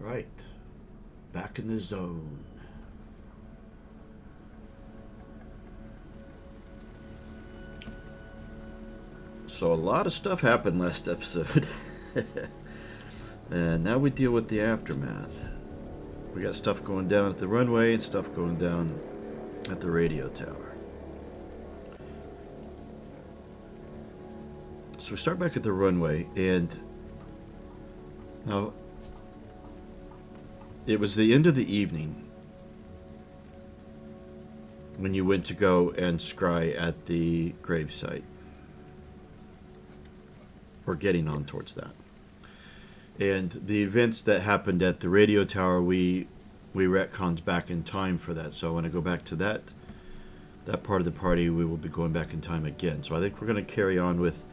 Right. Back in the zone. So a lot of stuff happened last episode. And now we deal with the aftermath. We got stuff going down at the runway and stuff going down at the radio tower. So we start back at the runway, and now it was the end of the evening when you went to go and scry at the gravesite. Or getting on towards that. And the events that happened at the radio tower, we retconned back in time for that. So when I go back to that part of the party, we will be going back in time again. So I think we're going to carry on with,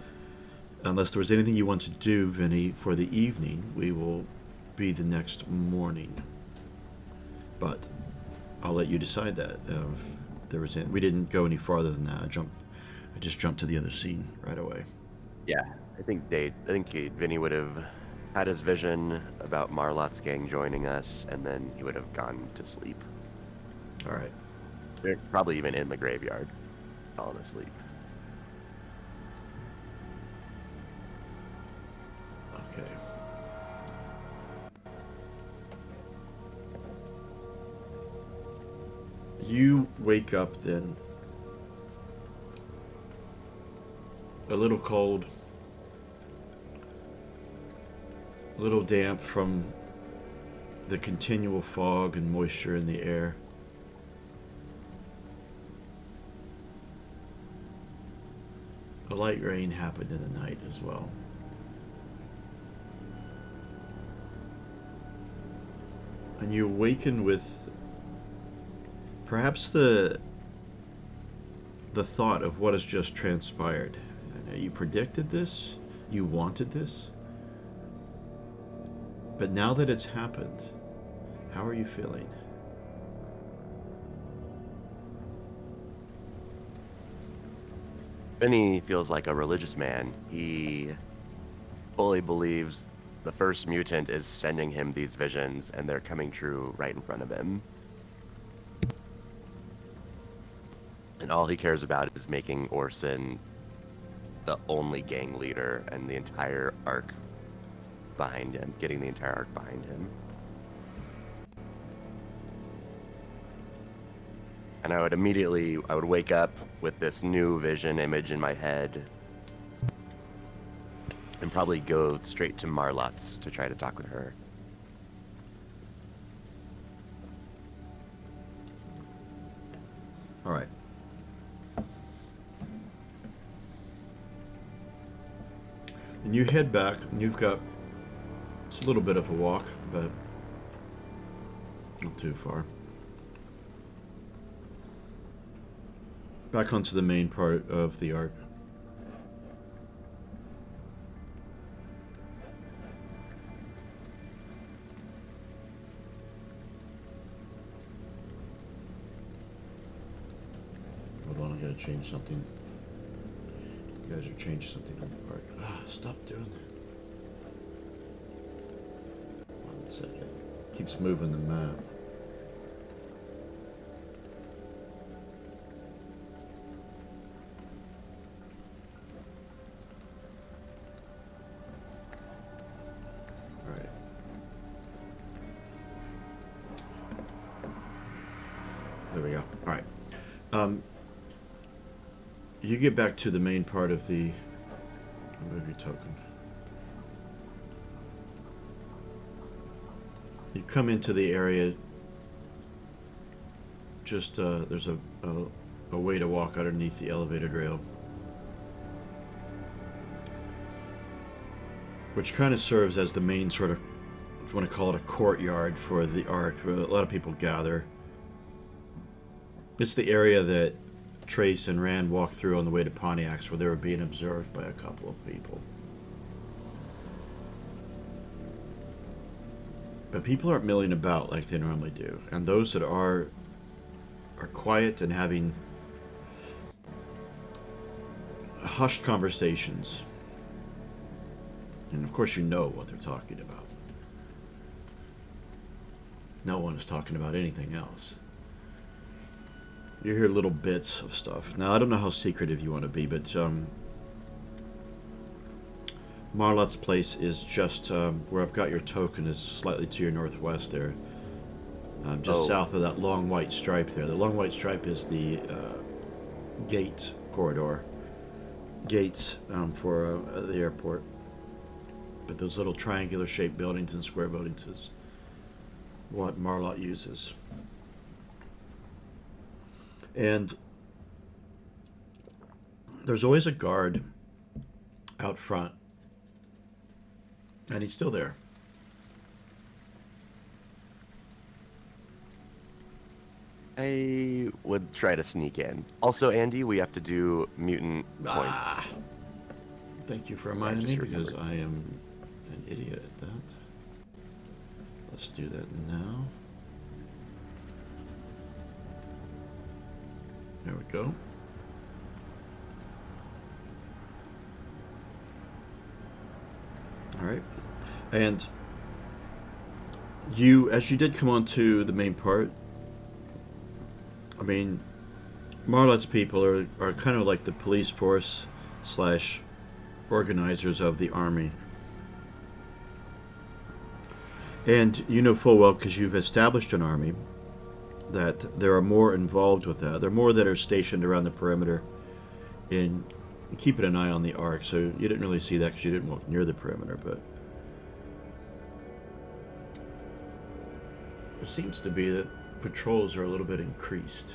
unless there was anything you want to do, Vinny, for the evening, we will be the next morning. But I'll let you decide that. If there was we didn't go any farther than that. I just jumped to the other scene right away. Yeah, I think Vinny would have had his vision about Marlot's gang joining us, and then he would have gone to sleep. All right. They're probably even in the graveyard, falling asleep. Okay. You wake up then, a little cold, a little damp from the continual fog and moisture in the air. A light rain happened in the night as well. And you awaken with perhaps the thought of what has just transpired. You predicted this, you wanted this, but now that it's happened, how are you feeling? Vinny feels like a religious man. He fully believes the first mutant is sending him these visions, and they're coming true right in front of him. And all he cares about is making Orson the only gang leader and the entire arc behind him, getting the entire arc behind him. And I would wake up with this new vision image in my head and probably go straight to Marlot's to try to talk with her. All right. And you head back, and it's a little bit of a walk, but not too far. Back onto the main part of the arc. Hold on, I gotta change something. You guys are changing something on the arc. Stop doing that. 1 second. Keeps moving the map. Alright. There we go. Alright. You get back to the main part of the movie token. You come into the area. Just there's a way to walk underneath the elevated rail, which kind of serves as the main sort of, if you want to call it, a courtyard for the arc, where a lot of people gather. It's the area that Trace and Rand walked through on the way to Pontiac's, where they were being observed by a couple of people. But people aren't milling about like they normally do, and those that are quiet and having hushed conversations. And of course you know what they're talking about. no one is talking about anything else. You hear little bits of stuff. Now, I don't know how secretive you want to be, but Marlot's place is just where I've got your token, is slightly to your northwest there. Just south of that long white stripe there. The long white stripe is the gate corridor. Gates for the airport. But those little triangular shaped buildings and square buildings is what Marlot uses. And there's always a guard out front. And he's still there. I would try to sneak in. Also, Andy, we have to do mutant points. Thank you for reminding me, because remembered. I am an idiot at that. Let's do that now. There we go. All right. And you, as you did come onto the main part, I mean, Marlot's people are kind of like the police force slash organizers of the army. And you know full well, because you've established an army, that there are more involved with that. There are more that are stationed around the perimeter in keeping an eye on the Ark. So you didn't really see that because you didn't walk near the perimeter, but it seems to be that patrols are a little bit increased.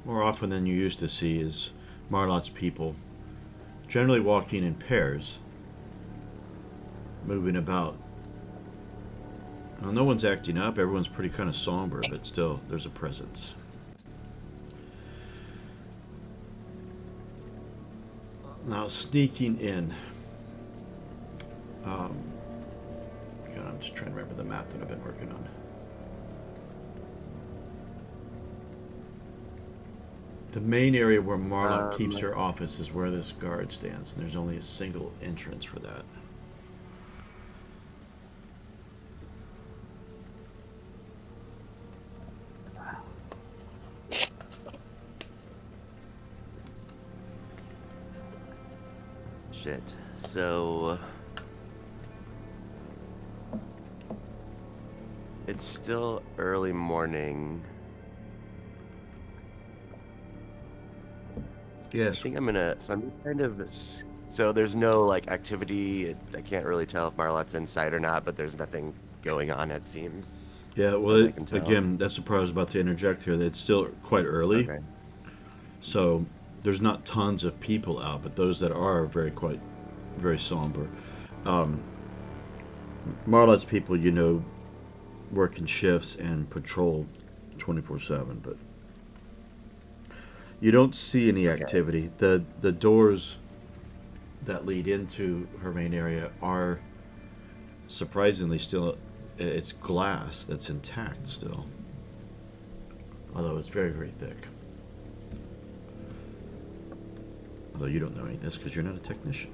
More often than you used to see is Marlot's people generally walking in pairs, moving about. Now, no one's acting up, everyone's pretty kind of somber, but still, there's a presence. Now, sneaking in. God, I'm just trying to remember the map that I've been working on. The main area where Marlot keeps her office is where this guard stands, and there's only a single entrance for that. Shit. So it's still early morning. Yes. I think I'm gonna. So I'm just kind of. So there's no like activity. I can't really tell if Marlot's inside or not, but there's nothing going on. It seems. Yeah. Well, I can tell. again, that's the part I was about to interject here. It's still quite early, Okay. so there's not tons of people out, but those that are very somber. Marlot's people, you know, work in shifts and patrol 24/7, but you don't see any activity. The doors that lead into her main area are surprisingly still, it's glass that's intact still, although it's very, very thick. Although you don't know any of this because you're not a technician.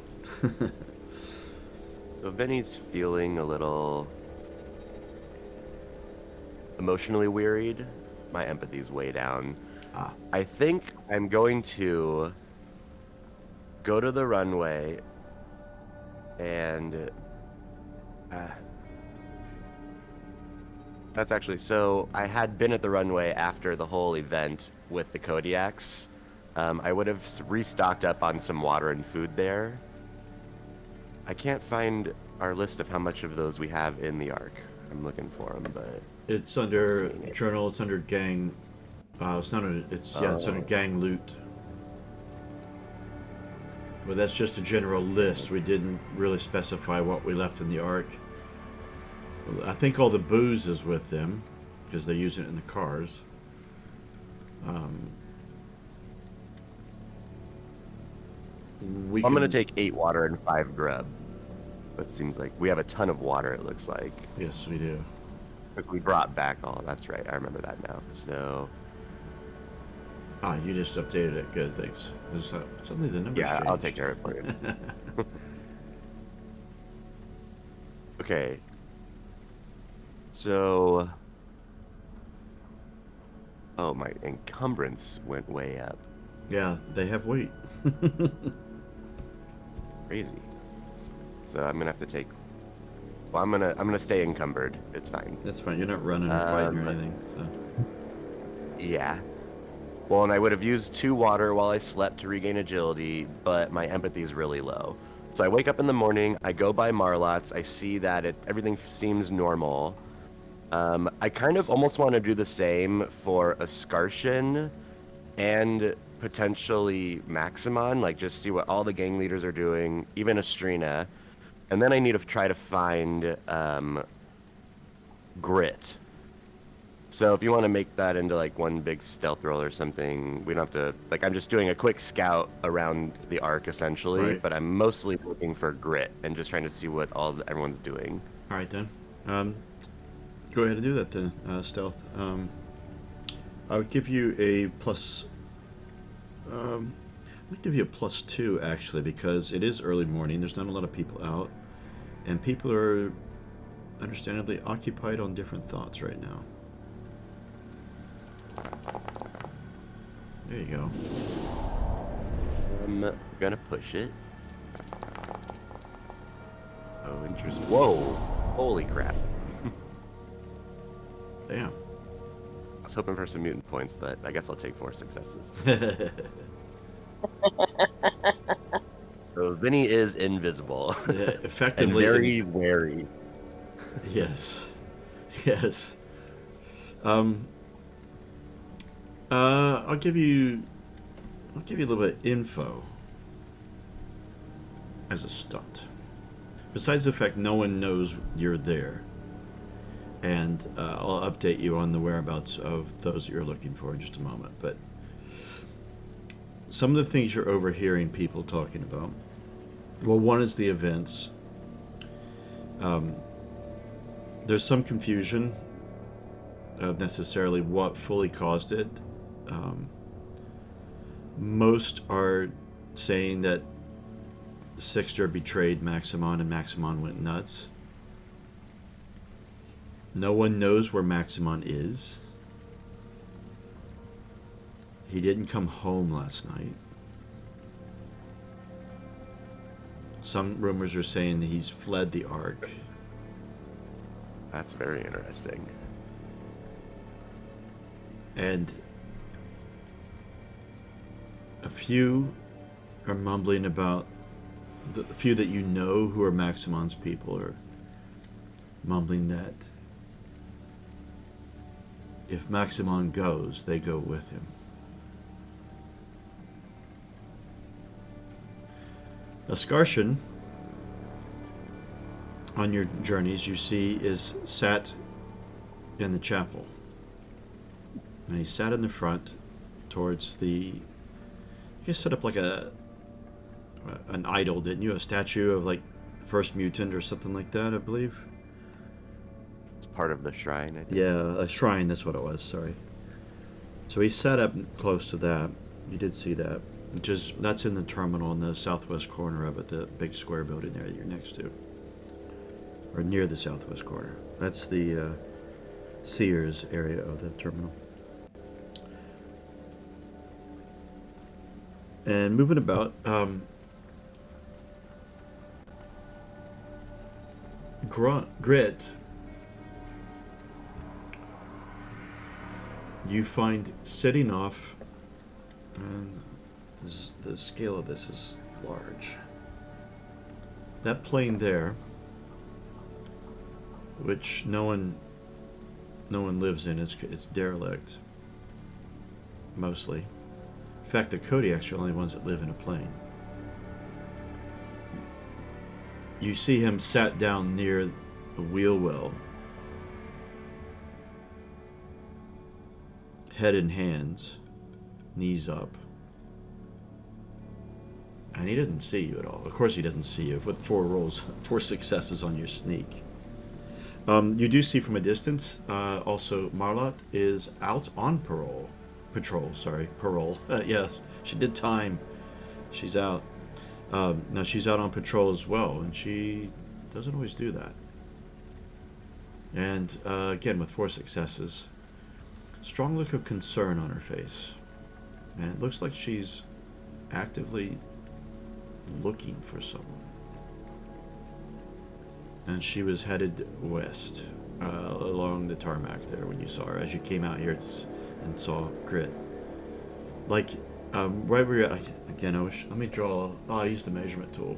So Vinny's feeling a little emotionally wearied. My empathy's way down. I think I'm going to go to the runway and that's actually, so I had been at the runway after the whole event with the Kodiaks. I would have restocked up on some water and food there. I can't find our list of how much of those we have in the Ark. I'm looking for them, but It's under seeing it. journal. It's under gang. It's not. It's under gang loot. But that's just a general list. We didn't really specify what we left in the Ark. I think all the booze is with them because they use it in the cars. I'm going to take 8 water and 5 grub. But it seems like we have a ton of water, it looks like. Yes, we do. Like we brought back all. That's right. I remember that now. So You just updated it. Good, thanks. Suddenly the numbers yeah, changed. I'll take care of it for you. Okay. So, oh, my encumbrance went way up. Yeah, they have weight. Crazy. So I'm gonna have to take. Well, I'm gonna stay encumbered. It's fine. That's fine. You're not running or fighting or Um, anything. So yeah. Well, and I would have used 2 water while I slept to regain agility, but my empathy is really low. So I wake up in the morning, I go by Marlot's, I see that everything seems normal. I kind of almost want to do the same for Escartian and potentially Maximon, like just see what all the gang leaders are doing, even Estrina. And then I need to try to find Grit. So if you want to make that into like one big stealth roll or something, we don't have to, like, I'm just doing a quick scout around the arc essentially, right. but I'm mostly looking for Grit and just trying to see what everyone's doing. All right then. Go ahead and do that then. Stealth. I would give you a plus. I would give you a +2 actually because it is early morning. There's not a lot of people out, and people are understandably occupied on different thoughts right now. There you go. I'm gonna push it. Oh, interesting. Whoa! Holy crap. Damn. I was hoping for some mutant points, but I guess I'll take 4 successes. So Vinny is invisible. Yeah, And effectively. very wary. Yes. Yes. I'll give you a little bit of info as a stunt. Besides the fact no one knows you're there, and I'll update you on the whereabouts of those you're looking for in just a moment. But some of the things you're overhearing people talking about. Well, one is the events. There's some confusion of necessarily what fully caused it. Most are saying that Sixter betrayed Maximon and Maximon went nuts. No one knows where Maximon is. He didn't come home last night. Some rumors are saying that he's fled the Ark. That's very interesting. And a few are mumbling about the few that you know who are Maximon's people are mumbling that if Maximon goes, they go with him. Escartian, on your journeys, you see is sat in the chapel. And he sat in the front towards the... You set up like an idol, didn't you? A statue of like first mutant or something like that, I believe. It's part of the shrine, I think. Yeah, a shrine, that's what it was, sorry. So he sat up close to that. You did see that. That's in the terminal in the southwest corner of it, the big square building there that you're next to. Or near the southwest corner. That's the Sears area of the terminal. And moving about, Grit, you find sitting off, and the scale of this is large. That plane there, which no one lives in, it's derelict, mostly. In fact, the Kodiaks are the only ones that live in a plane. You see him sat down near the wheel well, head in hands, knees up. And he doesn't see you at all. Of course he doesn't see you with 4 successes on your sneak. You do see from a distance, also Marlot is out on parole. Yes, she did time. She's out. Now she's out on patrol as well, and she doesn't always do that. And again, with 4 successes. Strong look of concern on her face. And it looks like she's actively looking for someone. And she was headed west, along the tarmac there when you saw her, as you came out here and saw Grit. Like, right where you're at, again, let me draw, I'll use the measurement tool.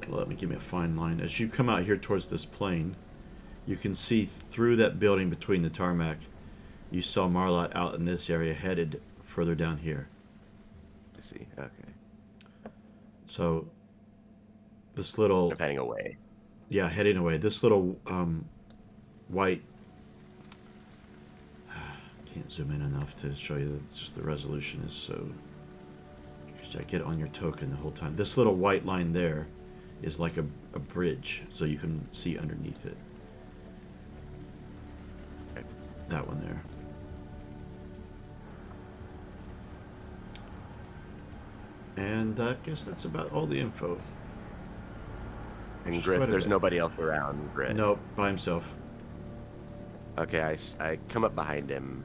Let me give me a fine line. As you come out here towards this plane, you can see through that building between the tarmac, you saw Marlot out in this area headed further down here. I see, okay. So, this little... Heading away. Yeah, heading away. This little white... Can't zoom in enough to show you that it's just the resolution is so... Because I get it on your token the whole time. This little white line there is like a bridge, so you can see underneath it. Okay. That one there. And I guess that's about all the info. And Grit, there's nobody else around, Grit. Nope, by himself. Okay, I come up behind him.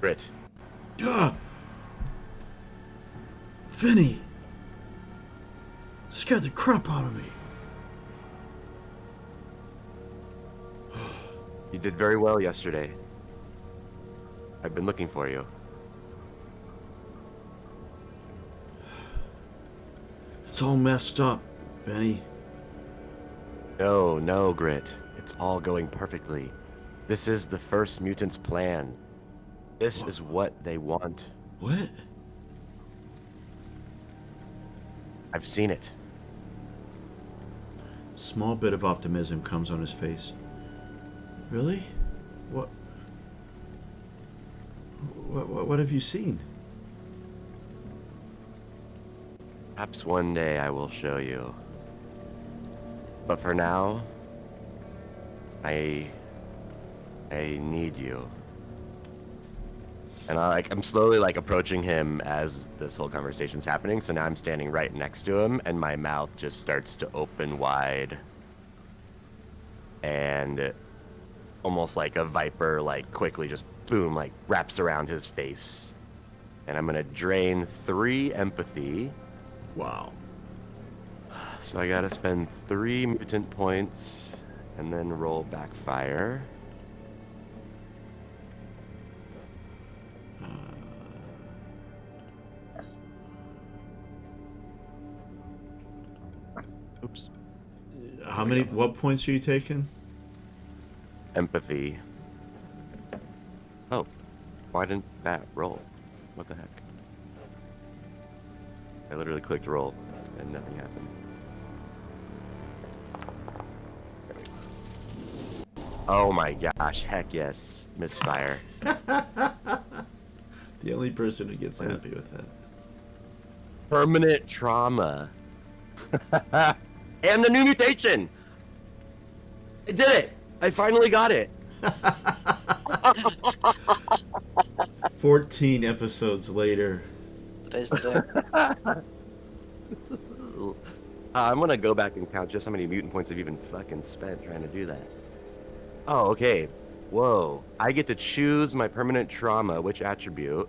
Grit. Ah! Vinny! Scared the crap out of me. You did very well yesterday. I've been looking for you. It's all messed up, Vinny. No, Grit. It's all going perfectly. This is the first mutant's plan. This is what they want. What? I've seen it. Small bit of optimism comes on his face. Really? What have you seen? Perhaps one day I will show you. But for now, I need you. And I'm slowly approaching him as this whole conversation's happening. So now I'm standing right next to him, and my mouth just starts to open wide, and almost like a viper, quickly just boom, wraps around his face. And I'm gonna drain 3 empathy. Wow. So I gotta spend 3 mutant points and then roll backfire. Oops. What points are you taking? Empathy. Oh, why didn't that roll? What the heck? I literally clicked roll and nothing happened. Oh my gosh, heck yes, misfire. The only person who gets happy with that. Permanent trauma. And the new mutation! I did it! I finally got it! 14 episodes later. Today's the day. I'm gonna go back and count just how many mutant points I've even fucking spent trying to do that. Oh, okay. Whoa. I get to choose my permanent trauma, which attribute,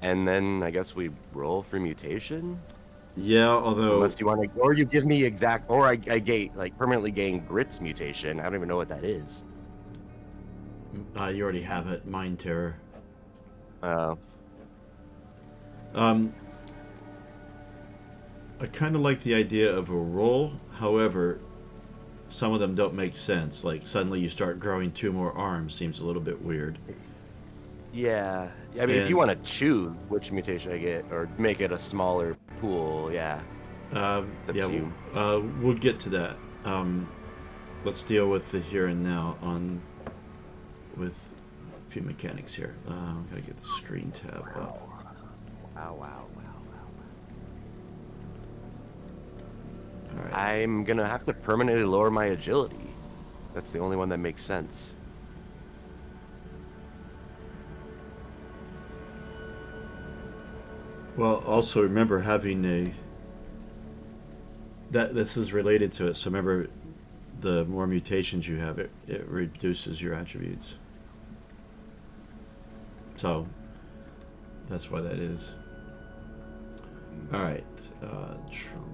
and then I guess we roll for mutation? Yeah, although... Unless you want to... Or you give me exact... Or I gain, permanently gain Grit's mutation. I don't even know what that is. You already have it. Mind Terror. Oh. I kind of like the idea of a roll. However, some of them don't make sense. Like, suddenly you start growing 2 more arms. Seems a little bit weird. Yeah. I mean, if you want to choose which mutation I get, or make it a smaller pool, yeah. Yeah, we'll get to that. Let's deal with the here and now with a few mechanics here. I'm gonna get the screen tab up. Wow. All right. I'm gonna have to permanently lower my agility. That's the only one that makes sense. Well, also remember having this is related to it. So remember, the more mutations you have, it reduces your attributes. So that's why that is. All right, trauma.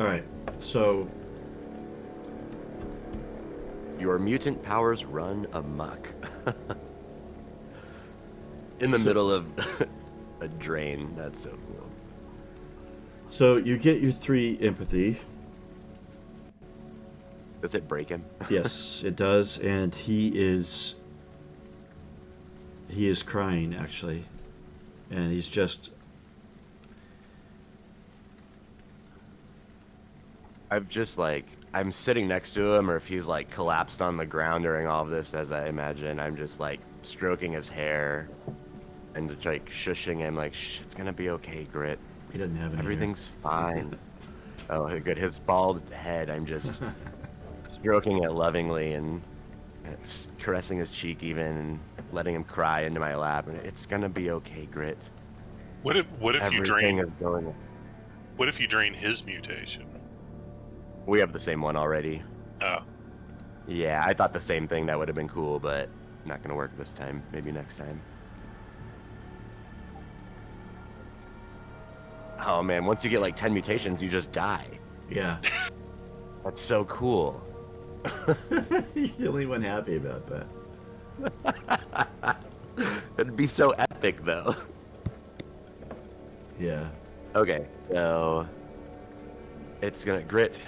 All right, so Your mutant powers run amok. In the middle of a drain. That's so cool. so you get your 3 empathy. Does it break him? Yes, it does, and he is crying actually, and he's just. I've just like, I'm sitting next to him, or if he's like collapsed on the ground during all of this, as I imagine, I'm just like stroking his hair and just, like shushing him, like, shh, it's gonna be okay, Grit. He doesn't have any hair. Everything's fine. Oh, good. His bald head, I'm just stroking it lovingly and caressing his cheek even and letting him cry into my lap. And it's gonna be okay, Grit. What if you Everything drain? is going. What if you drain his mutation? We have the same one already. Oh, Yeah, I thought the same thing. That would have been cool, but not gonna work this time. Maybe next time. Oh man, once you get like 10 mutations, you just die. Yeah. That's so cool. You're the only one happy about that. That'd be so epic though. Yeah. Okay, so it's gonna Grit.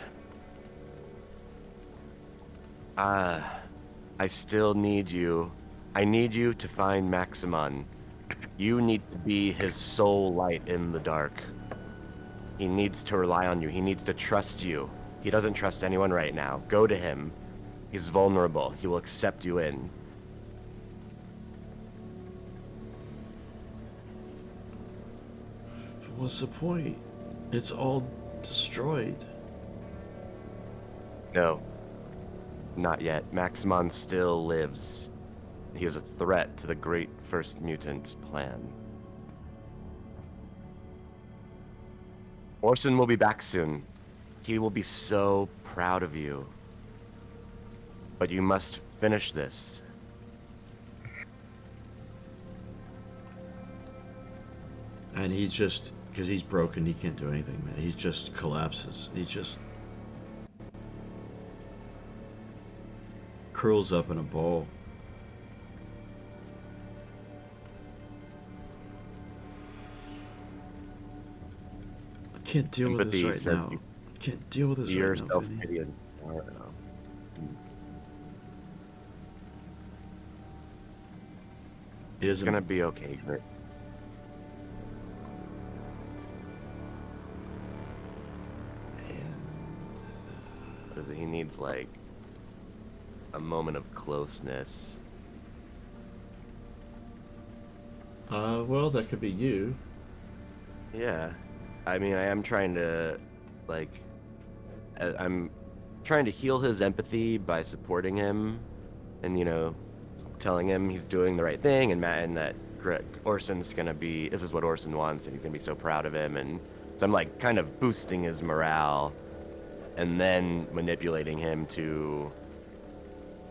I still need you. I need you to find Maximon. You need to be his sole light in the dark. He needs to rely on you. He needs to trust you. He doesn't trust anyone right now. Go to him. He's vulnerable. He will accept you in. What's the point? It's all destroyed. No. Not yet. Maximon still lives. He is a threat to the great First Mutant's plan. Orson will be back soon. He will be so proud of you. But you must finish this. And he just, because he's broken, he can't do anything, man. He just collapses. He just curls up in a ball. I can't deal with Empathy this said right now. you- I can't deal with this Your right now, Vinny. self-pity and sorrow. It It's isn't. gonna be okay, Grit. What is it? He needs like a moment of closeness. Well, that could be you. Yeah, I mean, I am trying to, like, I'm trying to heal his empathy by supporting him, and telling him he's doing the right thing, and that Orson's gonna be. This is what Orson wants, and he's gonna be so proud of him, and so I'm like kind of boosting his morale, and then manipulating him to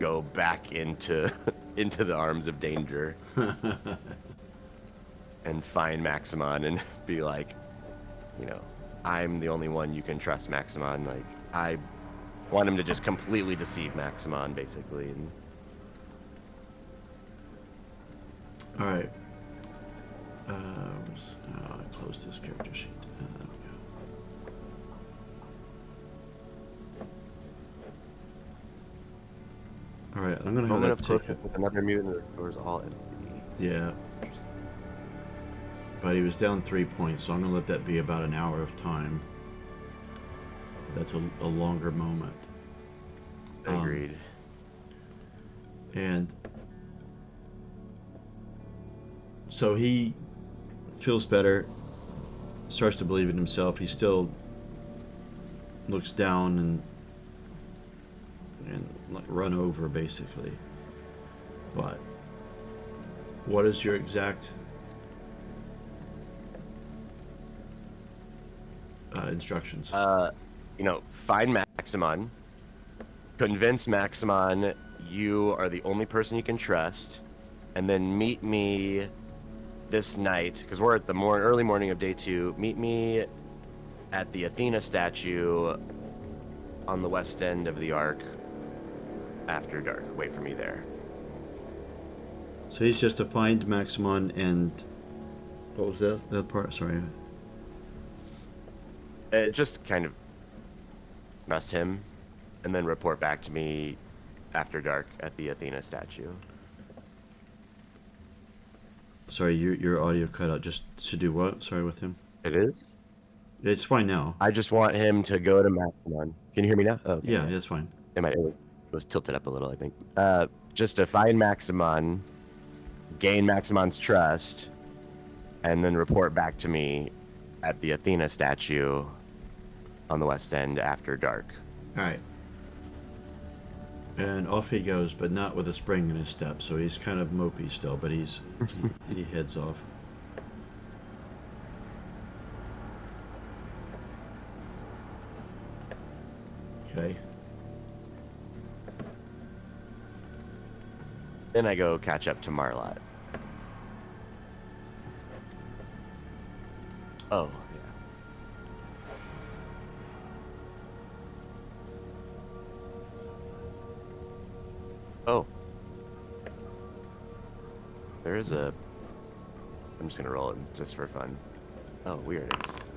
go back into into the arms of danger. And find Maximon and be like, I'm the only one you can trust, Maximon. Like, I want him to just completely deceive Maximon, basically. And All right. I closed his character sheet. There we go. All right, I'm gonna have moment that of take closeness with another mutant restores all empathy. Yeah. But he was down 3 points, so I'm gonna let that be about an hour of time. That's a longer moment. Agreed. And so he feels better, starts to believe in himself. He still looks down and like run over basically. But what is your exact instructions. Find Maximon, convince Maximon you are the only person you can trust, and then meet me this night, because we're at the early morning of day 2. Meet me at the Athena statue on the west end of the Ark after dark. Wait for me there. So he's just to find Maximon and what was that part? Sorry. Just kind of trust him, and then report back to me after dark at the Athena statue. Sorry, your audio cut out. Just to do what? Sorry, with him. It is? It's fine now. I just want him to go to Maximon. Can you hear me now? Oh, okay. Yeah, that's fine. It was tilted up a little, I think. Just to find Maximon, gain Maximon's trust, and then report back to me at the Athena statue on the west end after dark. All right. And off he goes, but not with a spring in his step. So he's kind of mopey still, but he heads off. Okay. Then I go catch up to Marlot. Oh, yeah. Oh. There is a... I'm just gonna roll it just for fun. Oh, weird. It's...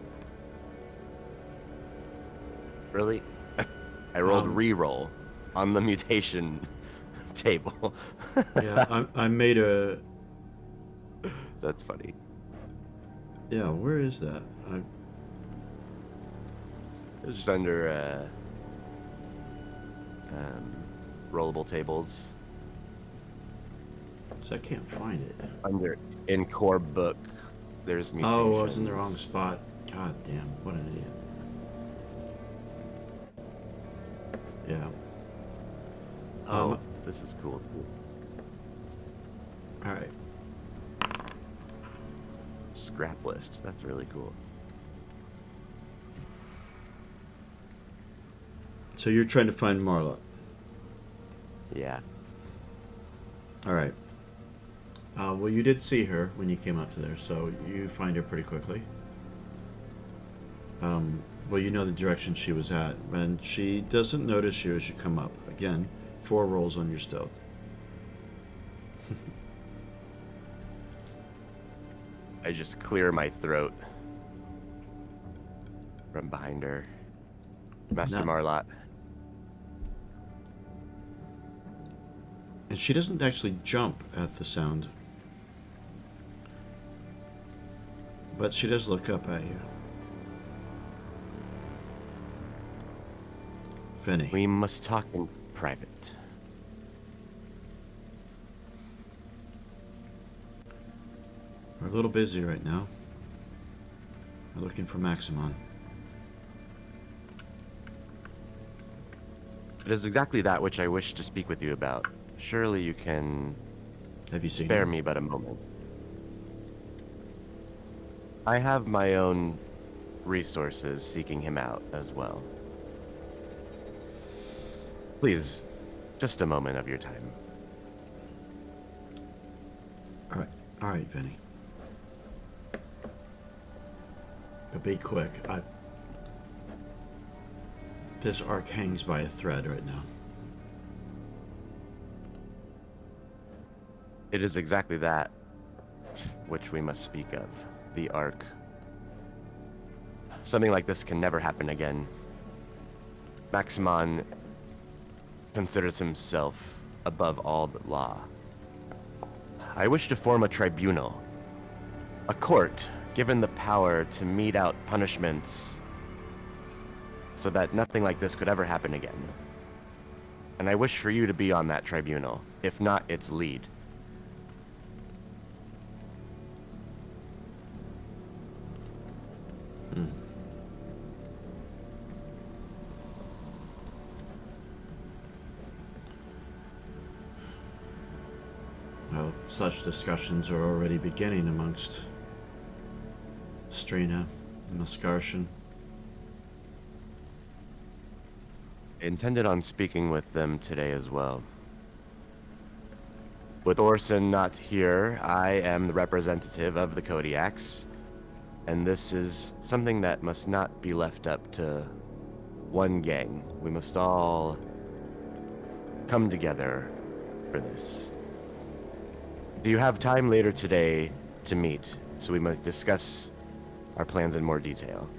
Really? I rolled re-roll on the mutation table. Yeah, I made a... That's funny. Yeah, where is that? It was just under rollable tables. So I can't find it. Under in core book, there's mutations. Oh, I was in the wrong spot. God damn, what an idiot. Yeah. Oh, this is cool. All right. Scrap list. That's really cool. So you're trying to find Marla. Yeah. All right. Well, you did see her when you came out to there, so you find her pretty quickly. Well, you know the direction she was at, and she doesn't notice you as you come up. Again, 4 rolls on your stealth. I just clear my throat from behind her. Master No. Marlot. And she doesn't actually jump at the sound. But she does look up at you. Finny. We must talk in private. We're a little busy right now. We're looking for Maximon. It is exactly that which I wish to speak with you about. Surely you can Have you seen spare him? me but a moment. I have my own resources seeking him out as well. Please, just a moment of your time. All right, Vinny. But be quick. This arc hangs by a thread right now. It is exactly that which we must speak of. The Ark. Something like this can never happen again. Maximon considers himself above all but law. I wish to form a tribunal. A court given the power to mete out punishments so that nothing like this could ever happen again. And I wish for you to be on that tribunal, if not its lead. Well, such discussions are already beginning amongst Strina and Mascarshan. I intended on speaking with them today as well. With Orson not here, I am the representative of the Kodiaks, and this is something that must not be left up to one gang. We must all come together for this. Do you have time later today to meet so we might discuss our plans in more detail?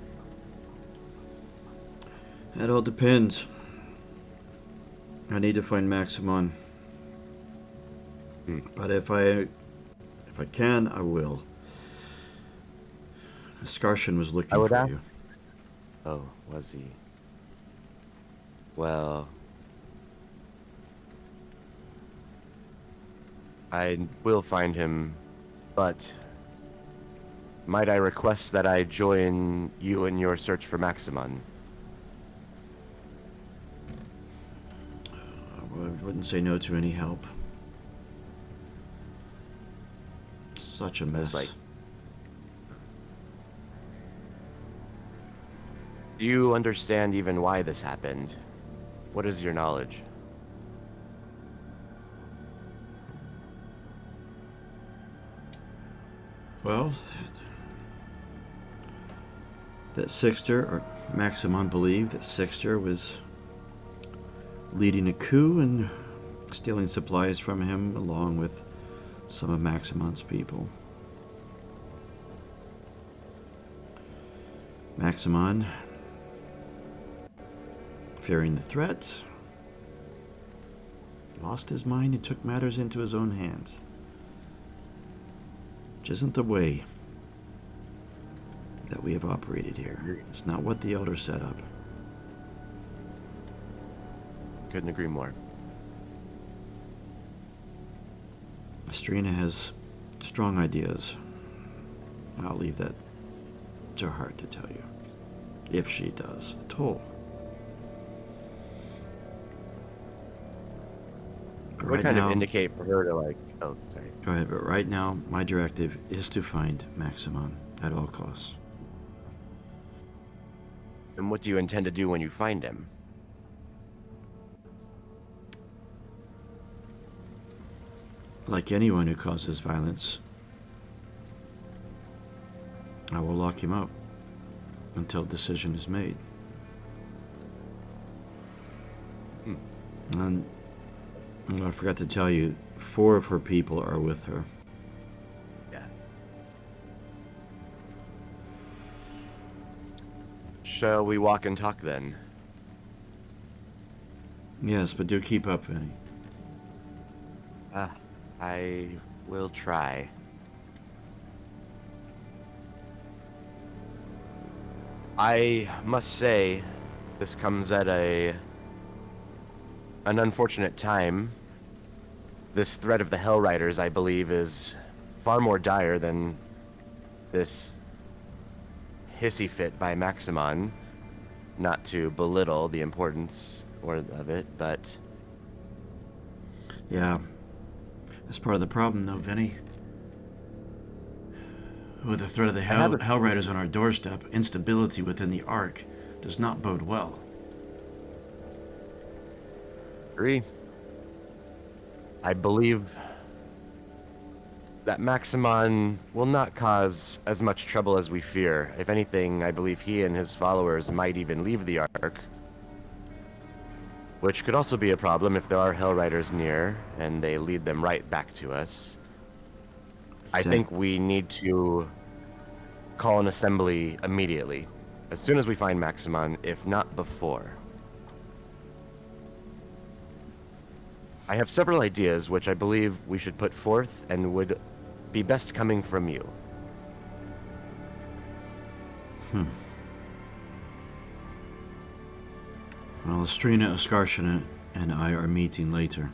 That all depends. I need to find Maximon. But if I can, I will. Skarshin was looking for you. Oh, was he? Well, I will find him, but might I request that I join you in your search for Maximon? I wouldn't say no to any help. Such a mess. Do you understand even why this happened? What is your knowledge? Well, that Sixter, or Maximon believed that Sixter was leading a coup and stealing supplies from him along with some of Maximon's people. Maximon, fearing the threat, lost his mind and took matters into his own hands. Which isn't the way that we have operated here. It's not what the Elder set up. Couldn't agree more. Estrina has strong ideas. I'll leave that to her to tell you, if she does at all. But What kind of indicate for her to like, oh, sorry. Go ahead, but right now, my directive is to find Maximon at all costs. And what do you intend to do when you find him? Like anyone who causes violence, I will lock him up until a decision is made. And I forgot to tell you, 4 of her people are with her. Yeah. Shall we walk and talk then? Yes, but do keep up, Vinny. I will try. I must say, this comes at an unfortunate time. This threat of the Hell Riders, I believe, is far more dire than this hissy fit by Maximon. Not to belittle the importance of it, but... Yeah. That's part of the problem, though, Vinny. With the threat of the Hell Riders on our doorstep, instability within the Ark does not bode well. Agree. I believe that Maximon will not cause as much trouble as we fear. If anything, I believe he and his followers might even leave the Ark. Which could also be a problem if there are Hell Riders near, and they lead them right back to us. I think we need to call an assembly immediately, as soon as we find Maximon, if not before. I have several ideas which I believe we should put forth and would be best coming from you. Well, Estrina, Skarshin, and I are meeting later.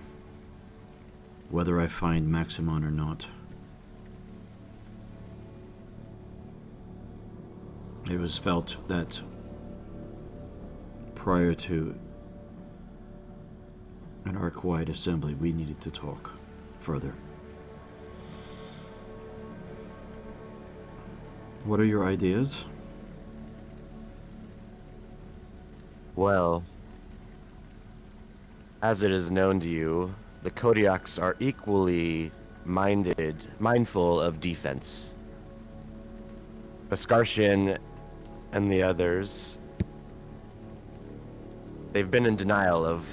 Whether I find Maximon or not. It was felt that prior to an Ark-wide assembly, we needed to talk further. What are your ideas? Well, As it is known to you, the Kodiaks are equally mindful of defense. Ascarshian and the others, they've been in denial of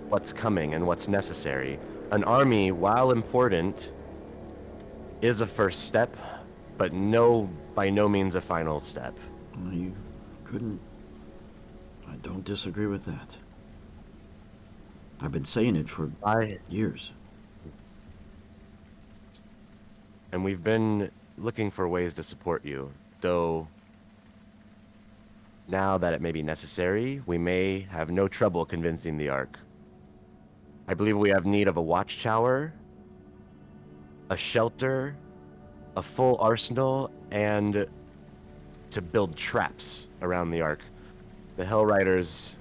what's coming and what's necessary. An army, while important, is a first step, but by no means a final step. Well, you couldn't. I don't disagree with that. I've been saying it for years. And we've been looking for ways to support you, though now that it may be necessary, we may have no trouble convincing the Ark. I believe we have need of a watchtower, a shelter, a full arsenal, and to build traps around the Ark. The Hell Riders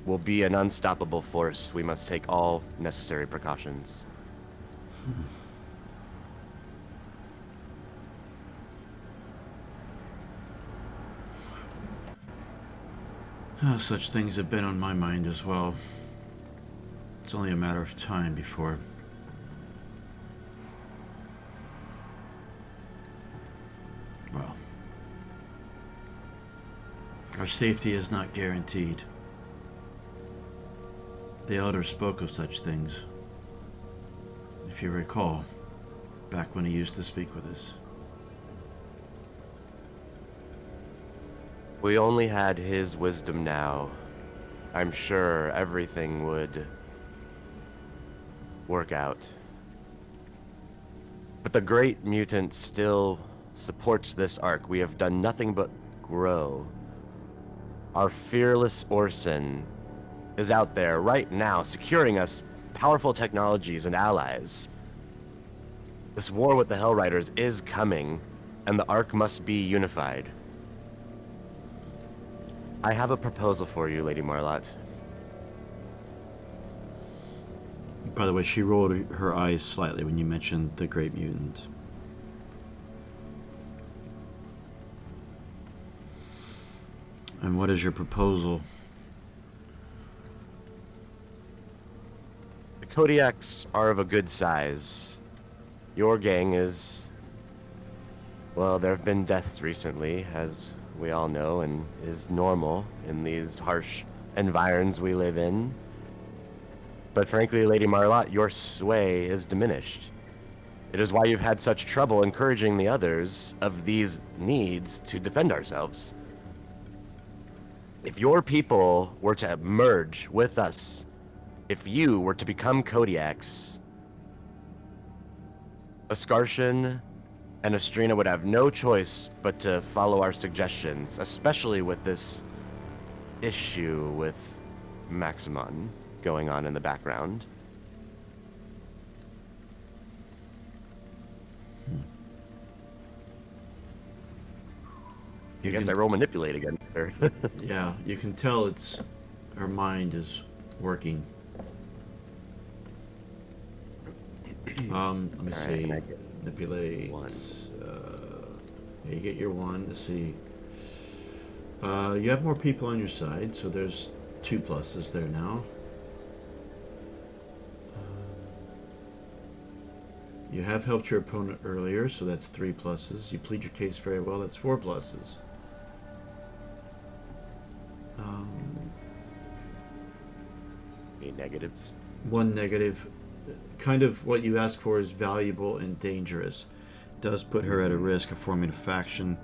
will be an unstoppable force. We must take all necessary precautions. Such things have been on my mind as well. It's only a matter of time before... Well... Our safety is not guaranteed. The Elder spoke of such things, if you recall, back when he used to speak with us. We only had his wisdom now. I'm sure everything would work out. But the great mutant still supports this Ark. We have done nothing but grow. Our fearless Orson is out there right now, securing us powerful technologies and allies. This war with the Hell Riders is coming, and the Ark must be unified. I have a proposal for you, Lady Marlot. By the way, she rolled her eyes slightly when you mentioned the Great Mutant. And what is your proposal? The Kodiaks are of a good size. Your gang is... Well, there have been deaths recently, as we all know, and is normal in these harsh environs we live in. But frankly, Lady Marlot, your sway is diminished. It is why you've had such trouble encouraging the others of these needs to defend ourselves. If your people were to merge with us, if you were to become Kodiaks, Ascarshian and Estrina would have no choice but to follow our suggestions, especially with this issue with Maximon going on in the background. I guess I roll manipulate against her. Yeah, you can tell her mind is working. Let me see. Manipulate. One. Yeah, you get your one. Let's see. You have more people on your side, so there's 2 pluses there now. You have helped your opponent earlier, so that's 3 pluses. You plead your case very well, that's 4 pluses. Any negatives? 1 negative. Kind of what you ask for is valuable and dangerous. Does put her at a risk of forming a faction.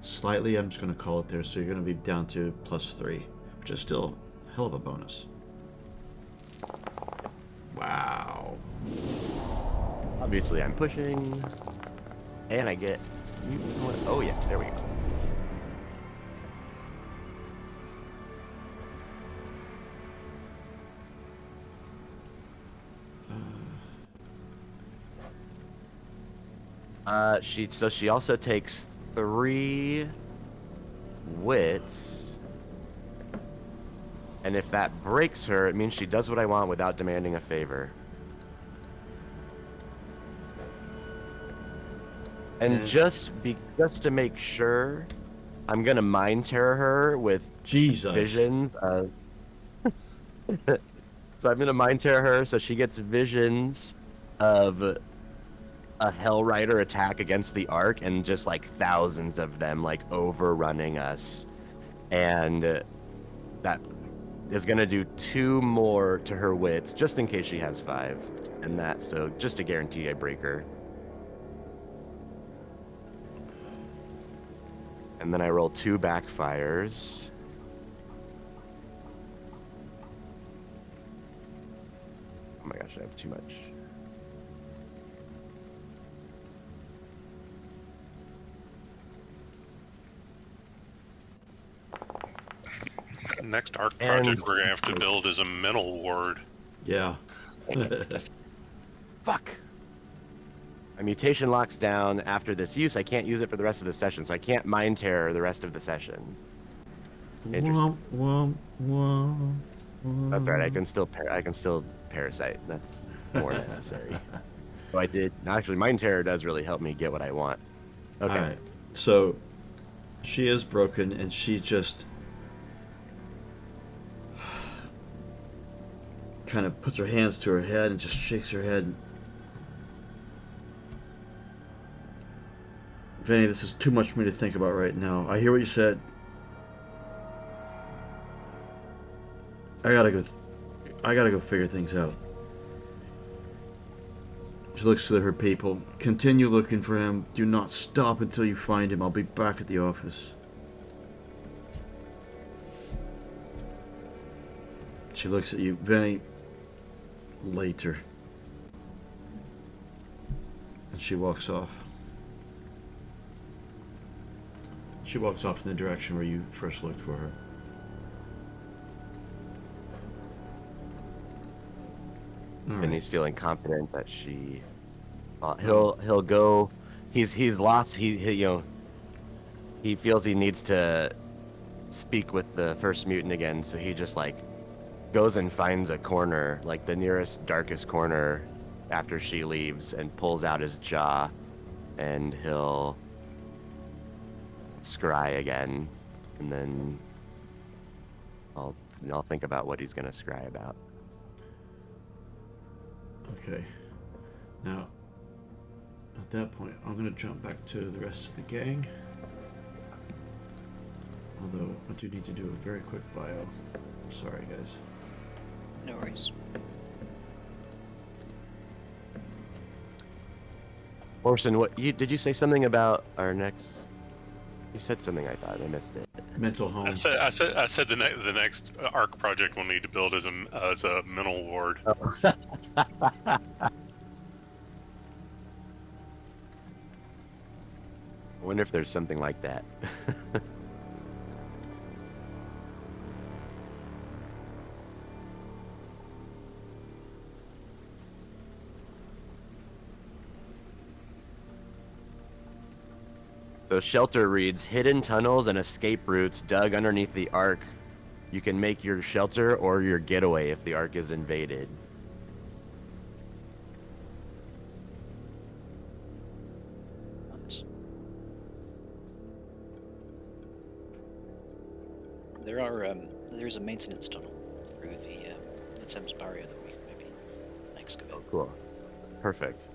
Slightly, I'm just going to call it there, so you're going to be down to +3, which is still a hell of a bonus. Wow. Obviously, I'm pushing. And I get... Oh, yeah, there we go. She also takes 3 wits. And if that breaks her, it means she does what I want without demanding a favor. And just to make sure, I'm gonna mind terror her with Jesus. visions of So I'm gonna mind tear her so she gets visions of a Hell Rider attack against the Ark and just like thousands of them like overrunning us. And that is gonna do 2 more to her wits just in case she has 5. And that, so just to guarantee I break her. And then I roll 2 backfires. Oh my gosh, I have too much. Next arc And- project we're gonna have to build is a mental ward. Yeah. Fuck. My mutation locks down after this use. I can't use it for the rest of the session, so I can't mind terror the rest of the session. Interesting. Womp, womp, womp, That's right. I can still parasite. That's more necessary. So I did. Actually, mind terror does really help me get what I want. Okay. All right. So she is broken, and she just kind of puts her hands to her head and just shakes her head. Vinny, this is too much for me to think about right now. I hear what you said. I gotta go figure things out. She looks to her people. Continue looking for him. Do not stop until you find him. I'll be back at the office. She looks at you. Vinny, later. And she walks off. She walks off in the direction where you first looked for her. All And right. he's feeling confident that she. He'll go. He's lost. He he feels he needs to speak with the first mutant again. So he just like goes and finds a corner, like the nearest darkest corner, after she leaves, and pulls out his jaw, and he'll scry again, and then I'll think about what he's gonna scry about. Okay. Now, at that point, I'm going to jump back to the rest of the gang. Although, I do need to do a very quick bio. Sorry, guys. No worries. Orson, did you say something about our next? You said something. I thought I missed it. Mental home. I said the next arc project we'll need to build is a mental ward. I wonder if there's something like that. So shelter reads, hidden tunnels and escape routes dug underneath the Ark. You can make your shelter or your getaway if the Ark is invaded. Nice. There's a maintenance tunnel through the Thames barrier that we can maybe excavate. Oh, cool. Perfect.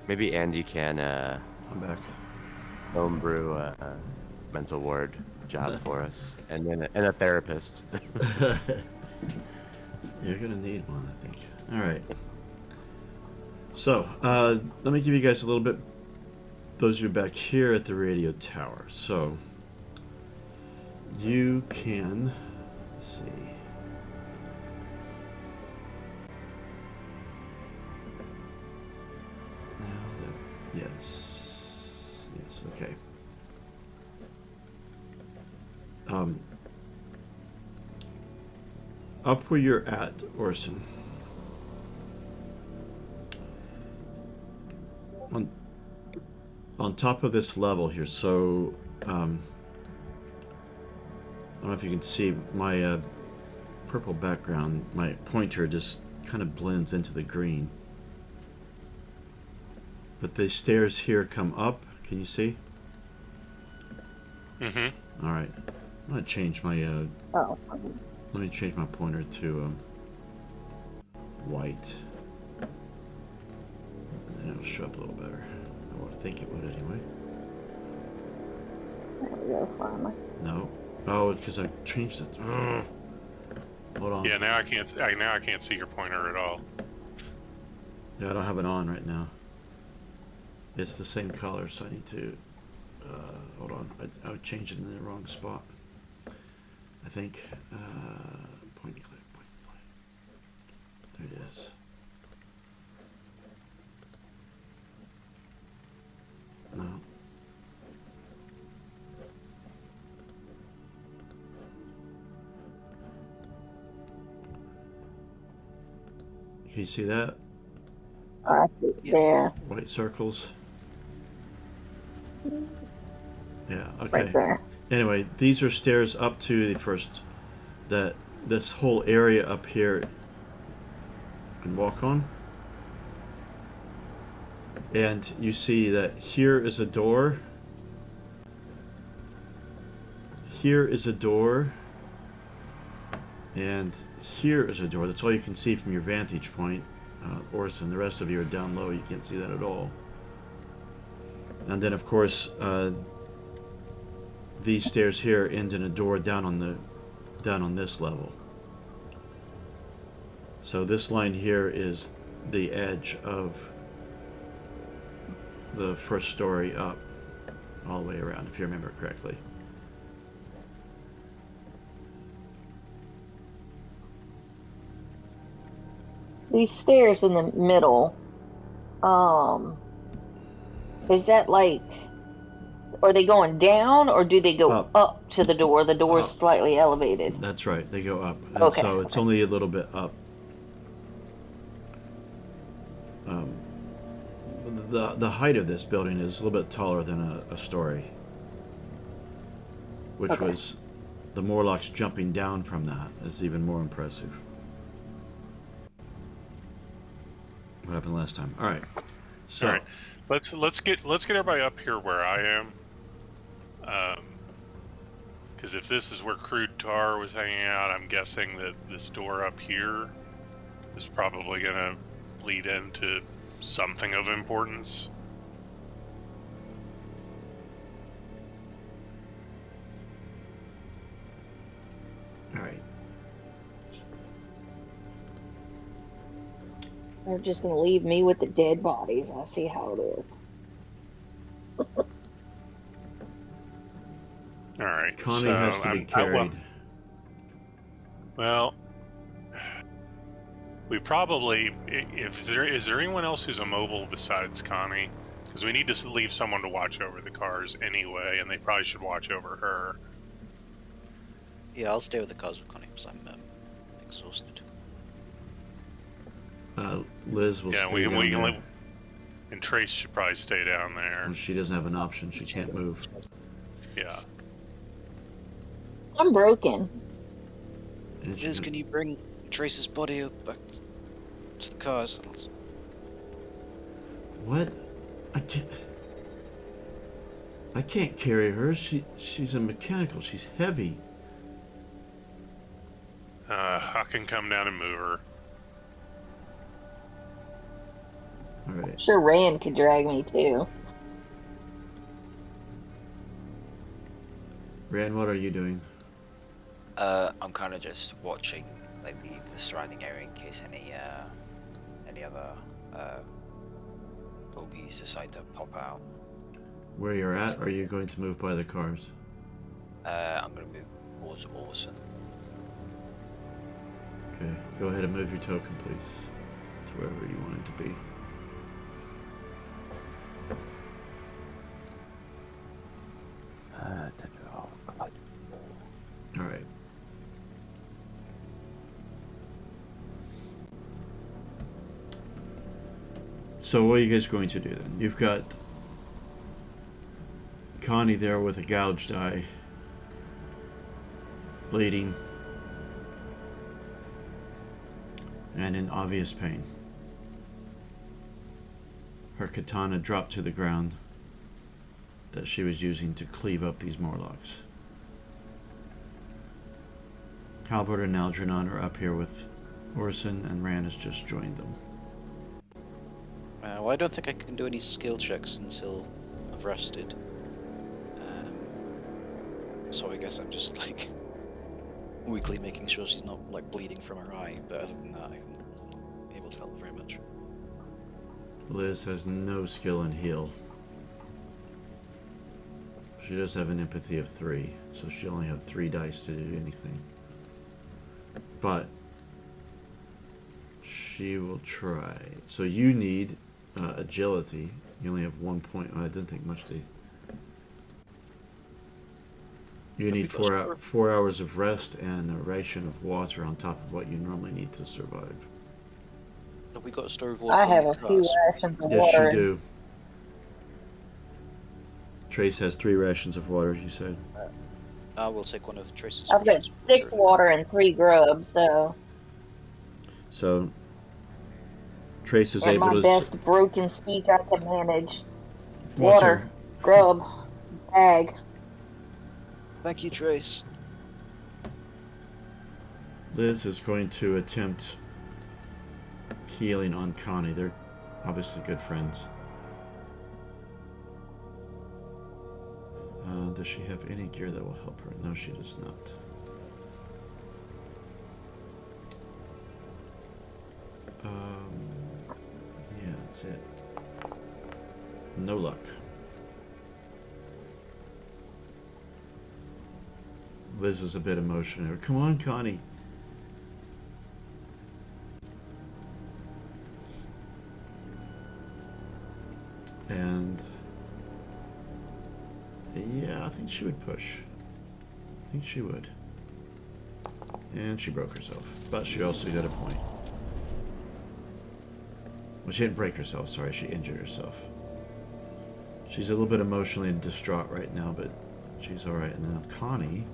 Maybe Andy can I'm back. homebrew a mental ward job for us, and then a therapist. You're going to need one, I think. All right. So, let me give you guys a little bit, those of you back here at the radio tower. So, you can, let's see. Yes, okay. Up where you're at, Orson. On top of this level here, so I don't know if you can see my purple background. My pointer just kind of blends into the green. But the stairs here come up. Can you see? Mm-hmm. All right. I'm gonna change my. Oh. Let me change my pointer to white. And then it'll show up a little better. I would think it would anyway. There we go, finally. No. Oh, because I changed it. Ugh. Hold on. Yeah, now I can't see your pointer at all. Yeah, I don't have it on right now. It's the same color, so I need to. Hold on. I would change it in the wrong spot. I think. Point and click. Point and click. There it is. No. Can you see that? Oh, I see. Yeah. There. White circles. Yeah, okay. Right there. Anyway, these are stairs up to the first, this whole area up here you can walk on. And you see that here is a door. Here is a door. And here is a door. That's all you can see from your vantage point. Orson, the rest of you are down low. You can't see that at all. And then, of course, these stairs here end in a door down on this level. So this line here is the edge of the first story up, all the way around, if you remember correctly. These stairs in the middle, is that like, are they going down or do they go up to the door? The door is slightly elevated. That's right, they go up. And Okay. so it's only a little bit up. The height of this building is a little bit taller than a story, which Okay. was the Morlocks jumping down from that is even more impressive. What happened last time? All right, so All right, let's get everybody up here where I am. Because if this is where Crude Tar was hanging out, I'm guessing that this door up here is probably gonna lead into something of importance. all right. They're just going to leave me with the dead bodies. I see how it is. All right, Connie so has to be carried. Well, we probably, is there anyone else who's immobile besides Connie? Because we need to leave someone to watch over the cars anyway, and they probably should watch over her. Yeah, I'll stay with the cars with Connie because I'm exhausted. Liz will Yeah, stay we down can there. live, and Trace should probably stay down there. Well, she doesn't have an option. She can't move. Yeah. I'm broken. And she- Liz, can you bring Trace's body up back to the cars? What? I can't carry her. She's a mechanical. She's heavy. I can come down and move her. All right. I'm sure Rand could drag me too. Rand, what are you doing? I'm kind of just watching like the surrounding area in case any other bogies decide to pop out. Where you're at? Or are you going to move by the cars? I'm gonna move towards Orson. Okay. Go ahead and move your token, please, to wherever you want it to be. All right. So what are you guys going to do then? You've got Connie there with a gouged eye, bleeding, and in obvious pain. her katana dropped to the ground that she was using to cleave up these Morlocks. Halbert and Algernon are up here with Orson, and Rand has just joined them. Well, I don't think I can do any skill checks until I've rested. So I guess I'm just like weakly making sure she's not like bleeding from her eye. But other than that, I'm not able to help very much. Liz has no skill in heal. She does have an empathy of 3, so she only have 3 dice to do anything. But she will try. So you need agility. You only have 1 point. I didn't think much to. You need 4 hours of rest and a ration of water on top of what you normally need to survive. Have we got a store of water? I have a few rations of Yes, water. you do. Trace has 3 rations of water, you said. I will take one of Trace's. I've got 6 water and 3 grubs, so. So Trace is And able my to. best broken speech I can manage. Water, grub, bag. Thank you, Trace. Liz is going to attempt healing on Connie. They're obviously good friends. Does she have any gear that will help her? No, she does not. Yeah, that's it. No luck. Liz is a bit emotional. Come on, Connie. And yeah, I think she would push. I think she would. And she broke herself. But she also got a point. Well, she didn't break herself, sorry, she injured herself. She's a little bit emotionally distraught right now, but she's alright. And then Connie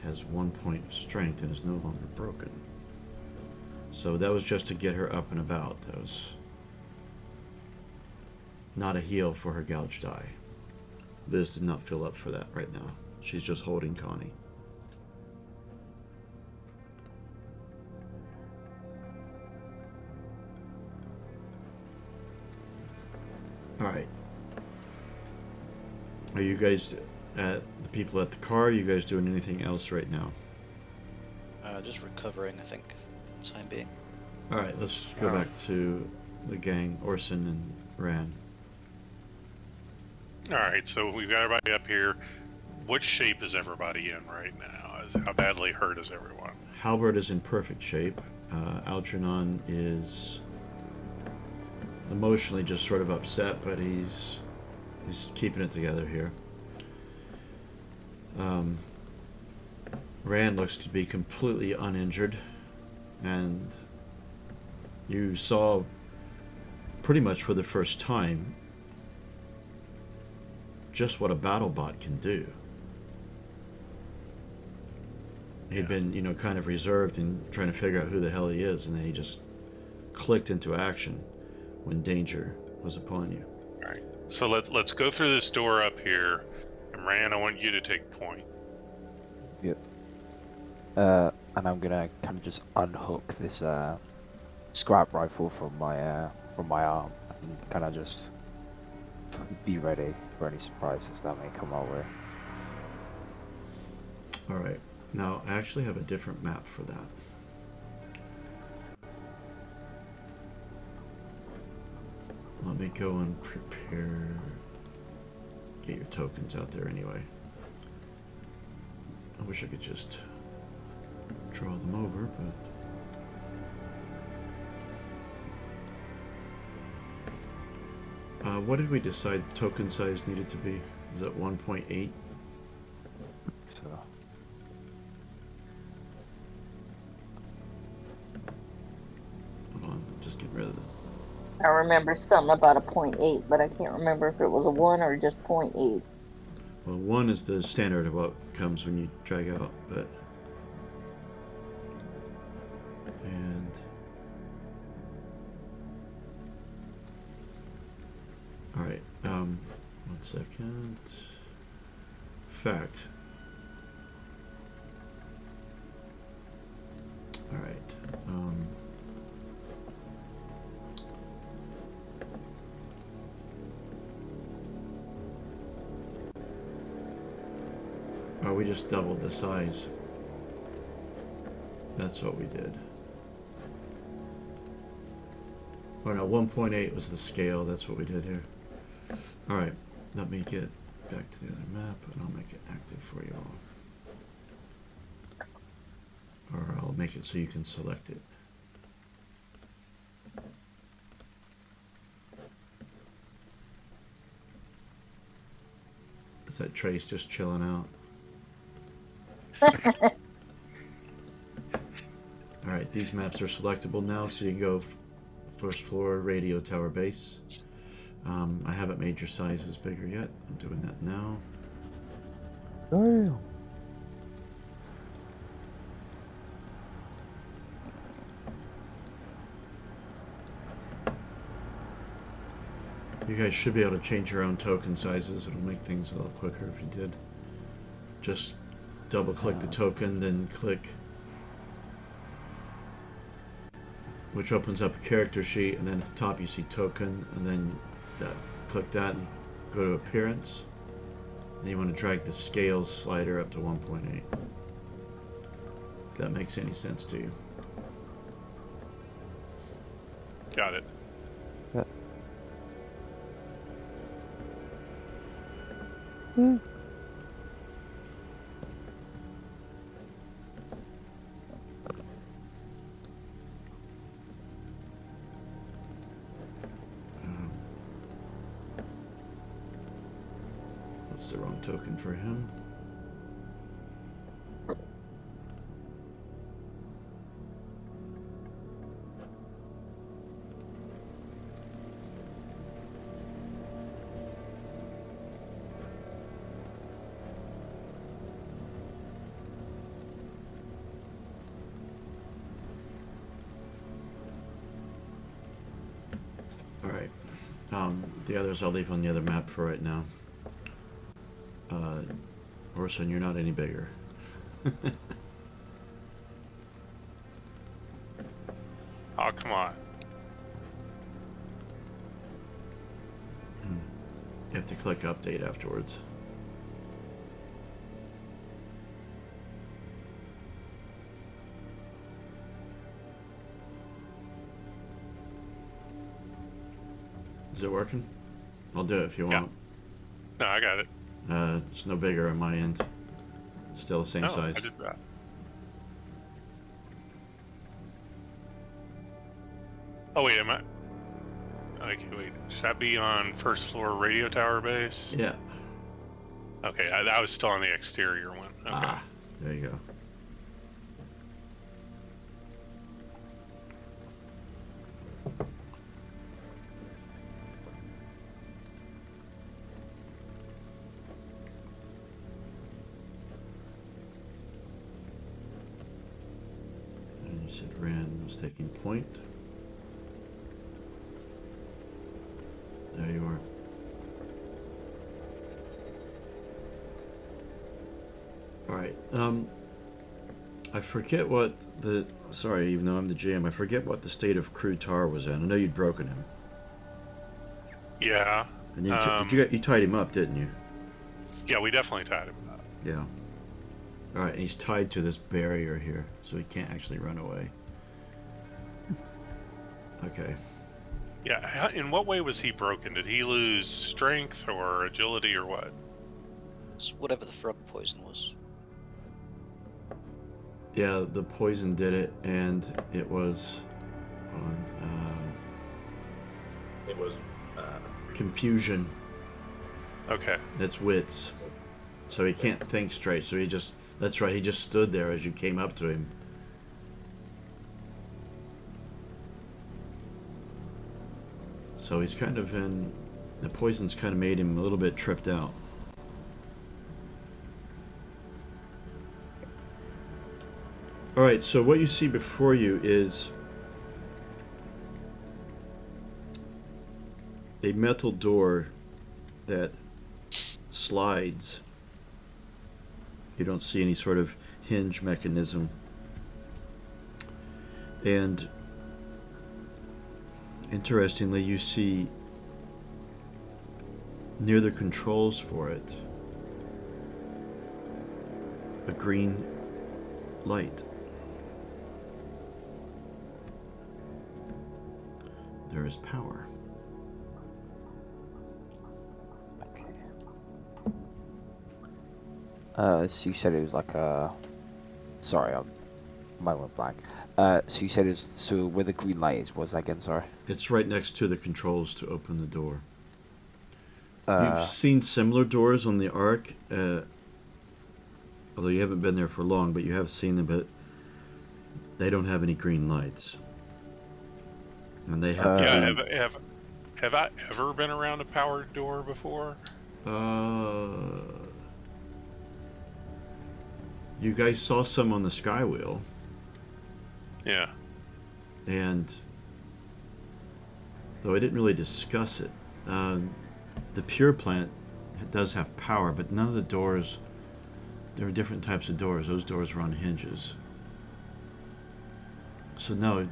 has 1 point of strength and is no longer broken. So that was just to get her up and about. That was not a heal for her gouged eye. Liz did not fill up for that right now. She's just holding Connie. Alright. Are you guys, the people at the car, are you guys doing anything else right now? Just recovering, I think, for the time being. Alright, let's go back to the gang, Orson and Ran. Alright, so we've got everybody up here. What shape is everybody in right now? How badly hurt is everyone? Halbert is in perfect shape. Algernon is emotionally just sort of upset, but he's keeping it together here. Rand looks to be completely uninjured, and you saw pretty much for the first time just what a BattleBot can do. He'd been, kind of reserved and trying to figure out who the hell he is, and then he just clicked into action when danger was upon you. All right. So let's go through this door up here, and Rand, I want you to take point. Yep. And I'm gonna kind of just unhook this scrap rifle from my arm and kind of just be ready for any surprises that may come our way. All right. Now, I actually have a different map for that. Let me go and prepare. Get your tokens out there anyway. I wish I could just draw them over, but... what did we decide token size needed to be? Was it 1.8? So... Hold on, I'm just getting rid of it. I remember something about a 0.8, but I can't remember if it was a 1 or just 0.8. Well, 1 is the standard of what comes when you drag out, but... And... All right. 1 second. Fact. All right. Oh, we just doubled the size. That's what we did. Oh no, 1.8 was the scale. That's what we did here. All right, let me get back to the other map, and I'll make it active for you all. Or I'll make it so you can select it. Is that Trace just chilling out? All right, these maps are selectable now, so you can go first floor, radio tower base. I haven't made your sizes bigger yet. I'm doing that now. Damn. You guys should be able to change your own token sizes. It'll make things a little quicker if you did. Just double click the token, then click, which opens up a character sheet, and then at the top you see token, and then click that and go to appearance. And you want to drag the scale slider up to 1.8. If that makes any sense to you. Got it. Yeah. Mm. What's the wrong token for him? Alright. The others I'll leave on the other map for right now. Orson, you're not any bigger. Oh, come on. You have to click update afterwards. Is it working? I'll do it if you Yeah. want. No, I got it. It's no bigger on my end. Still the same No, size. I did that. Oh wait, am I? Okay, wait. Should that be on first floor radio tower base? Yeah. Okay, I was still on the exterior one. Okay. Ah, there you go. And you said Rand was taking point. There you are. All right. I forget what the. Sorry, even though I'm the GM, I forget what the state of Crude Tar was in. I know you'd broken him. Yeah. And you tied him up, didn't you? Yeah, we definitely tied him up. Yeah. All right, and he's tied to this barrier here, so he can't actually run away. Okay. Yeah. In what way was he broken? Did he lose strength or agility or what? It's whatever the frog poison was. Yeah, the poison did it, and it was on It was confusion. Okay. That's wits. So he can't think straight. So he just. That's right. He just stood there as you came up to him. So he's kind of in. The poison's kind of made him a little bit tripped out. Alright, so what you see before you is a metal door that slides. You don't see any sort of hinge mechanism. And interestingly, you see near the controls for it a green light. There is power. Okay. So you said it was like a. Sorry, I might went blank. So you said it's so where the green light is. Was that again? Sorry. It's right next to the controls to open the door. Uh, You've seen similar doors on the Ark, although you haven't been there for long, but you have seen them, but they don't have any green lights. And they have Yeah, to be, have I ever been around a powered door before? you guys saw some on the Skywheel, Yeah. and though I didn't really discuss it, the Pure Plant does have power, but none of the doors, there are different types of doors. Those doors were on hinges. So no,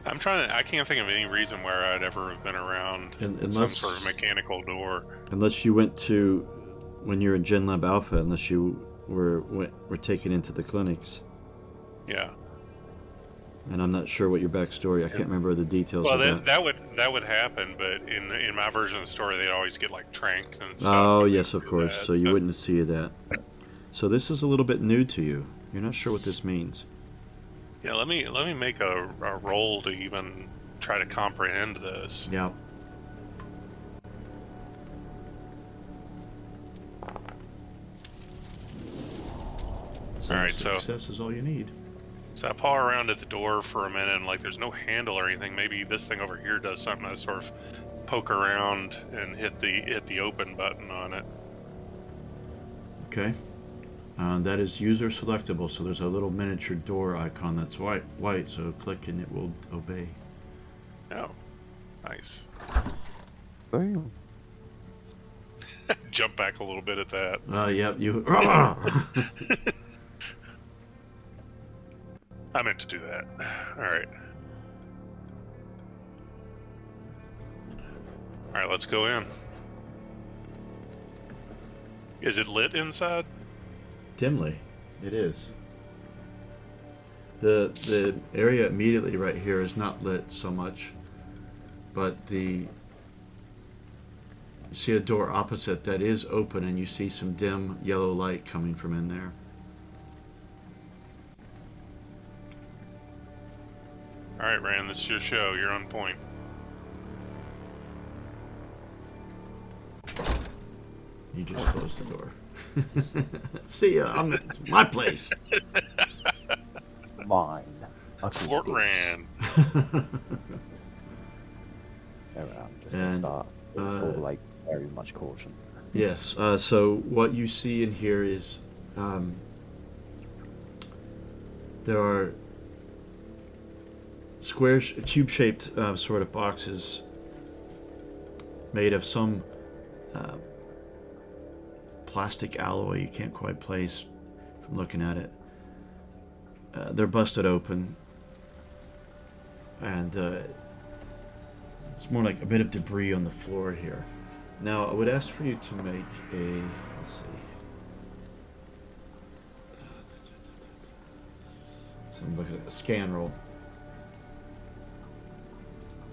I can't think of any reason where I'd ever have been around some unless, sort of mechanical door. unless you went to, when you were in Gen Lab Alpha, unless you were taken into the clinics. Yeah. And I'm not sure what your backstory. I can't remember the details Well, of that would happen, but in my version of the story, they'd always get like tranked and stuff. Oh when they yes, of do course. that, So you wouldn't see that. So this is a little bit new to you. You're not sure what this means. Yeah, let me make a roll to even try to comprehend this. Yeah. All right, so success is all you need. I paw around at the door for a minute, and like there's no handle or anything. Maybe this thing over here does something. I sort of poke around and hit the open button on it. Okay. That is user selectable. So there's a little miniature door icon that's white. So click and it will obey. Oh, nice. boom. Jump back a little bit at that. Yep. You. I meant to do that. All right. All right, let's go in. Is it lit inside? Dimly, it is. The area immediately right here is not lit so much, but you see a door opposite that is open, and you see some dim yellow light coming from in there. All right, Rand, this is your show. You're on point. You just closed the door. See ya. It's my place. Mine. Fort Rand. I'm just gonna And, start with like very much caution. Yes. So what you see in here is there are square, cube-shaped sort of boxes made of some plastic alloy you can't quite place from looking at it. They're busted open, and it's more like a bit of debris on the floor here. Now, I would ask for you to make a, let's see, some look at a scan roll.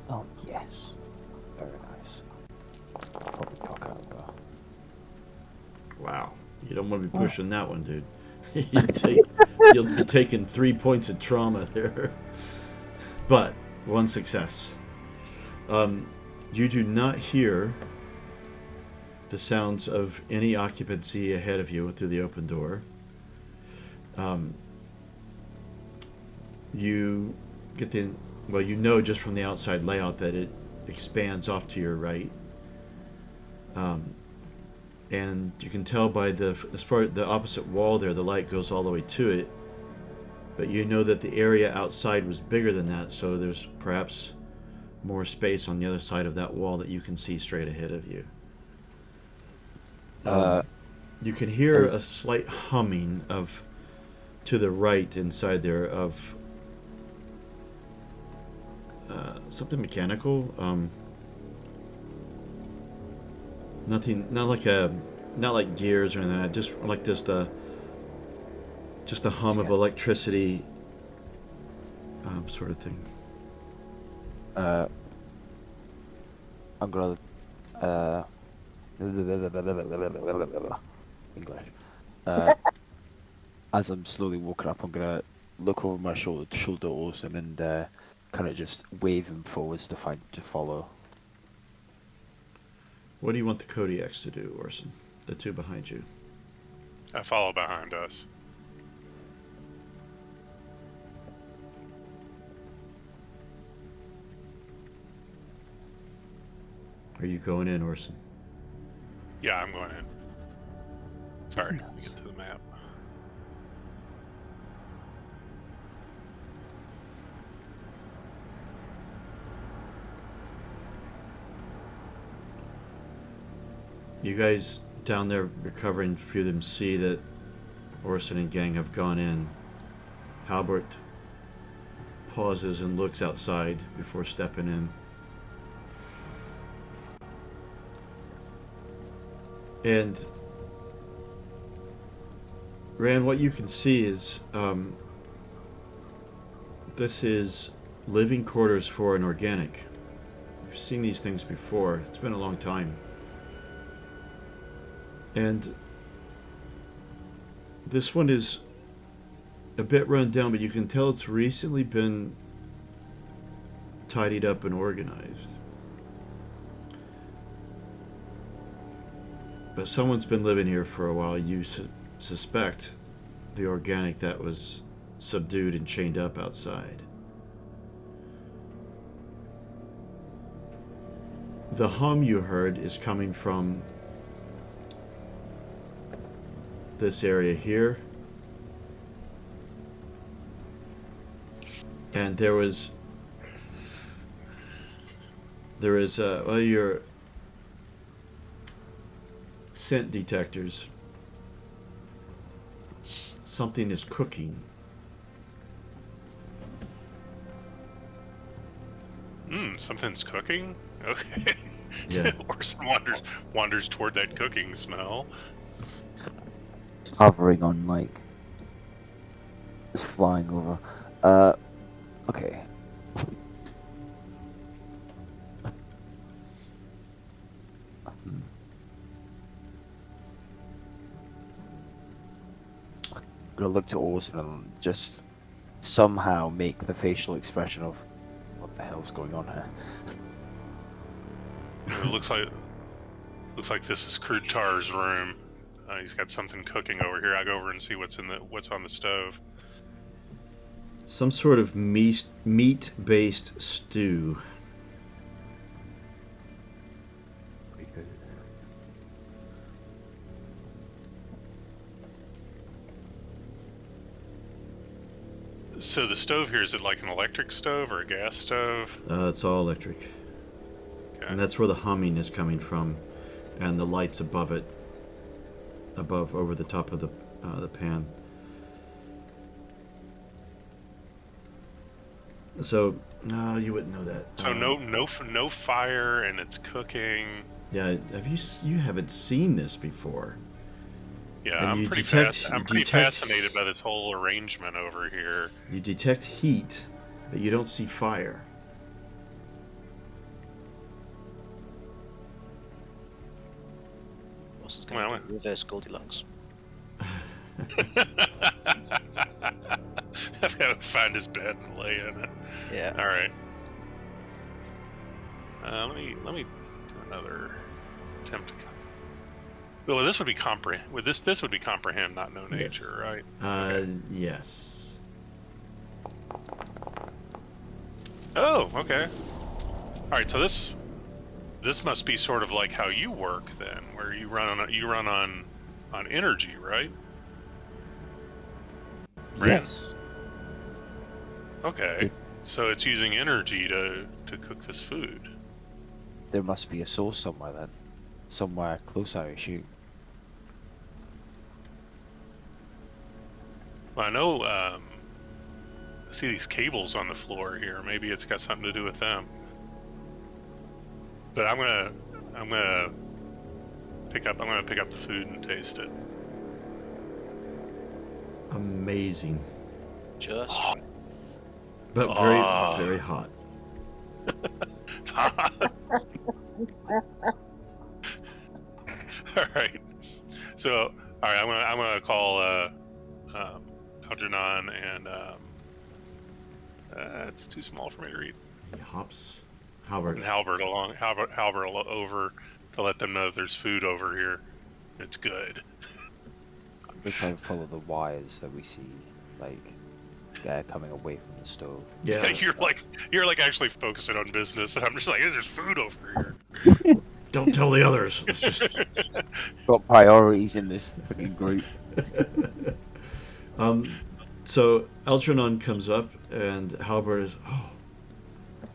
Oh yes, very nice. Probably cock over. Wow, you don't want to be pushing that one, dude. You'll be taking 3 points of trauma there. But 1 success. You do not hear the sounds of any occupancy ahead of you through the open door. You get you know just from the outside layout that it expands off to your right. And you can tell by as far as the opposite wall there, the light goes all the way to it. But you know that the area outside was bigger than that, so there's perhaps more space on the other side of that wall that you can see straight ahead of you. You can hear a slight humming of to the right inside there of something mechanical. Nothing, not like gears or anything. Just like just a hum of electricity, sort of thing. I'm gonna English. As I'm slowly walking up, I'm gonna look over my shoulder to Orson and kind of just wave him forwards to follow. What do you want the Kodiaks to do, Orson? The two behind you. I follow behind us. Are you going in, Orson? Yeah, I'm going in. Sorry, let me get to the map. You guys down there recovering, few of them see that Orson and gang have gone in. Halbert pauses and looks outside before stepping in. And Rand, what you can see is this is living quarters for an organic. You've seen these things before. It's been a long time. And this one is a bit run down, but you can tell it's recently been tidied up and organized. But someone's been living here for a while. You suspect the organic that was subdued and chained up outside. The hum you heard is coming from this area here. And there is well, your scent detectors. Something is cooking. Something's cooking? Okay. Yeah. Orson wanders toward that cooking smell. Hovering on, like, just flying over. Okay. I'm gonna look to Orson and just somehow make the facial expression of what the hell's going on here. It looks like this is Crude Tar's room. He's got something cooking over here. I go over and see what's on the stove. Some sort of meat-based stew. Pretty good. So the stove here, is it like an electric stove or a gas stove? It's all electric. Okay. And that's where the humming is coming from, and the lights above it, over the top of the pan. So, no, you wouldn't know that. So no fire, and it's cooking. Yeah, you haven't seen this before. Yeah, And I'm you pretty detect- I'm you pretty detect- fascinated by this whole arrangement over here. You detect heat, but you don't see fire. What's this going Well, to do? Reverse Goldilocks. I've got to find his bed and lay in it. Yeah. All right. Let me do another attempt to. Well, this would be comprehend. With this would be comprehend, not know nature, right? Yes. Oh, okay. All right, so this must be sort of like how you work then, where you run on energy, right? Yes. Okay. So it's using energy to cook this food. There must be a source somewhere then. Somewhere close, I assume. Well, I know. I see these cables on the floor here. Maybe it's got something to do with them. But I'm gonna pick up the food and taste it. Amazing, Just but very hot. All right. So, all right, I'm gonna call Algernon, and it's too small for me to read. He hops. Halbert. And Halbert over to let them know that there's food over here. It's good. We try and follow the wires that we see, like, coming away from the stove. Yeah. you're like actually focusing on business, and I'm just like, hey, there's food over here. Don't tell the others. Let's just... Got priorities in this fucking group. So Algernon comes up, and Halbert is, it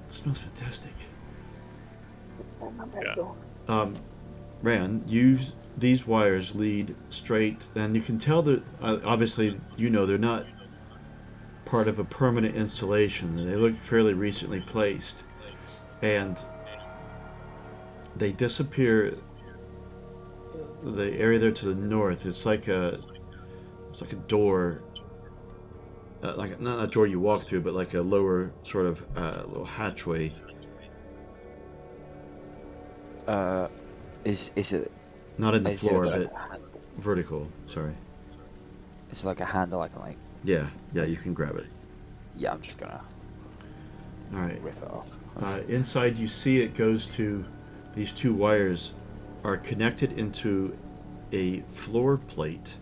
smells fantastic. Yeah. Ran, these wires lead straight, and you can tell that, obviously, they're not part of a permanent installation. They look fairly recently placed, and they disappear. The area there to the north, it's like a door, like not a door you walk through, but like a lower sort of little hatchway. Is it? Not in the is floor, there, but vertical. Sorry. It's like a handle I can like. Yeah, you can grab it. Yeah, I'm just gonna. All right. Rip it off. Inside, you see it goes to these two wires are connected into a floor plate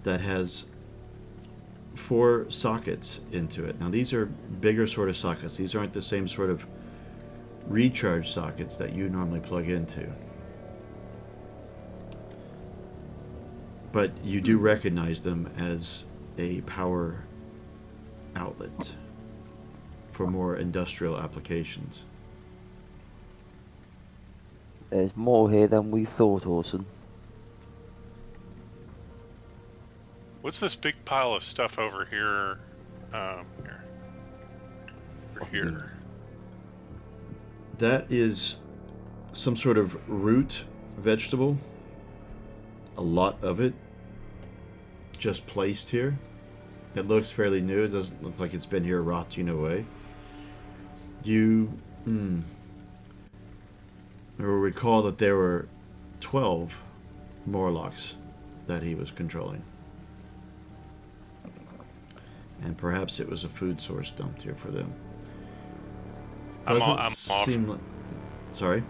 that has 4 sockets into it. Now, these are bigger sort of sockets. These aren't the same sort of recharge sockets that you normally plug into. But you do recognize them as a power outlet for more industrial applications. There's more here than we thought, Orson. What's this big pile of stuff over here? Here. Over here. That is some sort of root vegetable. A lot of it just placed here. It looks fairly new. It doesn't look like it's been here rotting away. You will recall that there were 12 Morlocks that he was controlling. And perhaps it was a food source dumped here for them. I'm Doesn't off. seem like... Sorry?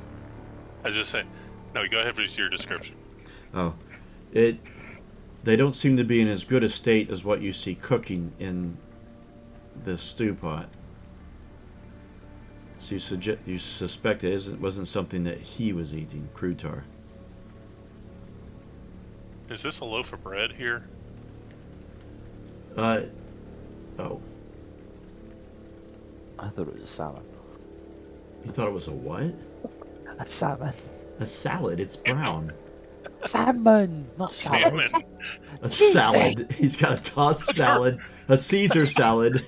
I was just saying. No, go ahead with your description. Oh. They don't seem to be in as good a state as what you see cooking in this stew pot. So you suspect it wasn't something that he was eating, crude tar. Is this a loaf of bread here? Oh. I thought it was a salmon. You thought it was a what? A salmon. A salad. It's brown. Salmon, not salad. Salmon. A salad. He's got a tossed salad, a Caesar salad.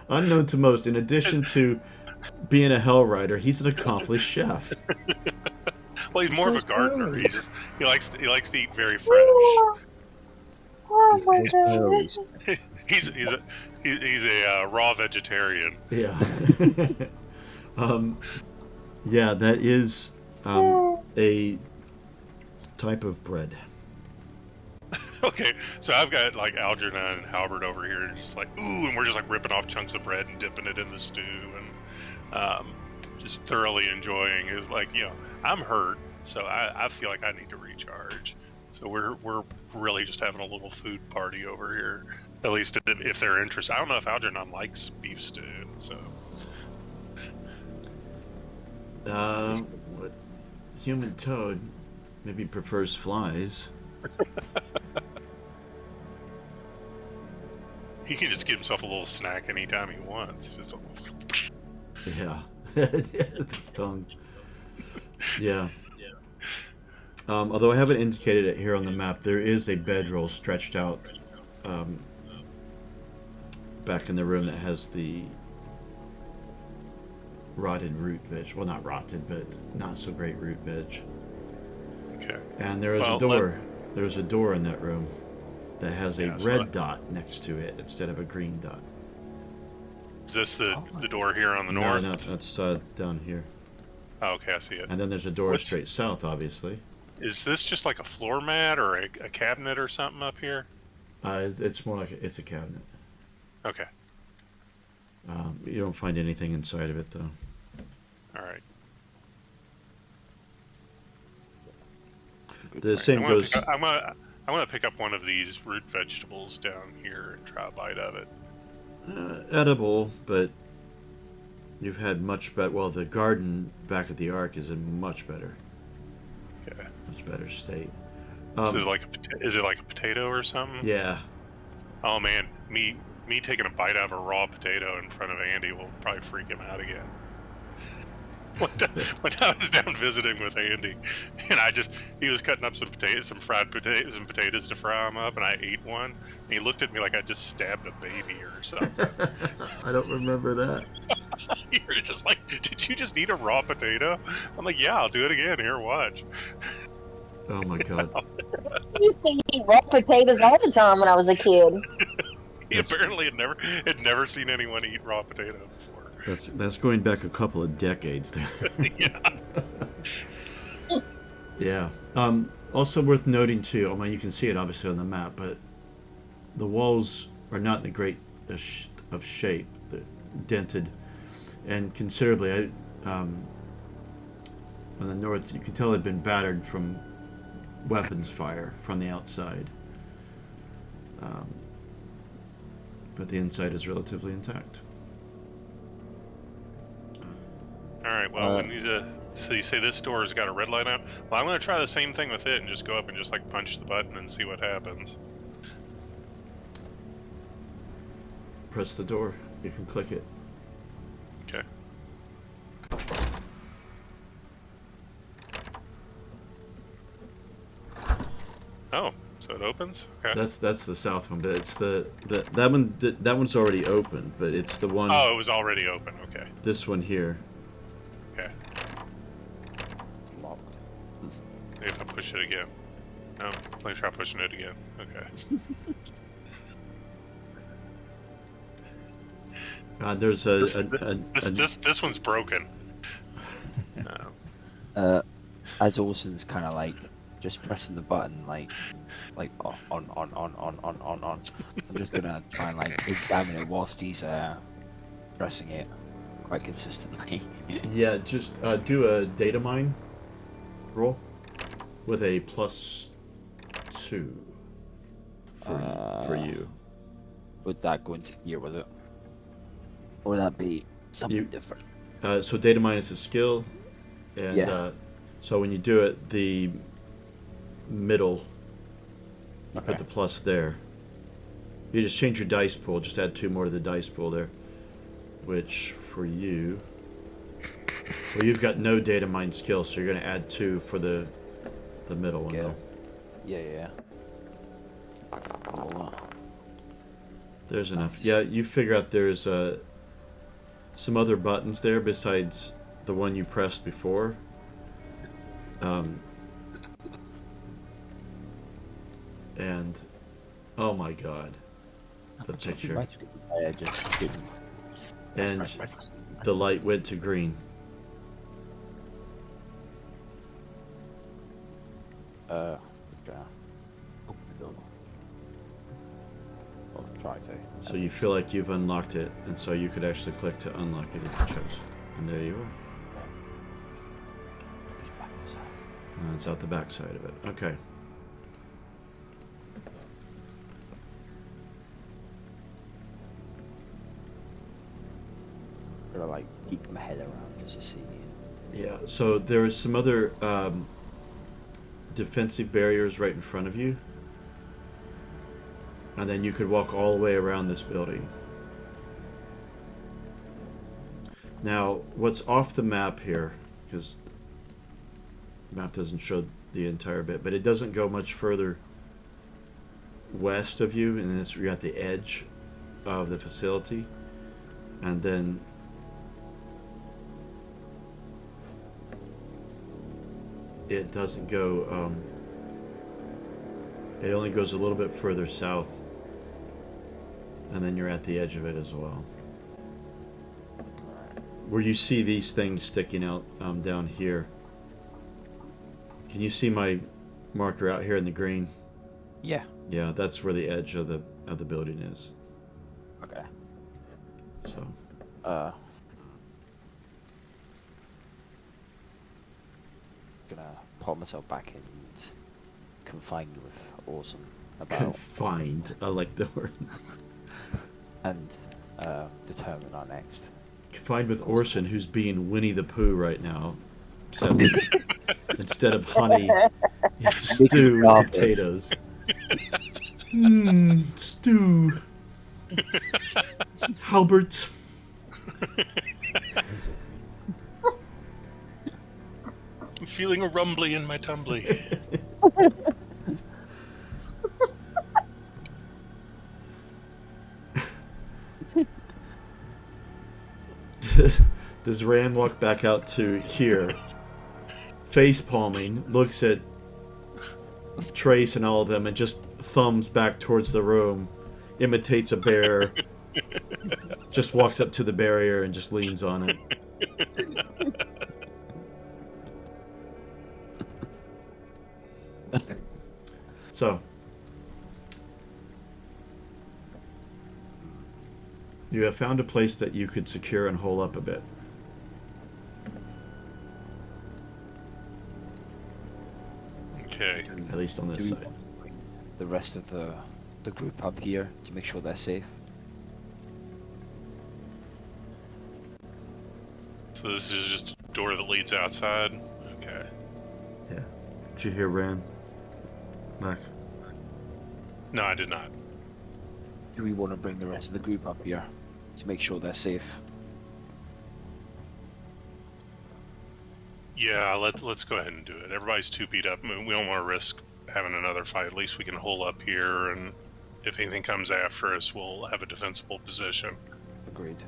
Unknown to most, in addition to being a hell rider, he's an accomplished chef. Well, he's more of a gardener. He likes to eat very fresh. Oh my god. He's a raw vegetarian. Yeah. Yeah, that is a type of bread. Okay, so I've got like Algernon and Halbert over here, and just like and we're just like ripping off chunks of bread and dipping it in the stew, and just thoroughly enjoying. Is like, I'm hurt, so I feel like I need to recharge. So we're really just having a little food party over here. At least if they're interested. I don't know if Algernon likes beef stew, so. What human toad maybe prefers flies. He can just give himself a little snack anytime he wants. Just a... Yeah. Its tongue. Yeah. Although I haven't indicated it here on the map, there is a bedroll stretched out back in the room that has the rotted root veg. Well, not rotted, but not so great root veg. Okay. And there is a door. There's a door in that room that has a red dot next to it instead of a green dot. Is this the door here on the north? No, that's down here. Oh, okay, I see it. And then there's a door straight south, obviously. Is this just like a floor mat or a cabinet or something up here? It's more like it's a cabinet. Okay. You don't find anything inside of it, though. All right. The same goes. I'm gonna pick up one of these root vegetables down here and try a bite of it. Edible, but you've had much better. Well, the garden back at the Ark is in much better state. So is it like a potato or something? Yeah. Oh man, me taking a bite out of a raw potato in front of Andy will probably freak him out again. One time I was down visiting with Andy, and he was cutting up some fried potatoes and potatoes to fry them up, and I ate one, and he looked at me like I just stabbed a baby or something. I don't remember that. You were just like, did you just eat a raw potato? I'm like, yeah, I'll do it again. Here, watch. Oh my god. I used to eat raw potatoes all the time when I was a kid. He apparently had never seen anyone eat raw potato before. That's going back a couple of decades there. Yeah. Yeah. Also worth noting too. I mean, you can see it obviously on the map, but the walls are not in the great of shape. They're dented and considerably. On the north, you can tell they've been battered from weapons fire from the outside. But the inside is relatively intact. All right. Well, so you say this door's got a red light on? Well, I'm going to try the same thing with it and just go up and just like punch the button and see what happens. Press the door. You can click it. Okay. Oh, so it opens? Okay. That's the south one, but it's that one's already open, but it's the one. Oh, it was already open. Okay. This one here. Okay. Locked. Maybe if I push it again. No, let me try pushing it again. Okay. There's this one's broken. No. As Orson's kind of like just pressing the button, like on. I'm just gonna try and like examine it whilst he's pressing it quite consistently. Yeah, just do a data mine roll with a +2 for you. Would that go into gear with it? Or would that be something different? So data mine is a skill, and so when you do it, the middle, you put the plus there. You just change your dice pool. Just add 2 more to the dice pool there, which for you, well, you've got no data mine skill, so you're going to add 2 for the middle one. Though. Yeah. There's enough. Yeah, you figure out there's some other buttons there besides the one you pressed before. And oh my god, the picture. And the light went to green. Okay. Open the door. I'll try to. So you feel like you've unlocked it, and so you could actually click to unlock it if you chose. And there you are. It's back inside. And it's out the back side of it. Okay. Gotta like peek my head around just to see. Yeah, so there are some other defensive barriers right in front of you. And then you could walk all the way around this building. Now, what's off the map here, because the map doesn't show the entire bit, but it doesn't go much further west of you, and you're at the edge of the facility. And then it doesn't go, it only goes a little bit further south. And then you're at the edge of it as well. Where you see these things sticking out down here. Can you see my marker out here in the green? Yeah. Yeah, that's where the edge of the building is. Okay. So. Gonna pop myself back and confine you with Awesome about Confined. I like the word. and determine our next. Confined with Orson, who's being Winnie the Pooh right now. Except instead of honey, it's stew and potatoes. Stew. Halbert. I'm feeling a rumbly in my tumbly. Does Rand walk back out to here, face palming, looks at Trace and all of them, and just thumbs back towards the room, imitates a bear, just walks up to the barrier and just leans on it. So, you have found a place that you could secure and hole up a bit. Okay. At least on this side. The rest of the group up here to make sure they're safe. So this is just a door that leads outside? Okay. Yeah. Did you hear Rand? Mac? No, I did not. Do we want to bring the rest of the group up here to make sure they're safe? Yeah, let's go ahead and do it. Everybody's too beat up. I mean, we don't want to risk having another fight. At least we can hole up here, and if anything comes after us, we'll have a defensible position. Agreed.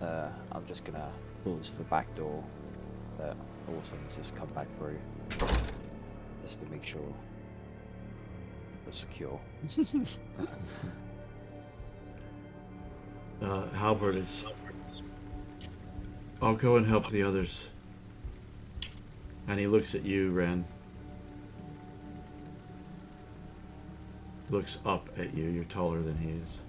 I'm just gonna close the back door that Orson's just come back through, just to make sure we're secure. Halbert is... I'll go and help the others. And he looks at you, Rand. Looks up at you. You're taller than he is.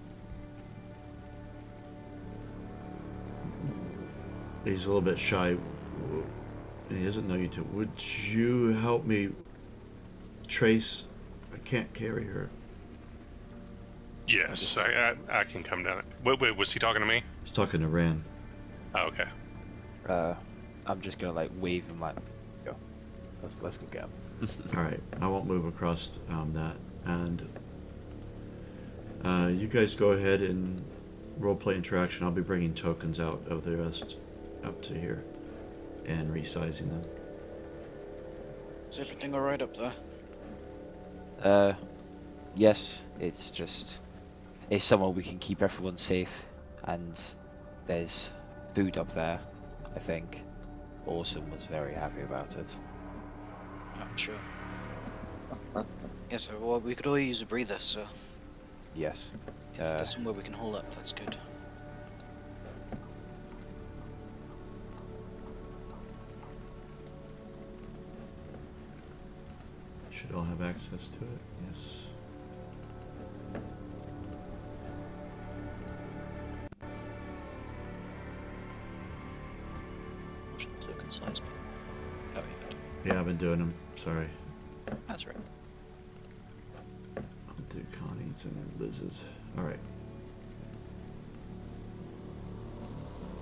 He's a little bit shy. And he doesn't know you two. Would you help me trace? I can't carry her. Yes, I can come down. Wait, was he talking to me? He's talking to Rand. Oh, okay. I'm just gonna like wave him like, go. Let's go get him. All right, I won't move across that, and you guys go ahead and roleplay interaction. I'll be bringing tokens out of the rest up to here and resizing them. Is everything alright up there? Yes. It's somewhere we can keep everyone safe, and there's food up there. I think Awesome was very happy about it. I'm sure. Yes, well, we could all use a breather, so Yes. if there's somewhere we can hold up, that's good. Should all have access to it. Yes. Motion token size. Oh, Yeah, I've been doing them. Sorry. that's right. I'll do Connie's and Liz's. All right.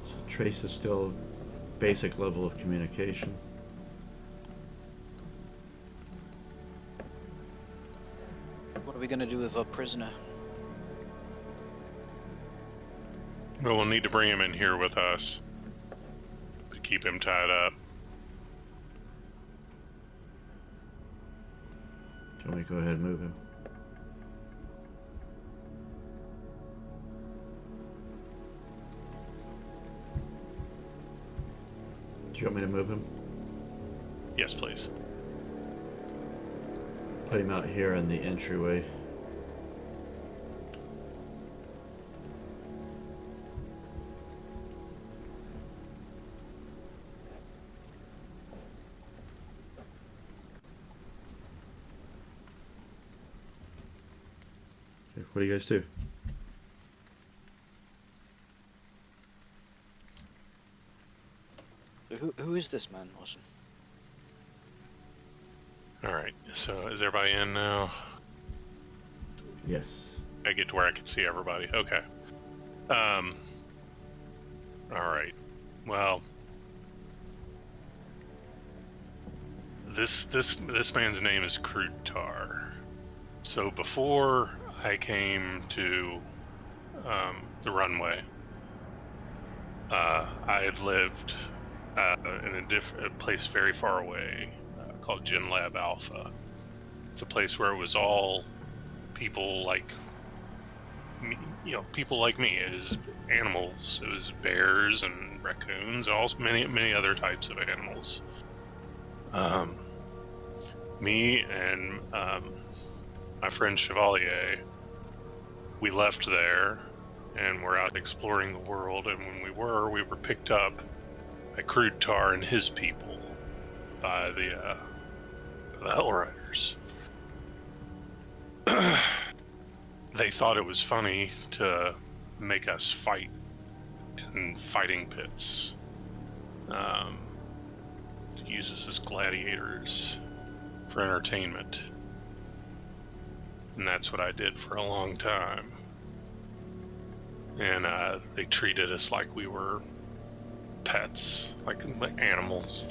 So Trace is still basic level of communication. we gonna do with our prisoner? Well, we'll need to bring him in here with us to keep him tied up. Can we go ahead and move him? Do you want me to move him? Yes, please. Put him out here in the entryway. Okay, what do you guys do? So who is this man, Orson? All right. So is everybody in now? Yes. I get to where I can see everybody. Okay. All right. Well, this man's name is Crude Tar. So before I came to the runway, I had lived in a place very far away called Gen Lab Alpha. It's a place where it was all people like me, people like me. It was animals. It was bears and raccoons, and also many other types of animals. Me and my friend Chevalier, we left there and we're out exploring the world. And when we were picked up by Crude Tar and his people, by the Hell Riders. They thought it was funny to make us fight in fighting pits, to use us as gladiators for entertainment. And that's what I did for a long time. And they treated us like we were pets, like animals.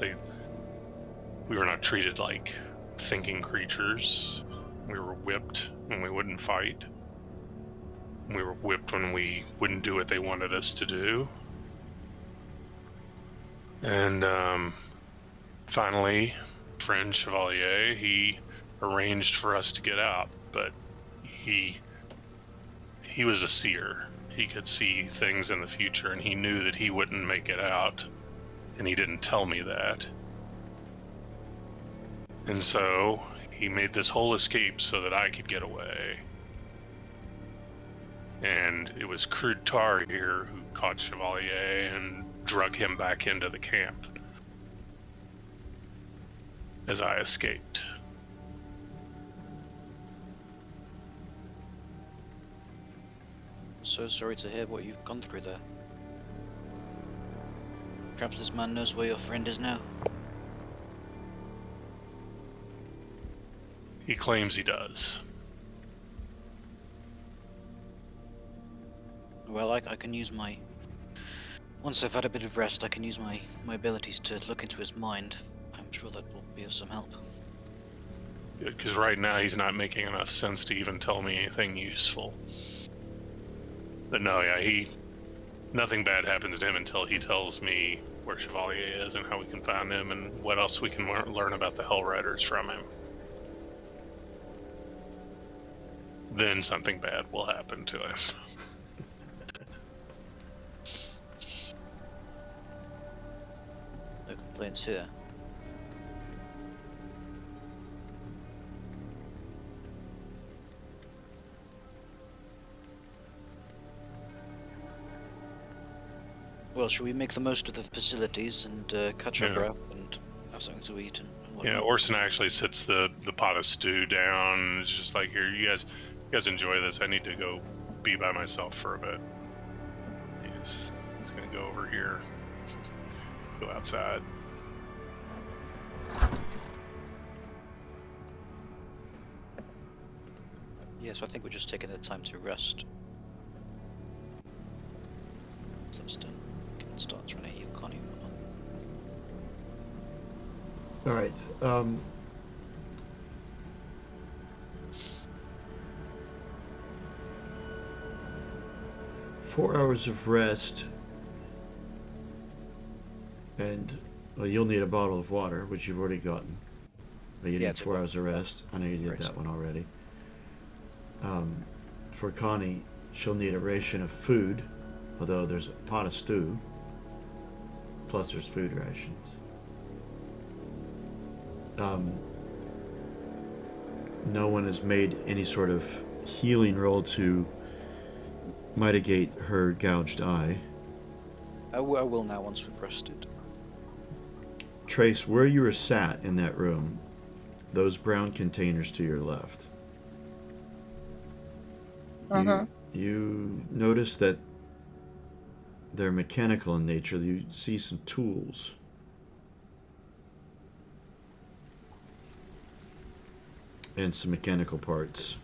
We were not treated like thinking creatures. We were whipped when we wouldn't fight. We were whipped when we wouldn't do what they wanted us to do. And finally, friend Chevalier, he arranged for us to get out, but he was a seer. He could see things in the future, and he knew that he wouldn't make it out, and he didn't tell me that. And so he made this whole escape so that I could get away. And it was Crude Tar here who caught Chevalier and drug him back into the camp as I escaped. So sorry to hear what you've gone through there. Perhaps this man knows where your friend is now. He claims he does. Well, I can use my... Once I've had a bit of rest, I can use my abilities to look into his mind. I'm sure that will be of some help. Because right now he's not making enough sense to even tell me anything useful. But no, yeah, nothing bad happens to him until he tells me where Chevalier is and how we can find him and what else we can learn about the Hell Riders from him. Then something bad will happen to him. No complaints here. Well, should we make the most of the facilities and catch our breath and have something to eat and whatnot? Yeah, Orson actually sits the pot of stew down and is just like, here, you guys enjoy this. I need to go be by myself for a bit. He's gonna go over here, go outside. Yeah, so I think we're just taking the time to rest. Livingston can start trying to heal Connie and whatnot. All right. 4 hours of rest, and well, you'll need a bottle of water, which you've already gotten. But you Yeah, need 4 hours of rest. I know you did Rest. that one already. For Connie, she'll need a ration of food, although there's a pot of stew, plus there's food rations. No one has made any sort of healing roll to mitigate her gouged eye. I will now once we've rested. Trace, where you were sat in that room, those brown containers to your left. You notice that they're mechanical in nature. You see some tools. And some mechanical parts.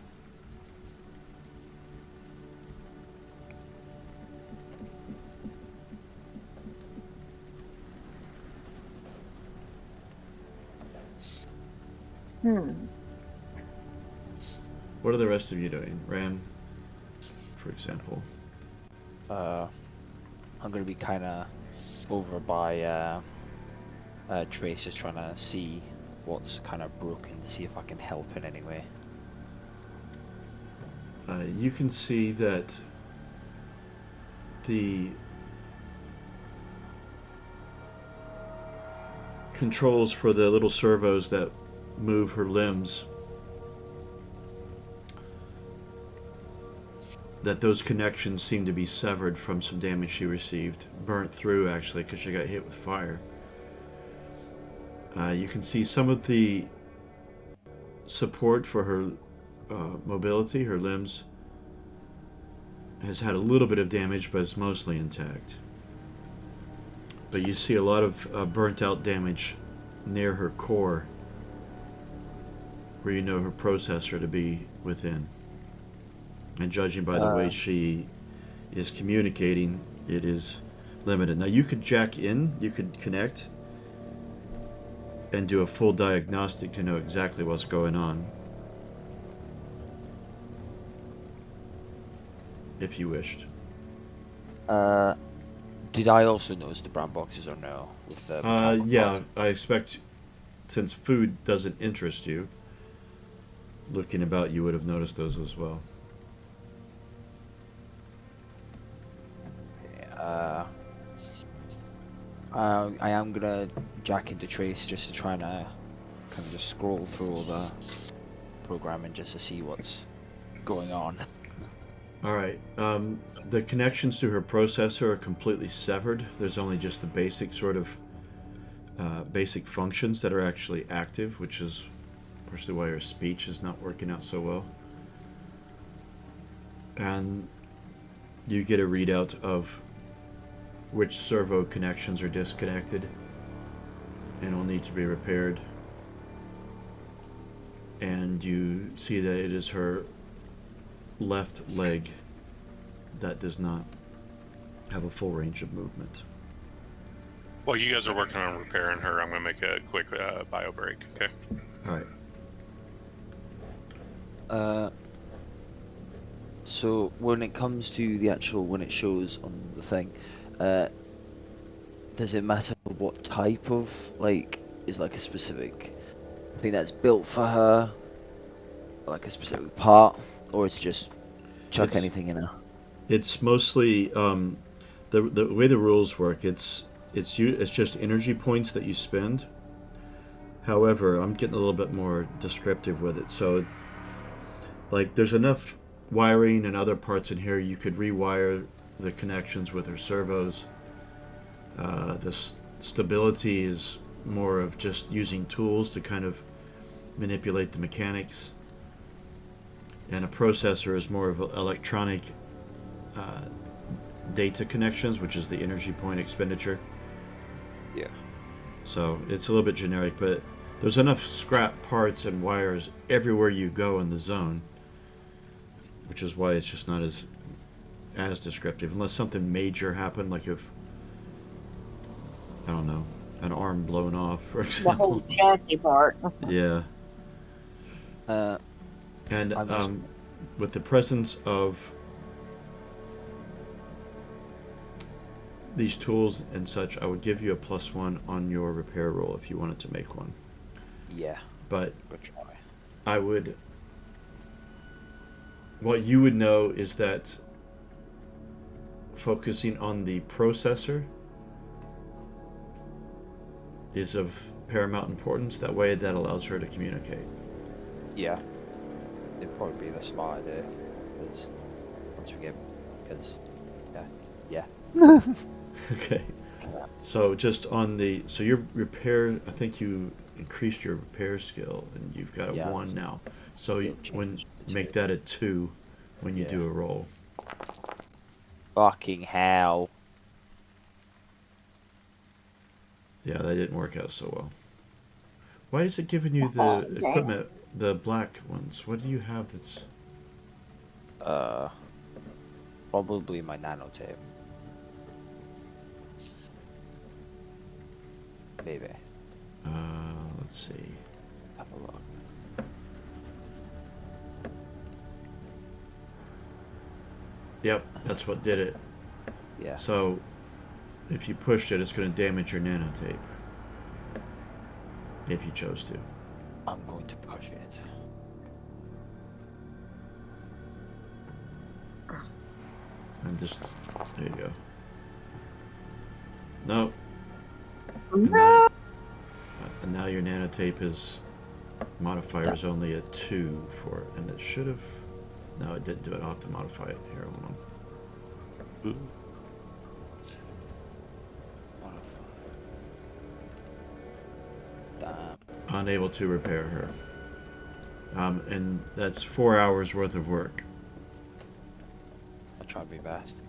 What are the rest of you doing? Ram, for example. I'm gonna be kind of over by Trace, just trying to see what's kind of broken to see if I can help in any way. You can see that the controls for the little servos that move her limbs, that those connections seem to be severed from some damage she received, burnt through actually because she got hit with fire. You can see some of the support for her mobility, her limbs, has had a little bit of damage, but it's mostly intact. But you see a lot of burnt out damage near her core, where you know her processor to be within. And judging by the way she is communicating, it is limited. Now you could jack in, you could connect, and do a full diagnostic to know exactly what's going on, if you wished. Did I also notice the brown boxes or no? With the mechanical Yeah, parts? I expect, since food doesn't interest you, looking about you would have noticed those as well. I am gonna jack into Trace just to try and kind of just scroll through all the programming just to see what's going on. All right. The connections to her processor are completely severed. There's only just the basic sort of basic functions that are actually active, which is partially why her speech is not working out so well. And you get a readout of which servo connections are disconnected and will need to be repaired. And you see that it is her left leg that does not have a full range of movement. While you guys are working on repairing her, I'm going to make a quick bio break, okay? All right. So when it comes to the actual, when it shows on the thing, does it matter what type of, like, is like a specific thing that's built for her, like a specific part, or is it just chuck anything in her? It's mostly the way the rules work. It's just energy points that you spend. However, I'm getting a little bit more descriptive with it. So, like, there's enough wiring and other parts in here. You could rewire the connections with her servos. The stability is more of just using tools to kind of manipulate the mechanics. And a processor is more of electronic data connections, which is the energy point expenditure. Yeah. So it's a little bit generic, but there's enough scrap parts and wires everywhere you go in the zone, which is why it's just not as descriptive, unless something major happened, like if, I don't know, an arm blown off, for The whole example. chassis part. Yeah. And with the presence of these tools and such, I would give you a +1 on your repair roll if you wanted to make one. Yeah. But Good try. I would. What you would know is that focusing on the processor is of paramount importance. That way, that allows her to communicate. Yeah. It'd probably be the smart idea. Because once we get. Because. Yeah. Yeah. Okay. So just on the. So your repair. I think you increased your repair skill, and you've got a Yeah. 1 now. So Yeah, when change the make two. that a 2 when you do Yeah. a roll. Fucking hell. Yeah, that didn't work out so well. Why is it giving you the Okay. equipment, the black ones? What do you have that's... Probably my nanotape. Maybe. Let's see. Let's have a look. Yep, that's what did it. Yeah. So, if you pushed it, it's going to damage your nanotape. If you chose to. I'm going to push it. And just... There you go. No. And now your nanotape is... Modifier is only a 2 for... And it should have... No, it didn't do it. I'll have to modify it. Here, hold on. Damn. Unable to repair her. And that's 4 hours worth of work. I'll try my best.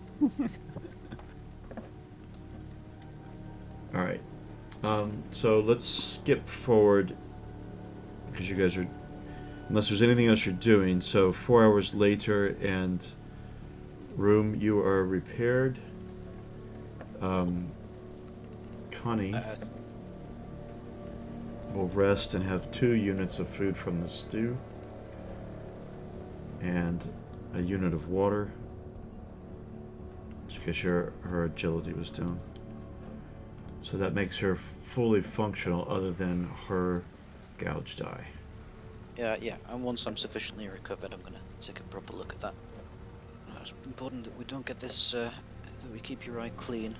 All right. So let's skip forward because you guys are, unless there's anything else you're doing. So 4 hours later, and room, you are repaired. Connie will rest and have 2 units of food from the stew and a unit of water. Just because her agility was down. So that makes her fully functional other than her gouged eye. Yeah, and once I'm sufficiently recovered, I'm going to take a proper look at that. It's important that we don't get this, that we keep your eye clean.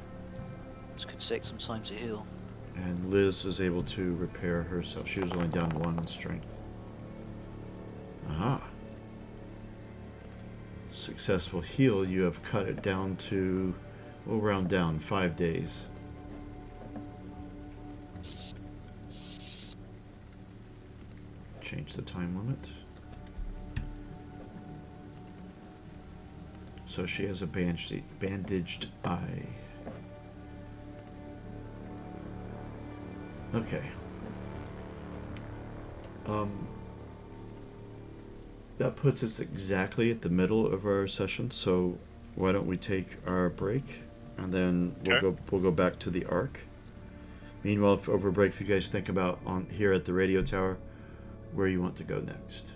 This could take some time to heal. And Liz is able to repair herself. She was only down 1 in strength. Aha. Successful heal. You have cut it down to, we'll round down, 5 days. Change the time limit. So she has a bandaged eye. Okay. That puts us exactly at the middle of our session, so why don't we take our break and then we'll go back to the Ark. Meanwhile, over break, if you guys think about on here at the radio tower where you want to go next.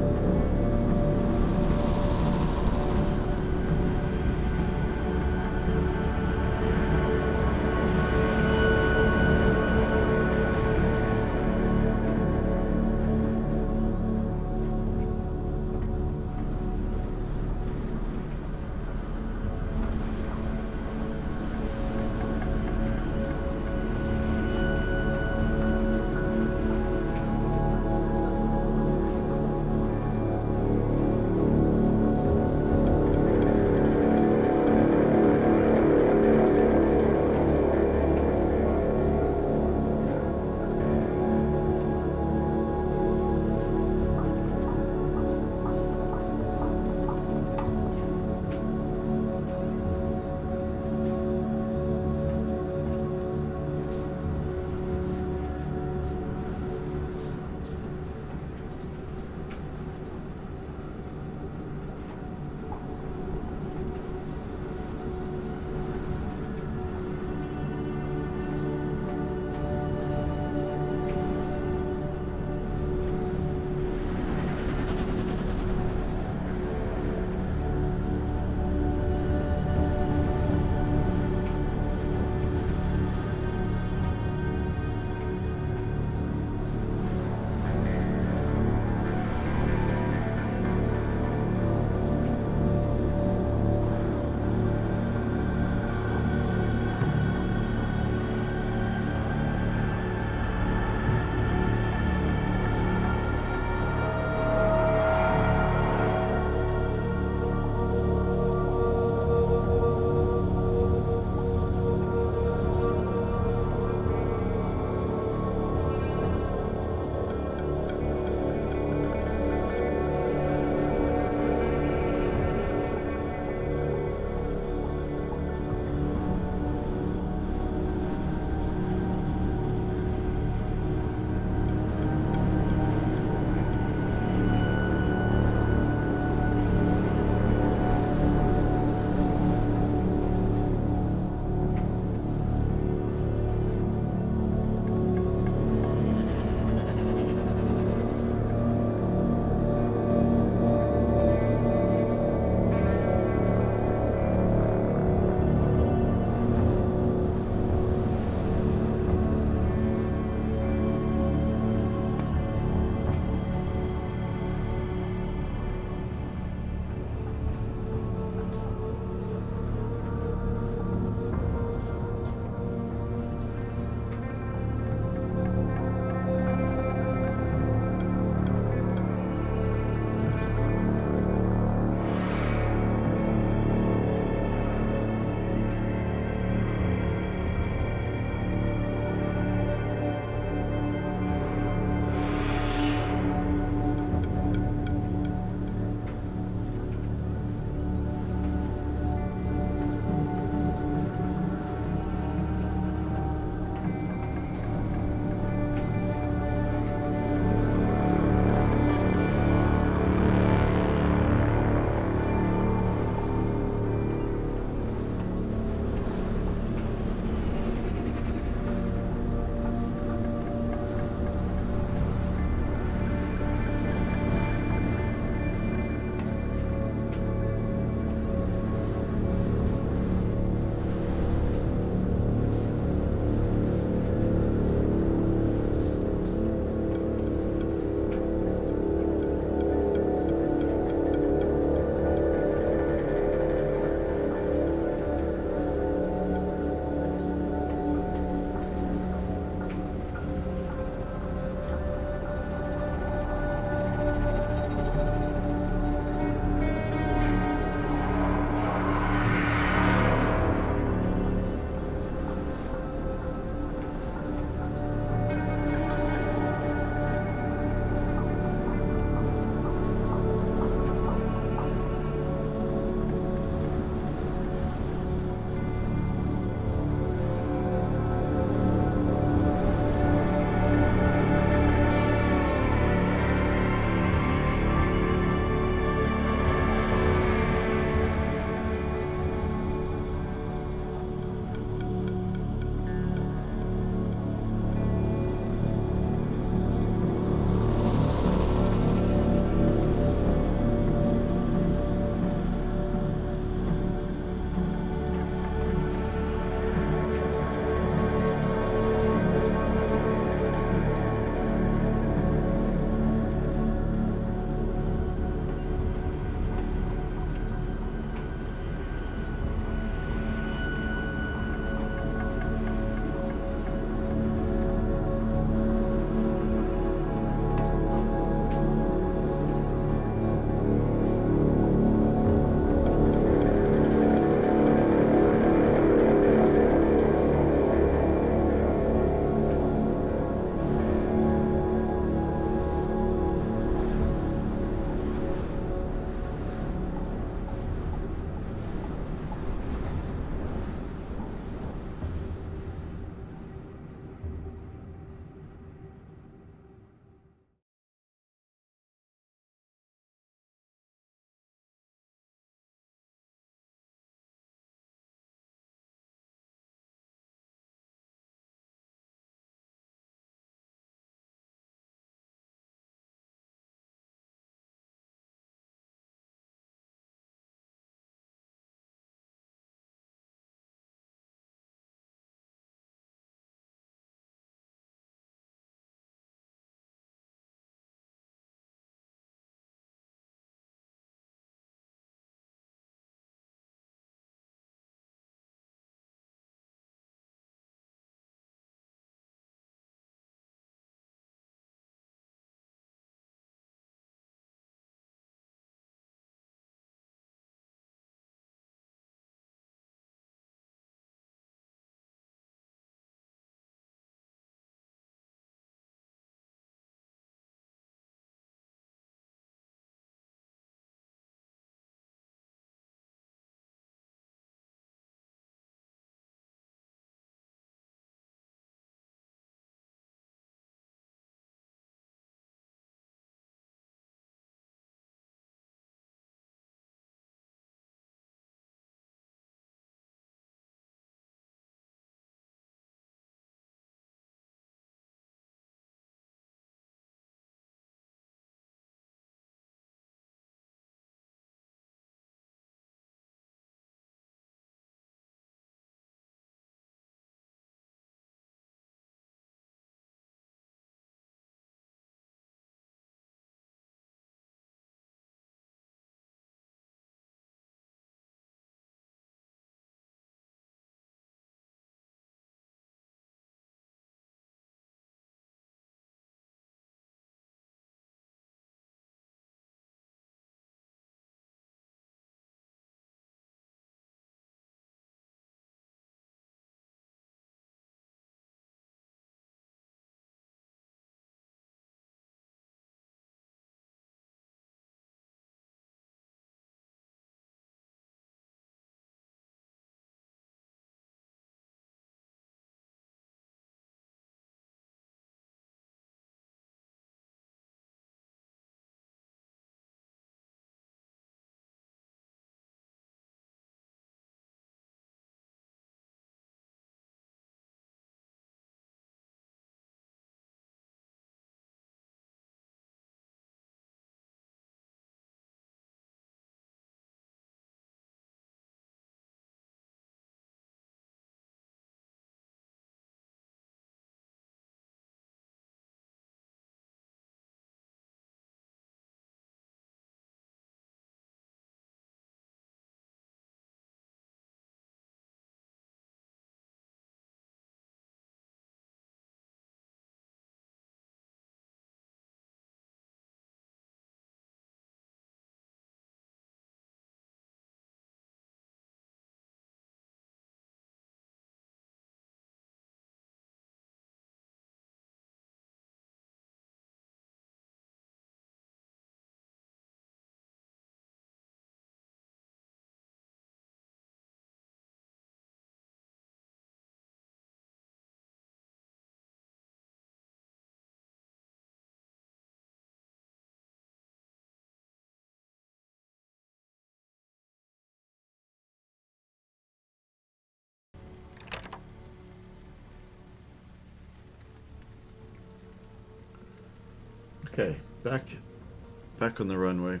Okay, back on the runway.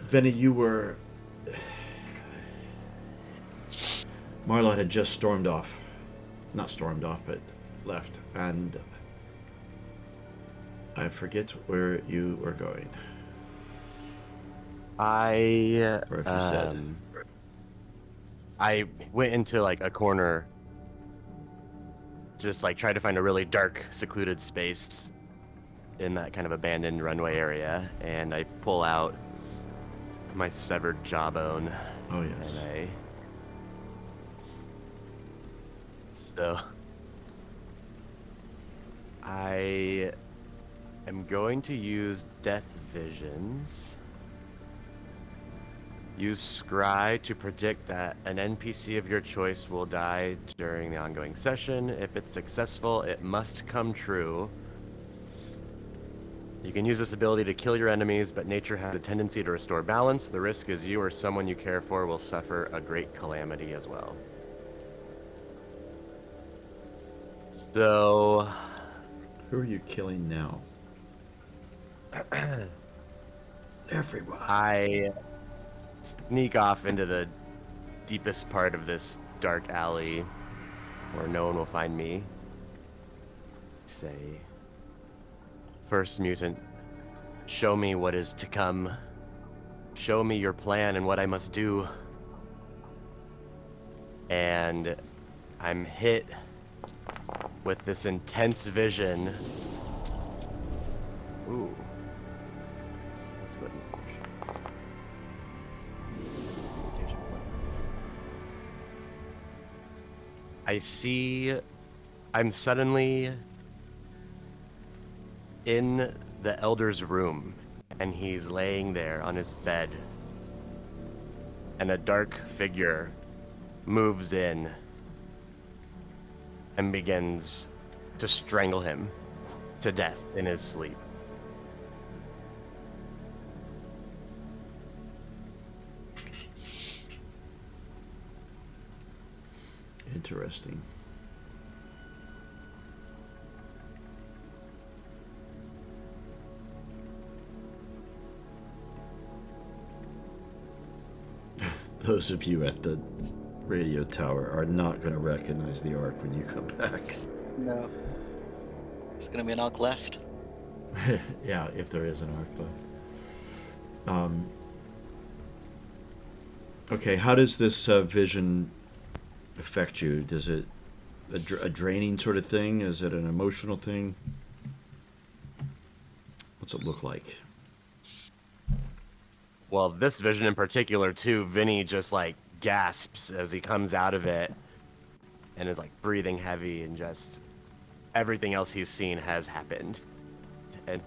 Vinny, you were... Marlon had just stormed off. Not stormed off, but left. And I forget where you were going. I Or if you said. I went into like a corner, just like tried to find a really dark, secluded space in that kind of abandoned runway area, and I pull out my severed jawbone. Oh, yes. And so I am going to use Death Visions. Use Scry to predict that an NPC of your choice will die during the ongoing session. If it's successful, it must come true. You can use this ability to kill your enemies, but nature has a tendency to restore balance. The risk is you or someone you care for will suffer a great calamity as well. So... Who are you killing now? Everyone. I sneak off into the deepest part of this dark alley where no one will find me. Say, first mutant, show me what is to come. Show me your plan and what I must do. And I'm hit with this intense vision. Ooh. Let's go ahead and push. That's a mutation point. I see I'm suddenly in the Elder's room, and he's laying there on his bed. And a dark figure moves in and begins to strangle him to death in his sleep. Interesting. Those of you at the radio tower are not going to recognize the arc when you come back. No. There's going to be an arc left. Yeah, if there is an arc left. Okay, how does this vision affect you? Does it a draining sort of thing? Is it an emotional thing? What's it look like? Well, this vision in particular, too, Vinny just, like, gasps as he comes out of it and is, like, breathing heavy, and just everything else he's seen has happened. And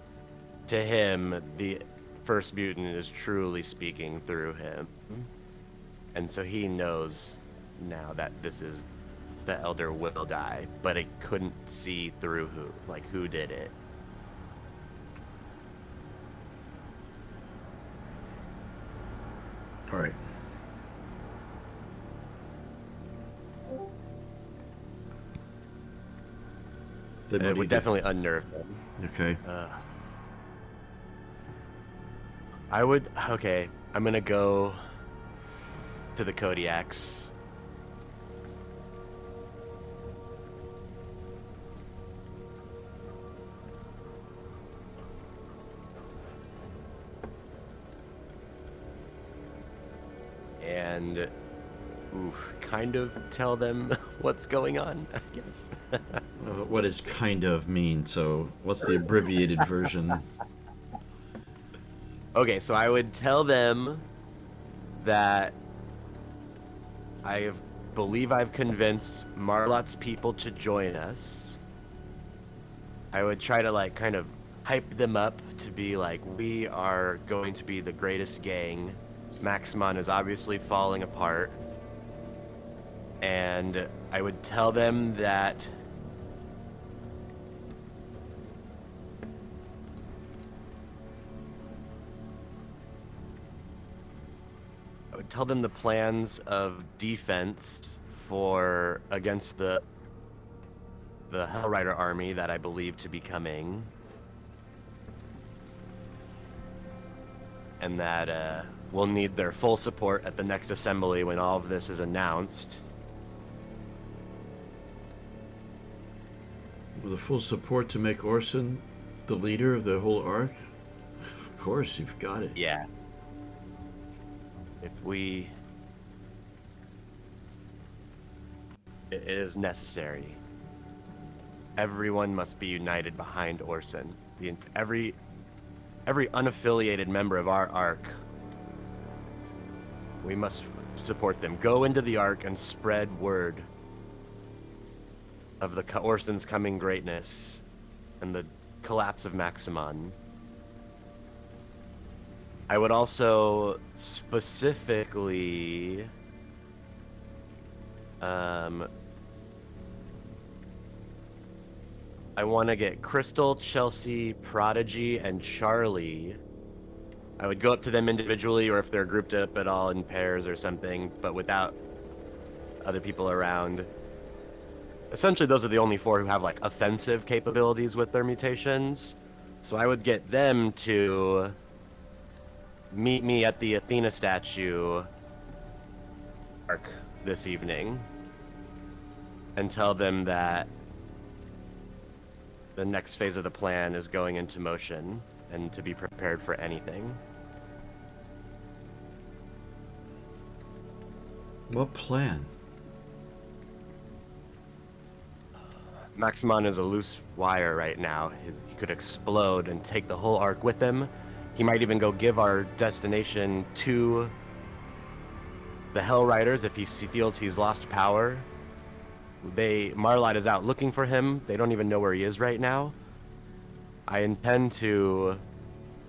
to him, the first mutant is truly speaking through him. And so he knows now that this is the Elder will die, but it couldn't see through who did it. All right. It would definitely unnerve him. Okay. Okay, I'm gonna go to the Kodiaks. And kind of tell them what's going on, I guess. What does kind of mean? So what's the abbreviated version? Okay, so I would tell them that believe I've convinced Marlot's people to join us. I would try to kind of hype them up to be like, we are going to be the greatest gang. Maximon is obviously falling apart. And I would tell them that the plans of defense against the the Hellrider army that I believe to be coming. And that we'll need their full support at the next assembly when all of this is announced. With the full support to make Orson the leader of the whole arc? Of course, you've got it. Yeah. If we... It is necessary. Everyone must be united behind Orson. Every unaffiliated member of our arc, we must support them. Go into the arc and spread word of the Orson's coming greatness and the collapse of Maximon. I would also specifically I want to get Crystal, Chelsea, Prodigy, and Charlie. I would go up to them individually, or if they're grouped up at all in pairs or something, but without other people around. Essentially, those are the only 4 who have like offensive capabilities with their mutations. So I would get them to meet me at the Athena statue arc this evening and tell them that the next phase of the plan is going into motion and to be prepared for anything. What plan? Maximon is a loose wire right now. He could explode and take the whole arc with him. He might even go give our destination to the Hell Riders if he feels he's lost power. Marlight is out looking for him. They don't even know where he is right now. I intend to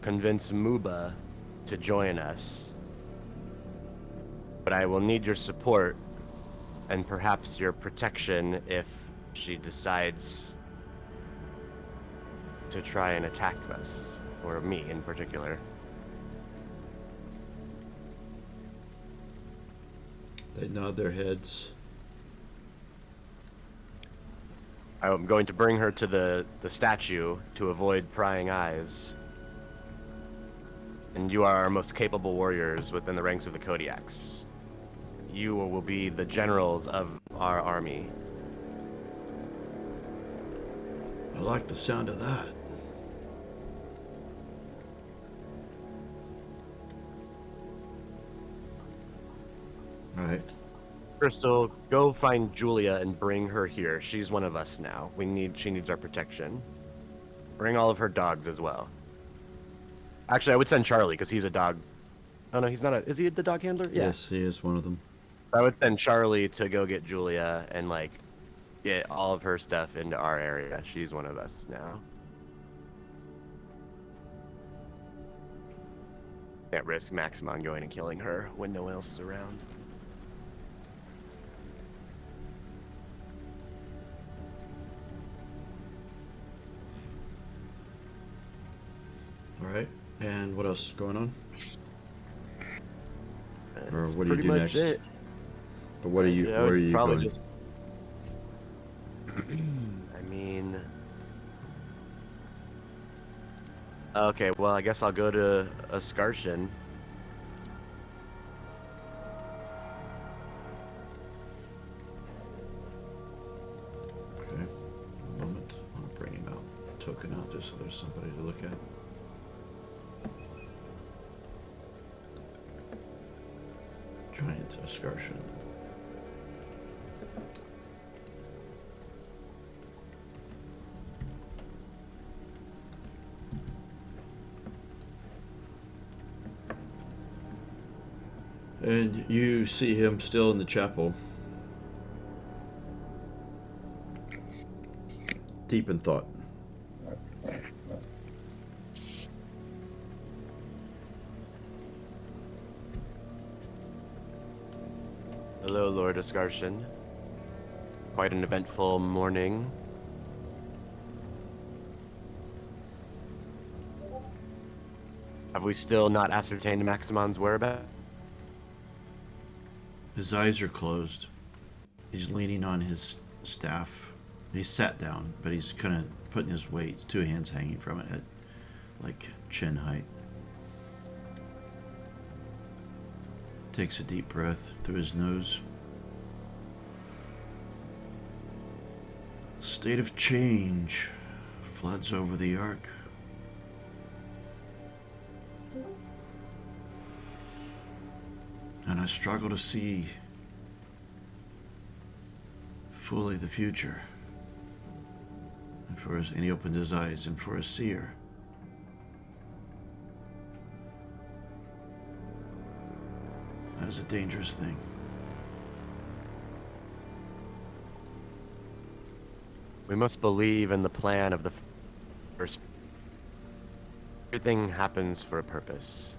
convince Muba to join us. But I will need your support and perhaps your protection if she decides to try and attack us, or me in particular. They nod their heads. I'm going to bring her to the statue to avoid prying eyes. And you are our most capable warriors within the ranks of the Kodiaks. You will be the generals of our army. I like the sound of that. All right. Crystal, go find Julia and bring her here. She's one of us now. She needs our protection. Bring all of her dogs as well. Actually, I would send Charlie because he's a dog. Oh no, he's not is he the dog handler? Yeah. Yes, he is one of them. I would send Charlie to go get Julia and like get all of her stuff into our area. She's one of us now. Can't risk Maximon going and killing her when no one else is around. All right. And what else is going on? Or That's what do you pretty do much next? it. But what are you? Yeah, I where are would you probably going? just. I mean. Okay, well, I guess I'll go to Ascarshin. Okay. One moment. I'll bring him out. Token out just so there's somebody to look at. Giant Ascarshin. And you see him still in the chapel. Deep in thought. Hello, Lord Ascarshin. Quite an eventful morning. Have we still not ascertained Maximon's whereabouts? His eyes are closed. He's leaning on his staff. He's sat down, but he's kind of putting his weight, 2 hands hanging from it at like chin height. Takes a deep breath through his nose. State of change floods over the Ark. And I struggle to see fully the future. And and he opened his eyes, and for a seer, that is a dangerous thing. We must believe in the plan of the first. Everything happens for a purpose.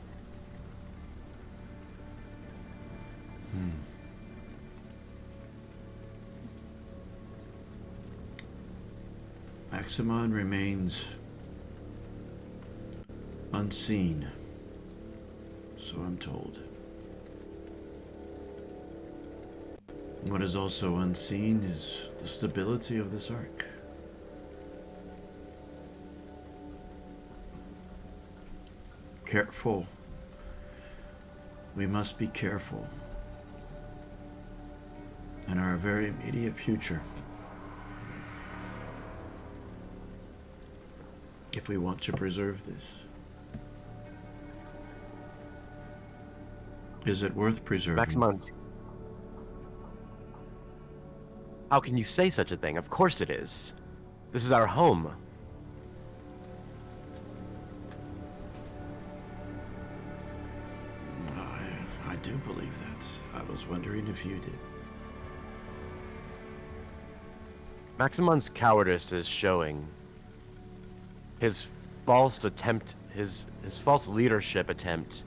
Maximon remains unseen, so I'm told. What is also unseen is the stability of this Ark. Careful. We must be careful in our very immediate future if we want to preserve this. Is it worth preserving? Maximon's. How can you say such a thing? Of course it is. This is our home. I do believe that. I was wondering if you did. Maximon's cowardice is showing. His false attempt, his false leadership attempt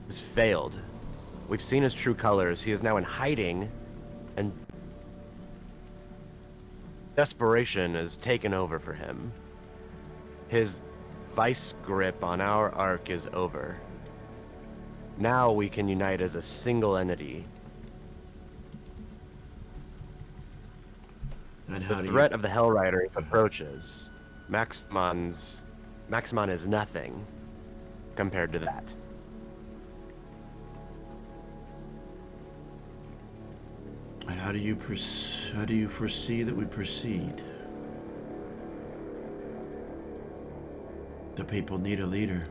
has failed. We've seen his true colors. He is now in hiding, and desperation has taken over for him. His vice grip on our Ark is over. Now we can unite as a single entity. And The threat of the Hellriders approaches. Maximon is nothing compared to that. And how do you foresee that we proceed? The people need a leader.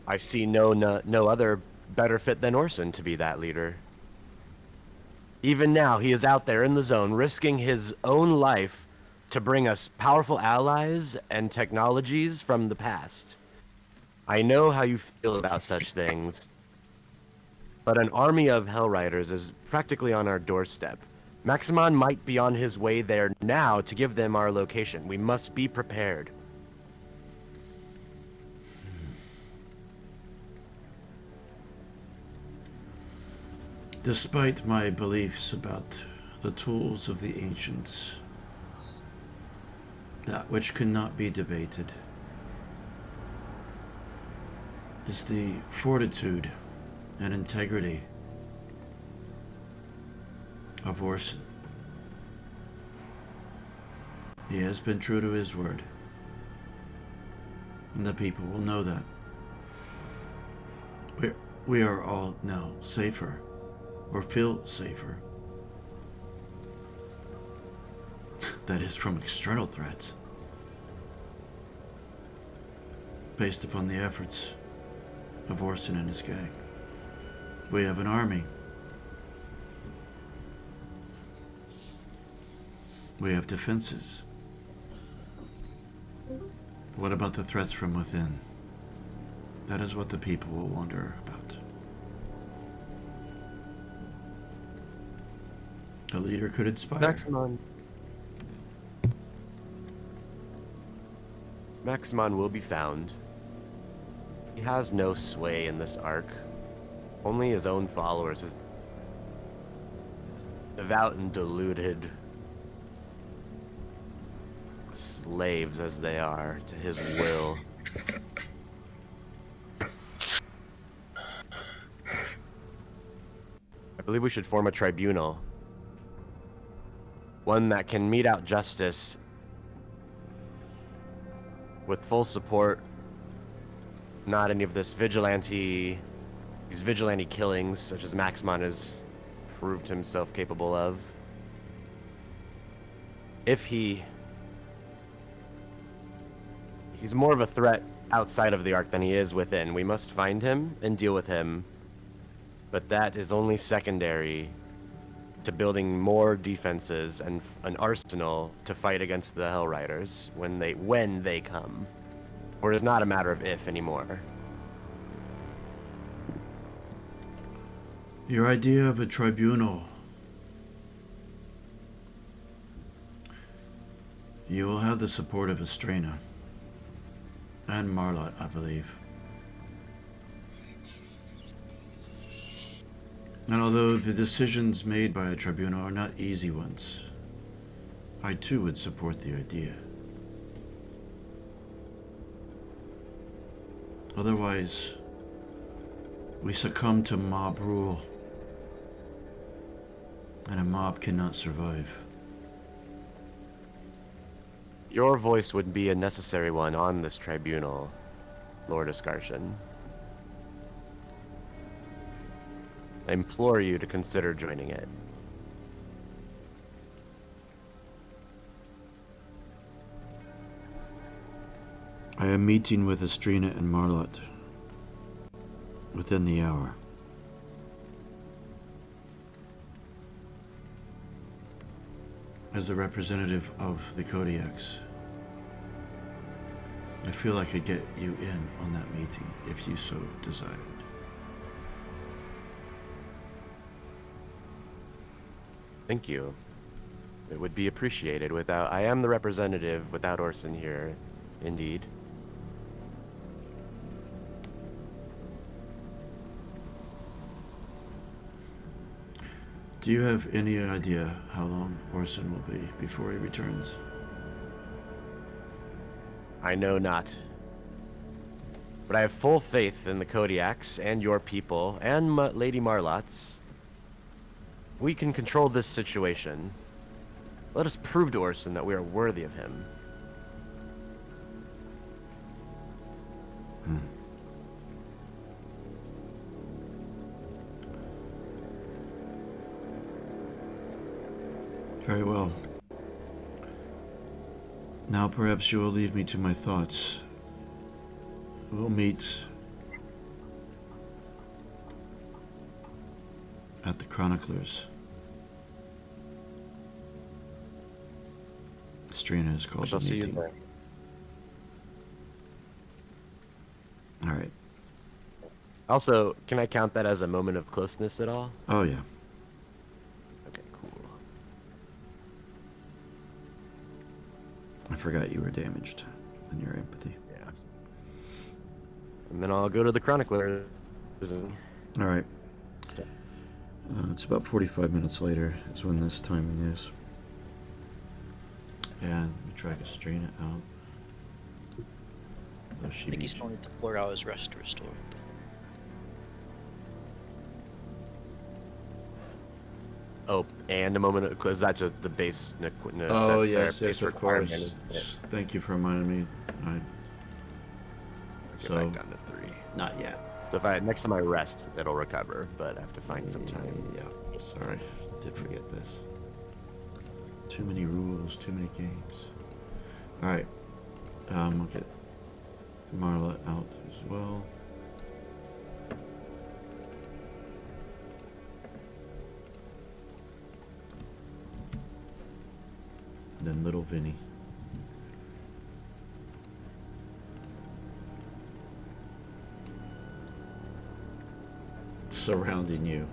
I see no other better fit than Orson to be that leader. Even now, he is out there in the zone, risking his own life to bring us powerful allies and technologies from the past. I know how you feel about such things, but an army of Hellriders is practically on our doorstep. Maximon might be on his way there now to give them our location. We must be prepared. Despite my beliefs about the tools of the ancients, that which cannot be debated is the fortitude and integrity of Orson. He has been true to his word, and the people will know that. We are all now safer, or feel safer. That is from external threats, based upon the efforts of Orson and his gang. We have an army. We have defenses. What about the threats from within? That is what the people will wonder about. A leader could inspire. Maximon will be found. He has no sway in this Ark. Only his own followers, his devout and deluded slaves as they are to his will. believe we should form a tribunal. One that can mete out justice with full support. Not any of these vigilante killings, such as Maximon has proved himself capable of. If he's more of a threat outside of the Ark than he is within. We must find him and deal with him. But that is only secondary to building more defenses and an arsenal to fight against the Hell Riders when they come. Or it's not a matter of if anymore. Your idea of a tribunal. You will have the support of Estrena. And Marlot, I believe. And although the decisions made by a tribunal are not easy ones, I too would support the idea. Otherwise, we succumb to mob rule, and a mob cannot survive. Your voice would be a necessary one on this tribunal, Lord Escartian. I implore you to consider joining it. I am meeting with Estrena and Marlot within the hour. As a representative of the Kodiaks, I feel I could get you in on that meeting if you so desired. Thank you. It would be appreciated without... I am the representative without Orson here, indeed. Do you have any idea how long Orson will be before he returns? I know not. But I have full faith in the Kodiaks and your people and Lady Marlot's. We can control this situation. Let us prove to Orson that we are worthy of him. Very well. Now perhaps you will leave me to my thoughts. We'll meet at the Chroniclers. Estrena is called I shall the see you meeting. there. All right. Also, can I count that as a moment of closeness at all? Oh yeah. Okay, cool. I forgot you were damaged in your empathy. Yeah. And then I'll go to the Chronicler. All right. It's about 45 minutes later is when this timing is. And we drag Estrena out. Though I think he's only to 4 hours rest to restore. Oh, and a moment of... Is that just the base... Oh yes, base yes, of course. requirement? Yeah. Thank you for reminding me. All right. Get So, back down to 3. not yet. So if next time I rest, it'll recover, but I have to find some time. Yeah, sorry. Did forget this. Too many rules, too many games. Alright. We'll get Marla out as well. Then little Vinny. Surrounding you.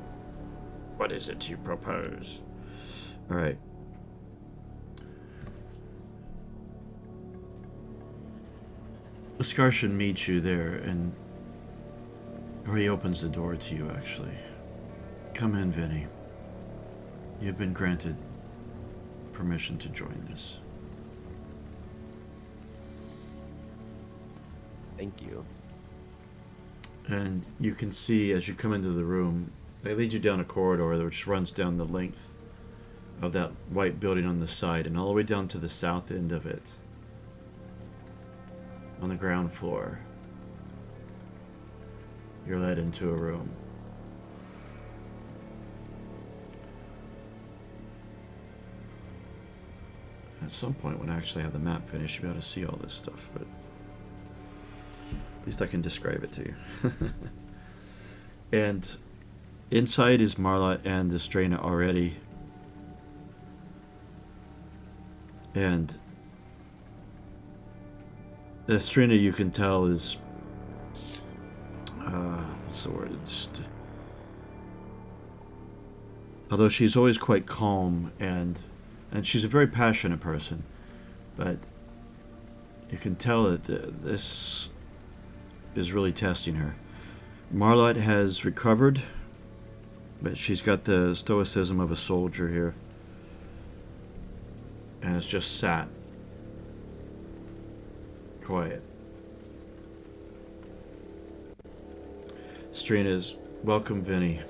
What is it you propose? Alright. Escartian meets you there, and or he opens the door to you, actually. Come in, Vinny. You've been granted permission to join this. Thank you. And you can see, as you come into the room, They lead you down a corridor which runs down the length of that white building on the side and all the way down to the south end of it. On the ground floor, you're led into a room. At some point, when I actually have the map finished, you'll be able to see all this stuff, but at least I can describe it to you. And inside is Marlot and the Strana already. And the Strana, you can tell, is what's the word? It's just, although she's always quite calm and she's a very passionate person, but you can tell that this is really testing her. Marlot has recovered, but she's got the stoicism of a soldier here, and has just sat quiet. Strana's, welcome, Vinny.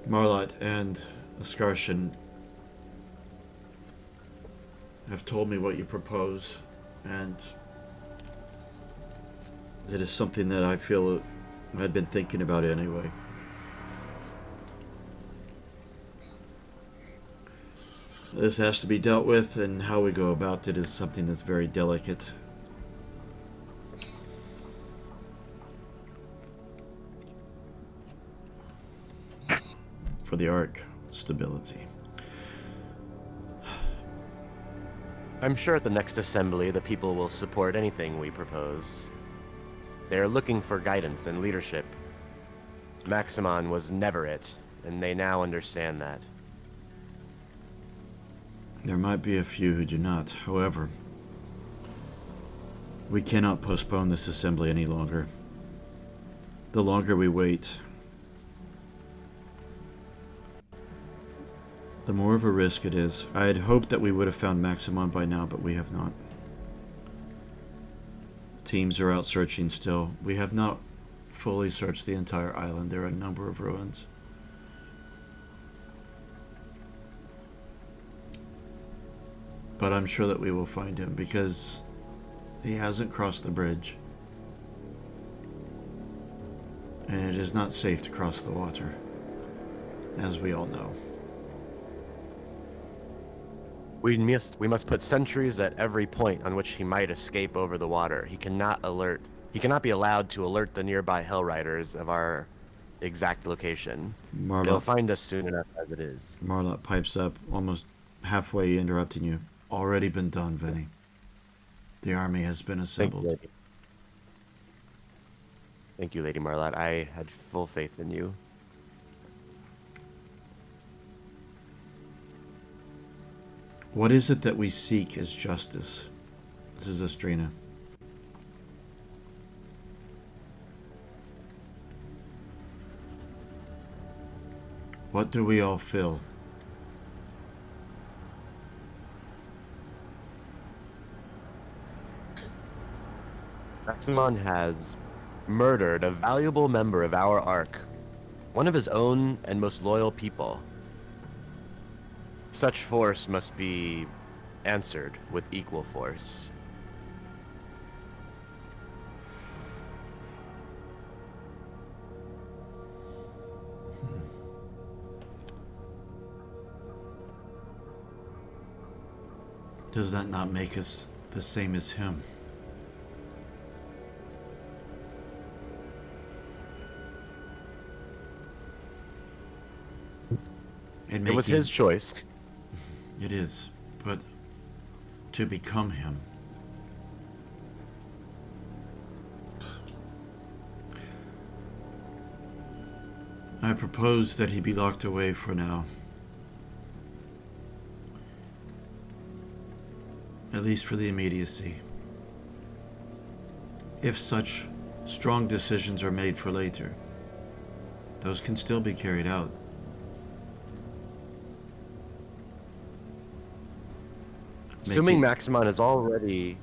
Marlot and Askarshan have told me what you propose, and it is something that I feel I'd been thinking about anyway. This has to be dealt with, and how we go about it is something that's very delicate. For the Ark stability. I'm sure at the next assembly the people will support anything we propose. They are looking for guidance and leadership. Maximon was never it, and they now understand that. There might be a few who do not. However, we cannot postpone this assembly any longer. The longer we wait, the more of a risk it is. I had hoped that we would have found Maximon by now, but we have not. Teams are out searching still. We have not fully searched the entire island. There are a number of ruins. But I'm sure that we will find him because he hasn't crossed the bridge. And it is not safe to cross the water, as we all know. We must put sentries at every point on which he might escape over the water. He cannot be allowed to alert the nearby Hell Riders of our exact location. They'll find us soon enough as it is. Marlot pipes up, almost halfway interrupting you. Already been done, Vinny. The army has been assembled. Thank you, Lady Marlot. I had full faith in you. What is it that we seek as justice? This is Astrina. What do we all feel? Maximon has murdered a valuable member of our Ark, one of his own and most loyal people. Such force must be answered with equal force. Does that not make us the same as him? It was his choice. It is, but to become him. I propose that he be locked away for now. At least for the immediacy. If such strong decisions are made for later, those can still be carried out. Assuming Maximon is already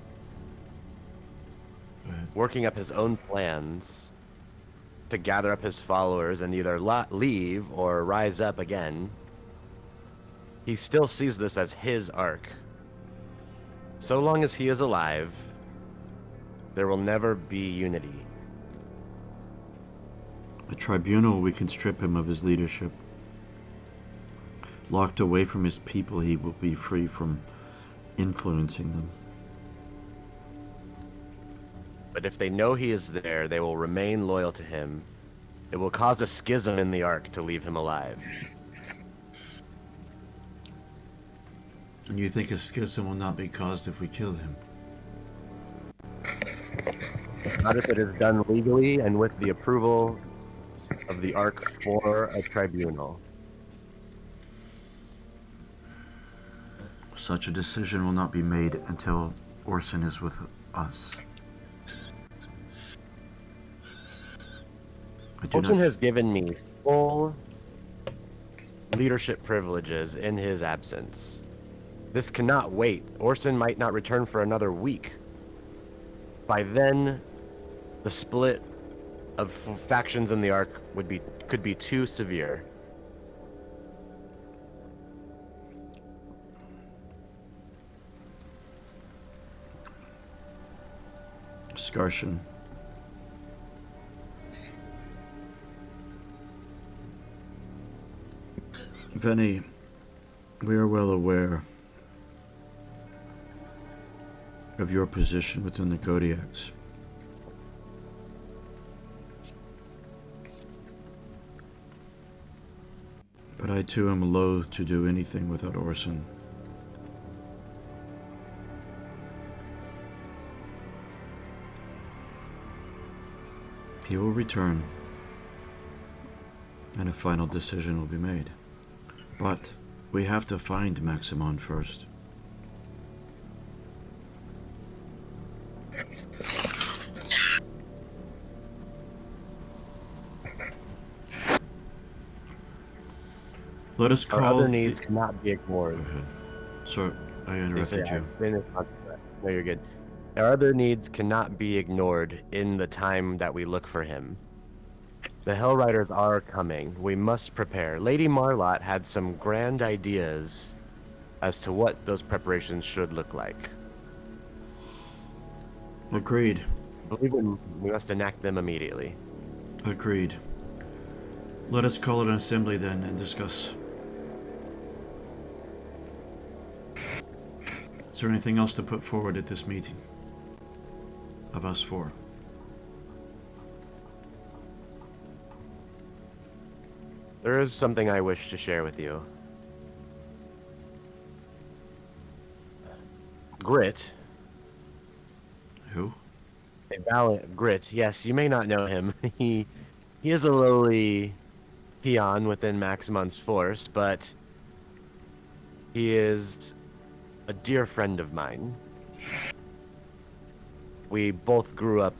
working up his own plans, to gather up his followers and either leave or rise up again, he still sees this as his ark. So long as he is alive, there will never be unity. A tribunal, we can strip him of his leadership. Locked away from his people, he will be free from influencing them. But if they know he is there, they will remain loyal to him. It will cause a schism in the ark to leave him alive. And you think a schism will not be caused if we kill him? Not if it is done legally and with the approval of the ark for a tribunal. Such a decision will not be made until Orson is with us. Orson has given me full leadership privileges in his absence. This cannot wait. Orson might not return for another week. By then, the split of factions in the Ark could be too severe. Scarshan. Venny, we are well aware of your position within the Kodiaks. But I too am loath to do anything without Orson. He will return, and a final decision will be made. But we have to find Maximon first. Let us call. Our other needs cannot be ignored. Go ahead. Sorry, I interrupted you. No, you're good. Our other needs cannot be ignored in the time that we look for him. The Hell Riders are coming. We must prepare. Lady Marlot had some grand ideas as to what those preparations should look like. Agreed. I believe we must enact them immediately. Agreed. Let us call an assembly then and discuss. Is there anything else to put forward at this meeting? Of us four? There is something I wish to share with you. Grit. Who? A valiant Grit. Yes, you may not know him. He is a lowly peon within Maximon's force, but he is a dear friend of mine. We both grew up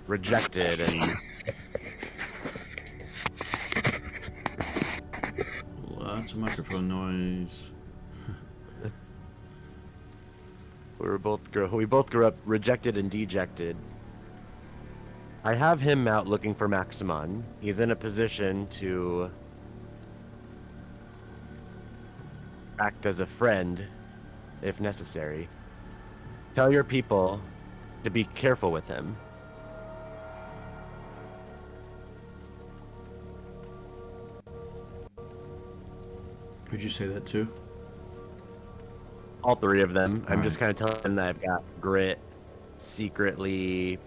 rejected and lots of microphone noise. we both grew up rejected and dejected. I have him out looking for Maximon. He's in a position to act as a friend if necessary. Tell your people to be careful with him. Could you say that too? All three of them. I'm All just kind of telling them that I've got Grit secretly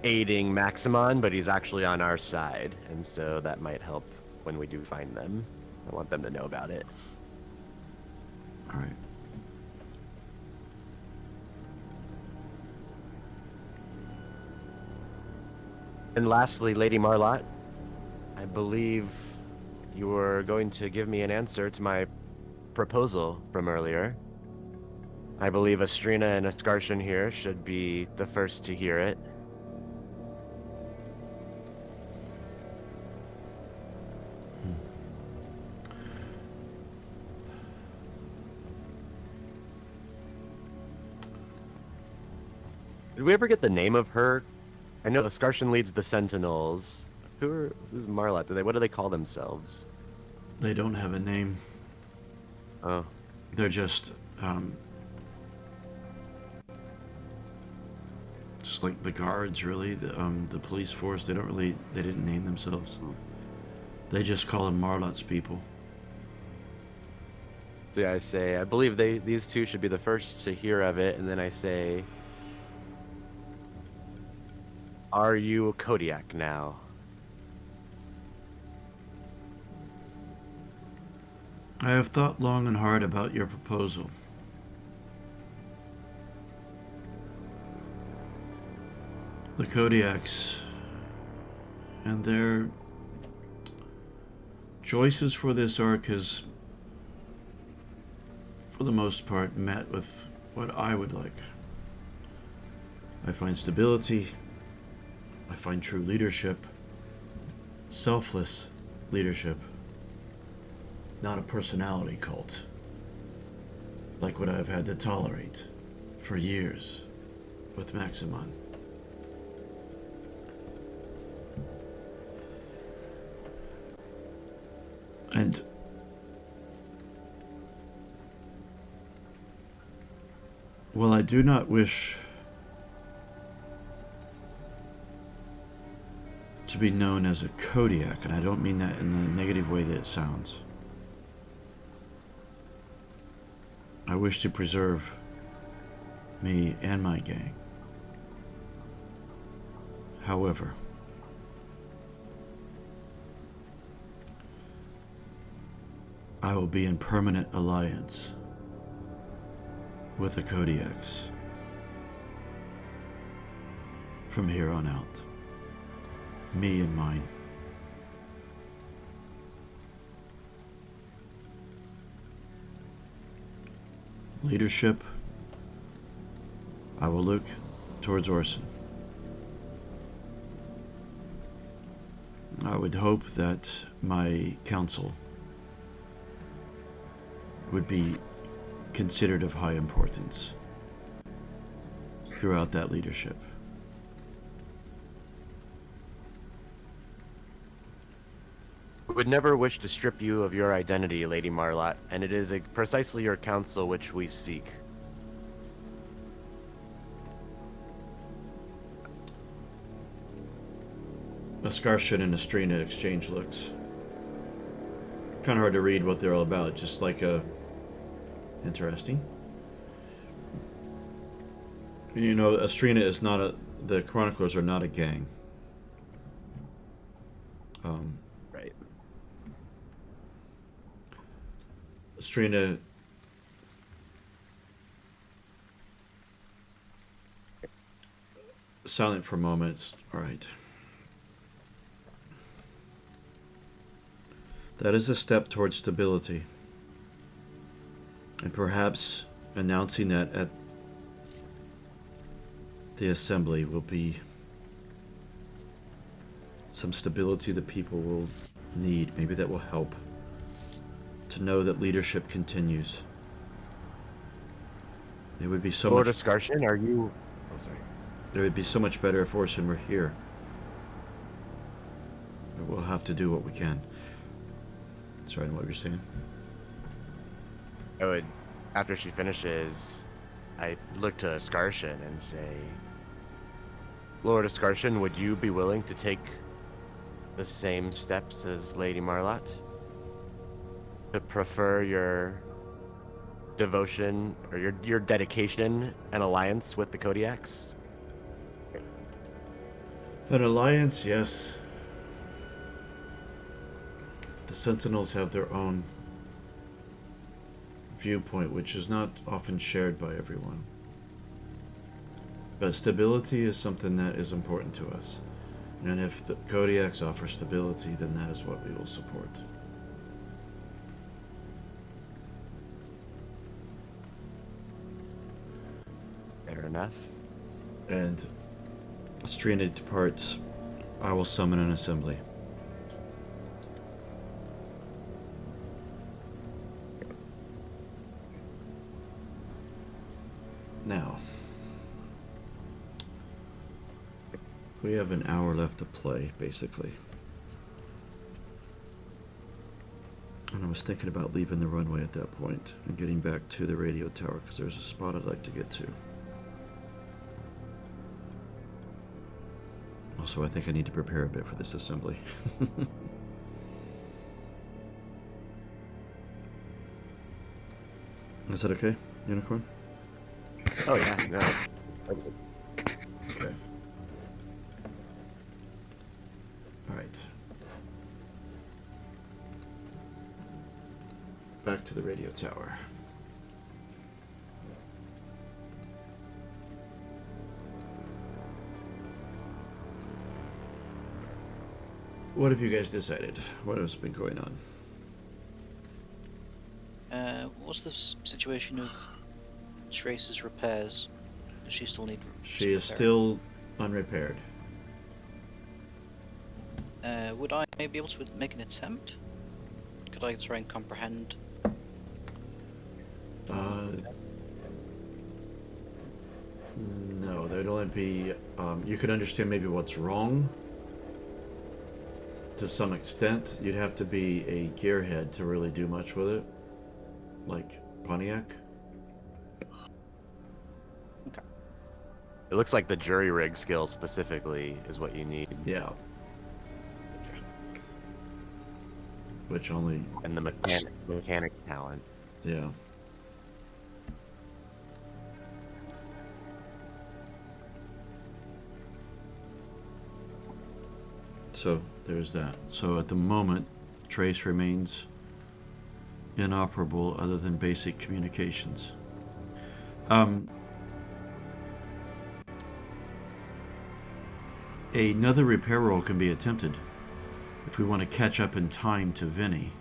aiding Maximon, but he's actually on our side, and so that might help when we do find them. I want them to know about it. All right. And lastly, Lady Marlot, I believe you were going to give me an answer to my proposal from earlier. I believe Astrina and Ascarshan here should be the first to hear it. Did we ever get the name of her I know Scarshin leads the Sentinels. Who's Marlot? What do they call themselves? They don't have a name. Oh, They're just like the guards, really. The police force. They didn't name themselves. They just call them Marlot's people. so yeah, I say I believe these two should be the first to hear of it, and then I say, "Are you a Kodiak now?" I have thought long and hard about your proposal. The Kodiaks and their choices for this arc has, for the most part, met with what I would like. I find stability. I find true leadership. Selfless leadership. Not a personality cult, like what I've had to tolerate for years with Maximon. And while I do not wish to be known as a Kodiak, and I don't mean that in the negative way that it sounds, I wish to preserve me and my gang. However, I will be in permanent alliance with the Kodiaks from here on out. Me and mine. Leadership, I will look towards Orson. I would hope that my council would be considered of high importance throughout that leadership. Would never wish to strip you of your identity, Lady Marlot, and it is precisely your counsel which we seek. Scarshin and Estrina exchange looks. Kind of hard to read what they're all about, just like interesting. You know, Estrina is not the Chroniclers are not a gang. Right. Estrina silent for a moment. It's all right. That is a step towards stability. And perhaps announcing that at the assembly will be some stability the people will need. Maybe that will help to know that leadership continues. It would be so Lord much. Scarshin, are you? Oh, sorry. It would be so much better if Orson were here. But we'll have to do what we can. Sorry, what were you saying? I would, after she finishes, I look to Scarshin and say, Lord Scarshin, would you be willing to take the same steps as Lady Marlot? To prefer your devotion or your dedication and alliance with the Kodiaks? An alliance, yes. The Sentinels have their own viewpoint, which is not often shared by everyone. But stability is something that is important to us. And if the Kodiaks offer stability, then that is what we will support. Fair enough. And Estrina departs. I will summon an assembly. Now, We have an hour left to play, basically. And I was thinking about leaving the runway at that point and getting back to the radio tower because there's a spot I'd like to get to. Also, I think I need to prepare a bit for this assembly. Is that okay, Unicorn? Oh yeah, no. Okay. All right. Back to the radio tower. What have you guys decided? What has been going on? What's the situation of Trace's repairs? Does she still need? She is repair? still unrepaired. Would I be able to make an attempt? Could I try and comprehend? No, there'd only be. You could understand maybe what's wrong. To some extent, you'd have to be a gearhead to really do much with it, like Pontiac. Okay. It looks like the jury rig skill specifically is what you need. Yeah. Which only. And the mechanic talent. Yeah. So there's that. So at the moment, Trace remains inoperable other than basic communications. Another repair roll can be attempted if we want to catch up in time to Vinny.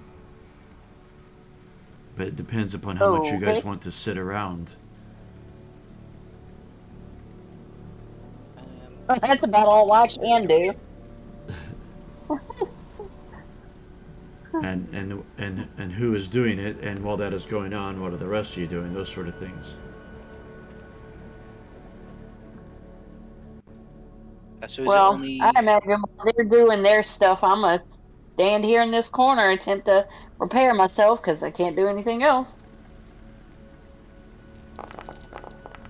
But it depends upon how much you guys want to sit around. That's about all I can do. And who is doing it, and while that is going on, what are the rest of you doing? Those sort of things. So is Well, it only? I imagine while they're doing their stuff, I'm gonna stand here in this corner and attempt to repair myself because I can't do anything else.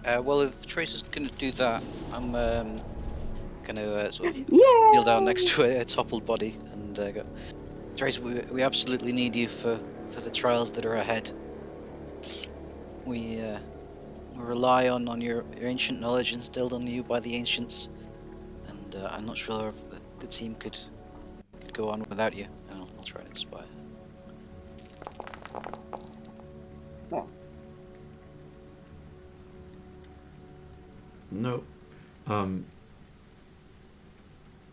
Well, if Trace is going to do that, I'm going to sort of kneel down next to a toppled body and go, Trace, we absolutely need you for the trials that are ahead. We rely on your ancient knowledge instilled on you by the ancients, and I'm not sure if the team could go on without you. And I'll try and inspire. No.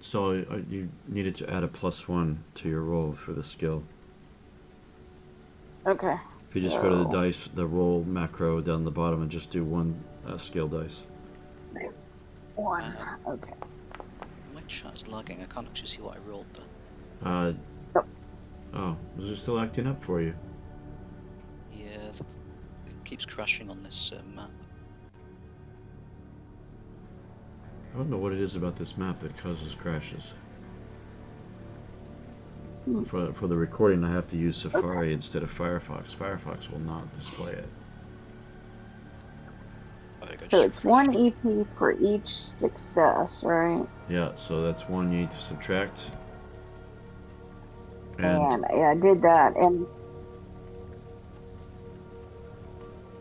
So you needed to add a +1 to your roll for the skill. Okay. If you just go to the dice, the roll macro down the bottom, and just do one skill dice. 1. Okay. My chat's lagging. I can't actually see what I rolled there. Oh, is it still acting up for you? Yeah, it keeps crashing on this map. I don't know what it is about this map that causes crashes. For the recording, I have to use Safari instead of Firefox. Firefox will not display it. So it's 1 EP for each success, right? Yeah, so that's 1 you need to subtract. And I did that. And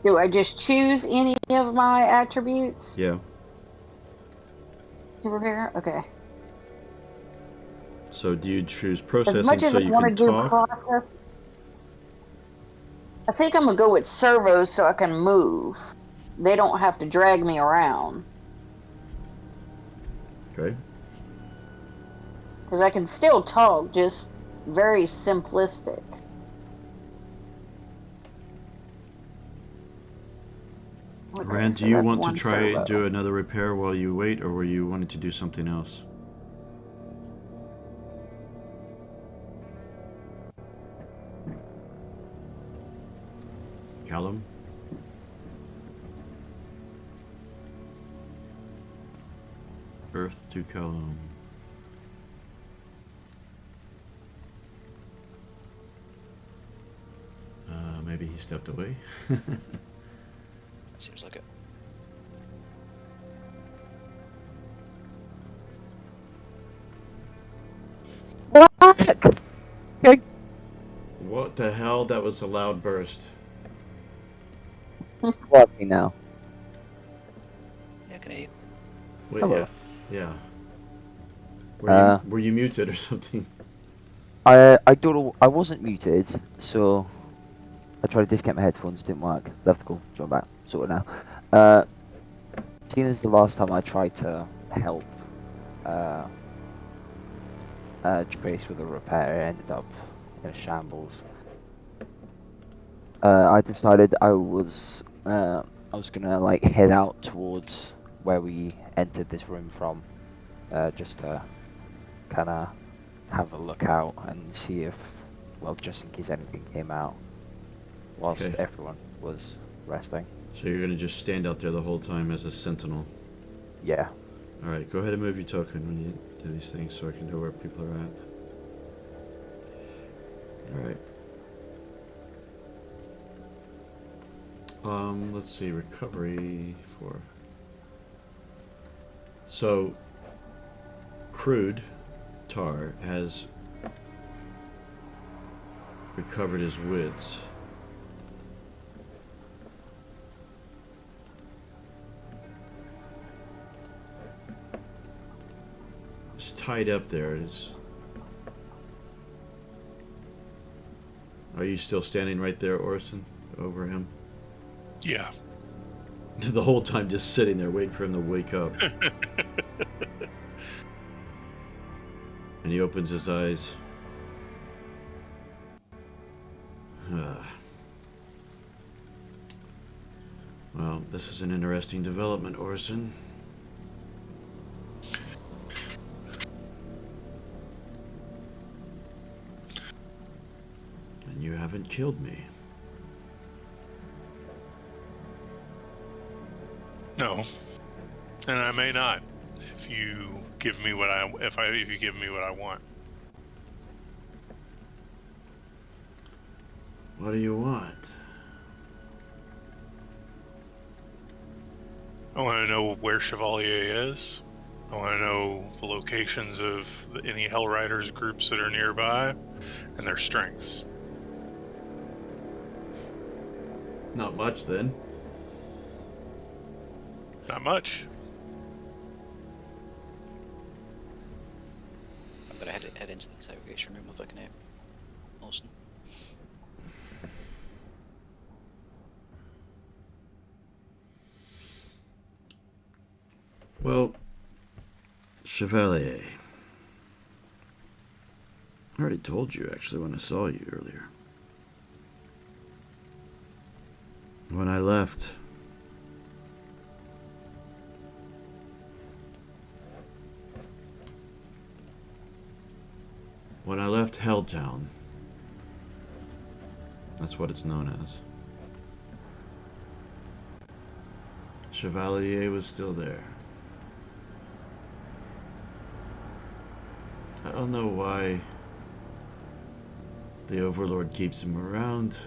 do I just choose any of my attributes Yeah. to repair? Okay. So do you choose As processing much as so I you want to can do talk? process, I think I'm gonna go with servos so I can move. They don't have to drag me around. Okay. Because I can still talk, just very simplistic. Okay, Rand, so do you that's want to one try servo. do another repair while you wait, or were you wanting to do something else? Callum? Earth? north to Callum. Maybe he stepped away. Seems like it. What the hell? That was a loud burst. What me now? Yeah, can I hear you? Wait, Hello. yeah. Were you muted or something? I don't know. I wasn't muted, so I tried to disconnect my headphones. It didn't work. Left to go. Join back. Sort it now. Seeing as the last time I tried to help Trace with a repair, it ended up in a shambles. I decided I was gonna like head out towards where we entered this room from, just to kind of have a look out and see if, well, just in case anything came out, whilst Okay. everyone was resting. So you're gonna just stand out there the whole time as a sentinel. Yeah. All right, go ahead and move your token when you do these things, so I can know where people are at. All right. Let's see, recovery for. So, Crude Tar has recovered his wits. It's tied up there. Are you still standing right there, Orson, over him? Yeah. The whole time just sitting there waiting for him to wake up. And he opens his eyes. Well, this is an interesting development, Orson. And you haven't killed me. No. And I may not if you give me what if you give me what I want. What do you want? I want to know where Chevalier is. I want to know the locations of any Hell Riders groups that are nearby and their strengths. Not much, then. Not much. I'm gonna head into the interrogation room if I can hear Olsen. Well, Chevalier. I already told you, actually, when I saw you earlier. When I left, Helltown, that's what it's known as, Chevalier was still there. I don't know why the Overlord keeps him around,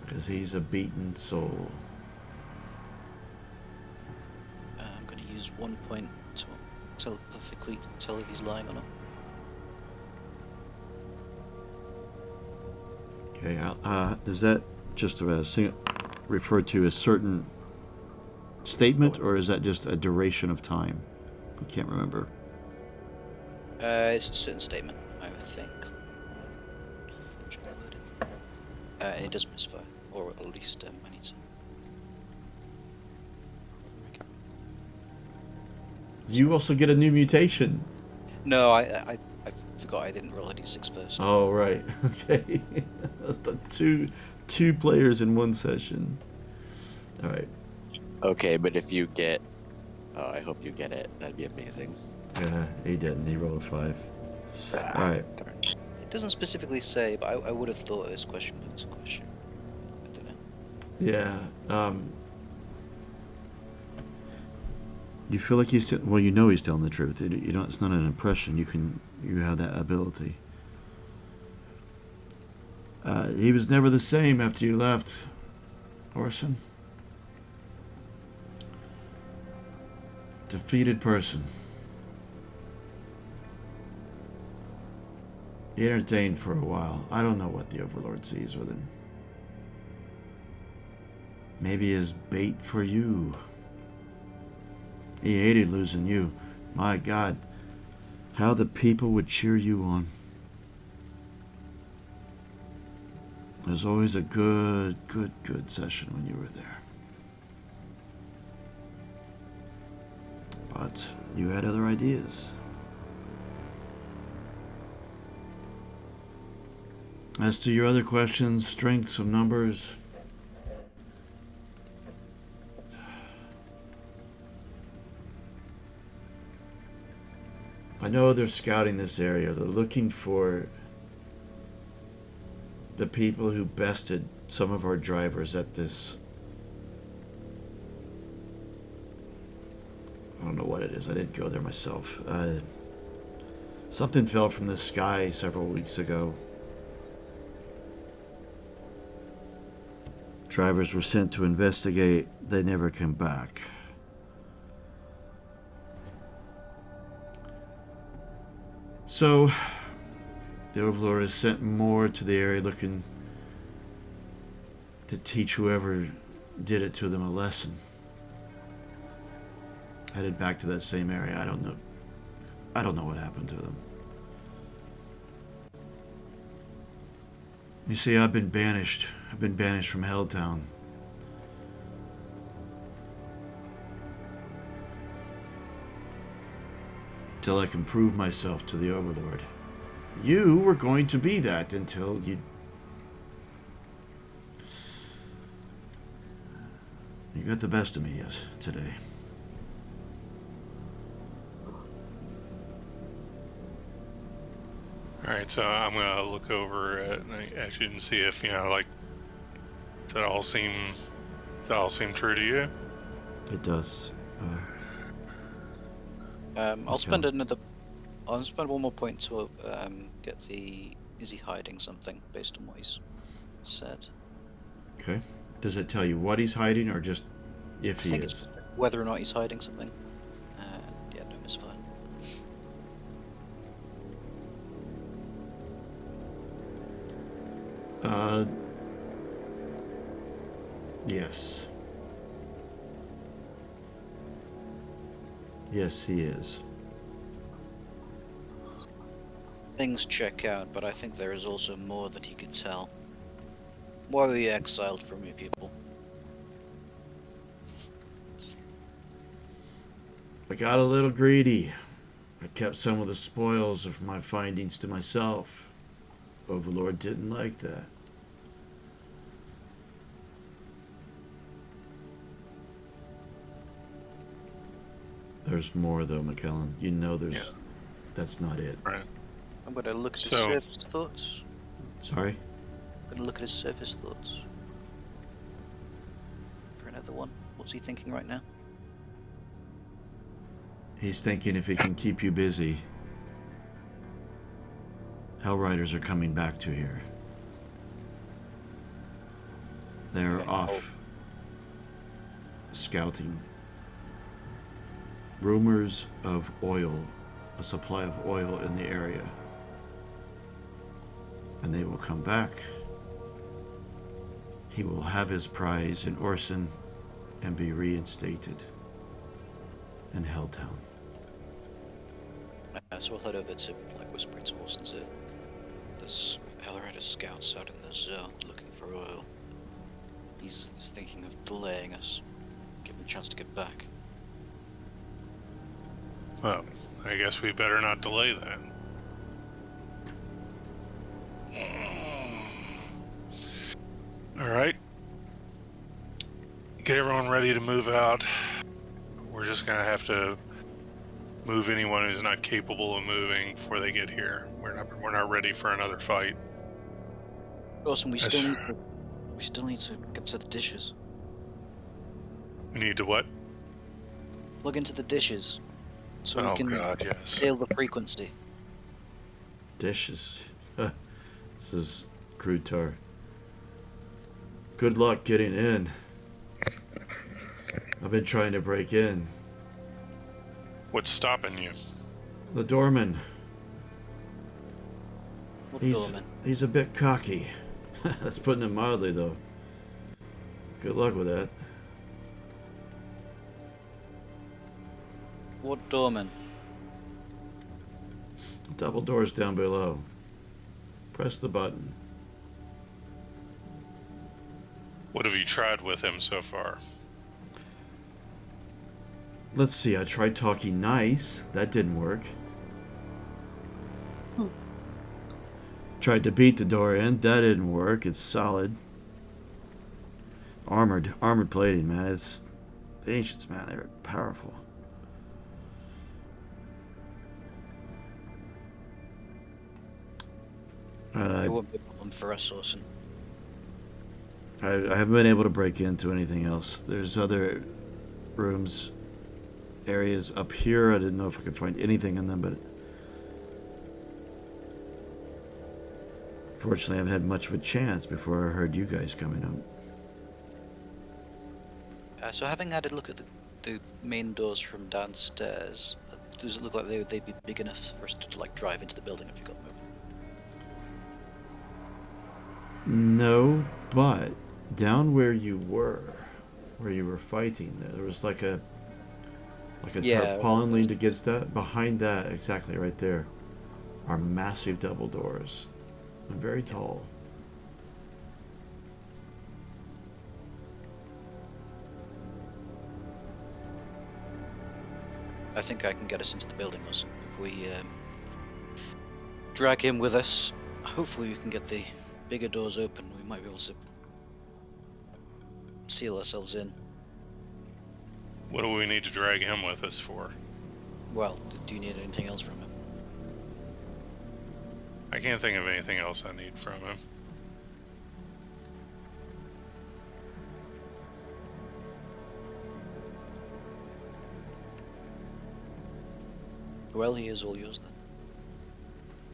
because he's a beaten soul. I'm gonna use 1 point to telepathically tell if he's lying or not. Okay, does that just refer to a certain statement, or is that just a duration of time? I can't remember. It's a certain statement, I think. Check the wording. It does misfire, or at least I need to. You also get a new mutation. No, I forgot I didn't roll a d6 first. Oh, right. Okay. two players in one session. All right. Okay, but if you get... Oh, I hope you get it. That'd be amazing. Yeah, he didn't. He rolled a 5. All right. Darn. It doesn't specifically say, but I would have thought this question was a question. I don't know. Yeah. You feel like he's well. You know he's telling the truth. You don't. It's not an impression. You have that ability. He was never the same after you left, Orson. Defeated person. He entertained for a while. I don't know what the Overlord sees with him. Maybe his bait for you. He hated losing you. My God, how the people would cheer you on. It was always a good session when you were there. But you had other ideas. As to your other questions, strengths of numbers, I know they're scouting this area. They're looking for the people who bested some of our drivers at this. I don't know what it is. I didn't go there myself. Something fell from the sky several weeks ago. Drivers were sent to investigate. They never came back. So, the Overlord has sent more to the area looking to teach whoever did it to them a lesson. Headed back to that same area. I don't know what happened to them. You see, I've been banished. I've been banished from Helltown. Till I can prove myself to the Overlord. You were going to be that until you... You got the best of me, yes, today. Alright, so I'm gonna look over at you and see if, like, does that all seem true to you? It does. I'll spend one more point to get the. Is he hiding something based on what he's said? Okay. Does it tell you what he's hiding or just if I he think is? it's whether or not he's hiding something. Yeah, no misfire. Yes. Yes, he is. Things check out, but I think there is also more that he could tell. Why were you exiled from your people? I got a little greedy. I kept some of the spoils of my findings to myself. Overlord didn't like that. There's more though, McKellen. You know there's... That's not it. Right. I'm gonna look at his So- surface thoughts. Sorry? I'm gonna look at his surface thoughts. For another one. What's he thinking right now? He's thinking if he can keep you busy, Hellriders are coming back to here. They're Okay. off scouting. Rumors of oil, a supply of oil in the area. And they will come back. He will have his prize in Orson and be reinstated in Helltown. So we'll head over to, like, whispering to Orson to... There's Hellrider scouts out in the zone looking for oil. He's thinking of delaying us. Give him a chance to get back. Well, I guess we better not delay that. Alright. Get everyone ready to move out. We're just gonna have to move anyone who's not capable of moving before they get here. We're not ready for another fight. Orson, we That's- still need to get to the dishes. We need to what? Plug into the dishes, so Oh we can God, yes. hail the frequency. Dishes. This is crude tar. Good luck getting in. I've been trying to break in. What's stopping you? The doorman. What He's doorman? a bit cocky. That's putting it mildly, though. Good luck with that. What doorman? Double doors down below. Press the button. What have you tried with him so far? Let's see, I tried talking nice. That didn't work. Tried to beat the door in. That didn't work. It's solid. Armored plating, man. It's the ancients, man. They're powerful. And It won't be a problem for us, Orson. I haven't been able to break into anything else. There's other rooms, areas up here. I didn't know if I could find anything in them, but fortunately I haven't had much of a chance before I heard you guys coming up. So having had a look at the main doors from downstairs, does it look like they'd be big enough for us to like drive into the building if you got moving? No, but down where you were fighting, there was like a tarpaulin leaned against that. Behind that, exactly right there, are massive double doors, and very tall. I think I can get us into the building, Orson. If we drag him with us, hopefully we can get the bigger doors open. We might be able to seal ourselves in. What do we need to drag him with us for? Well, do you need anything else from him? I can't think of anything else I need from him. Well, he is all yours then.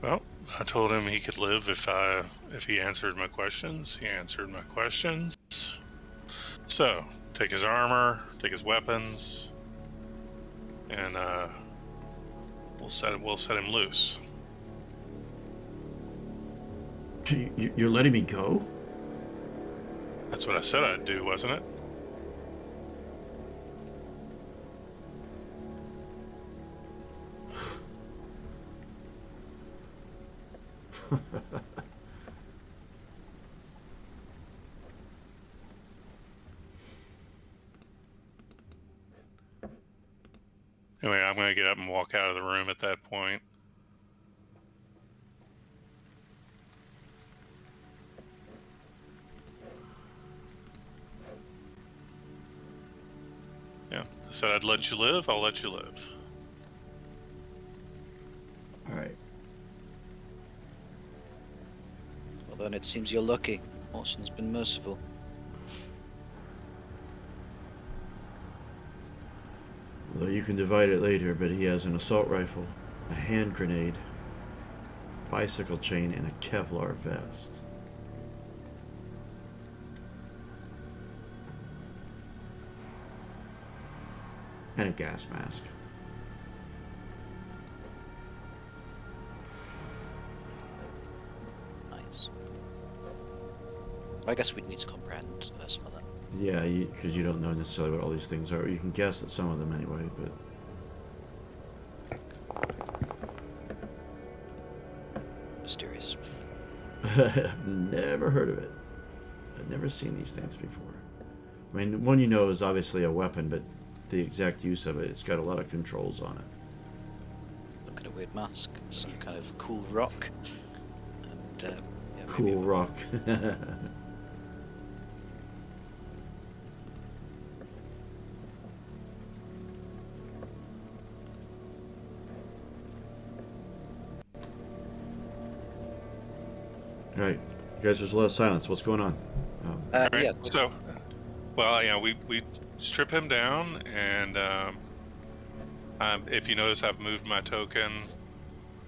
Well, I told him he could live if he answered my questions. He answered my questions. So, take his armor, take his weapons, and we'll set him loose. You're letting me go? That's what I said I'd do, wasn't it? Anyway, I'm going to get up and walk out of the room at that point. Yeah, I said I'd let you live, I'll let you live. All right. Well, then it seems you're lucky. Orson's been merciful. Although you can divide it later, but he has an assault rifle, a hand grenade, bicycle chain, and a Kevlar vest. And a gas mask. Nice. I guess we'd need to comprehend some of that. Yeah, because you don't know necessarily what all these things are. You can guess at some of them anyway, but... Mysterious. I've never heard of it. I've never seen these things before. I mean, one you know is obviously a weapon, but the exact use of it, it's got a lot of controls on it. Look at a weird mask. Some kind of cool rock. And, yeah, Cool rock. Right, you guys, there's a lot of silence. What's going on? Yeah. So, well, yeah, we strip him down and If you notice, I've moved my token.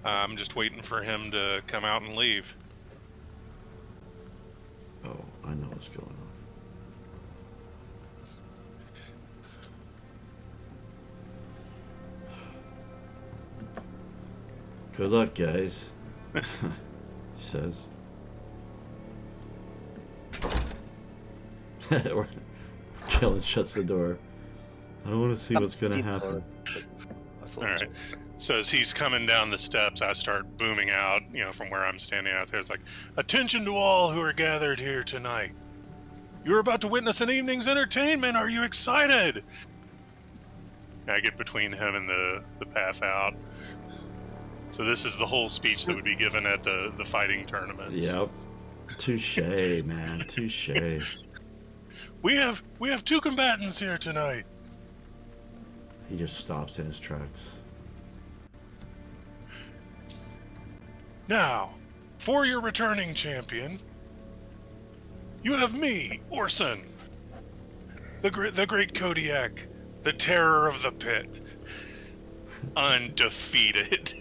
I'm just waiting for him to come out and leave. Oh, I know what's going on. Good luck, guys. He says. Kellen shuts the door. I don't want to see what's going to happen. All right. So as he's coming down the steps, I start booming out, from where I'm standing out there. It's like, attention to all who are gathered here tonight. You're about to witness an evening's entertainment. Are you excited? I get between him and the path out. So this is the whole speech that would be given at the fighting tournaments. Yep. Touche, man. Touche. We have 2 combatants here tonight. He just stops in his tracks. Now, for your returning champion, you have me, Orson, the great Kodiak, the terror of the pit, undefeated.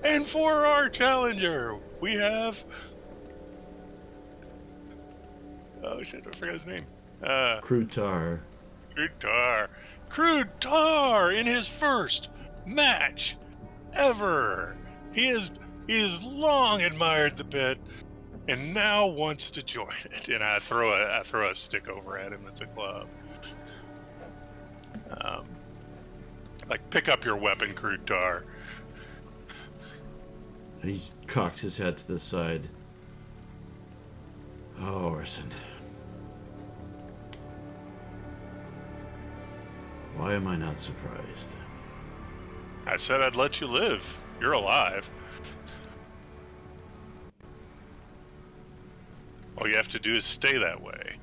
And for our challenger, we have... Oh shit, I forgot his name. Crutar. Crutar in his first match ever. He has long admired the pit and now wants to join it. And I throw a stick over at him. It's a club. Like, pick up your weapon, Crutar. He cocks his head to the side. Oh, Orson. Why am I not surprised? I said I'd let you live. You're alive. All you have to do is stay that way.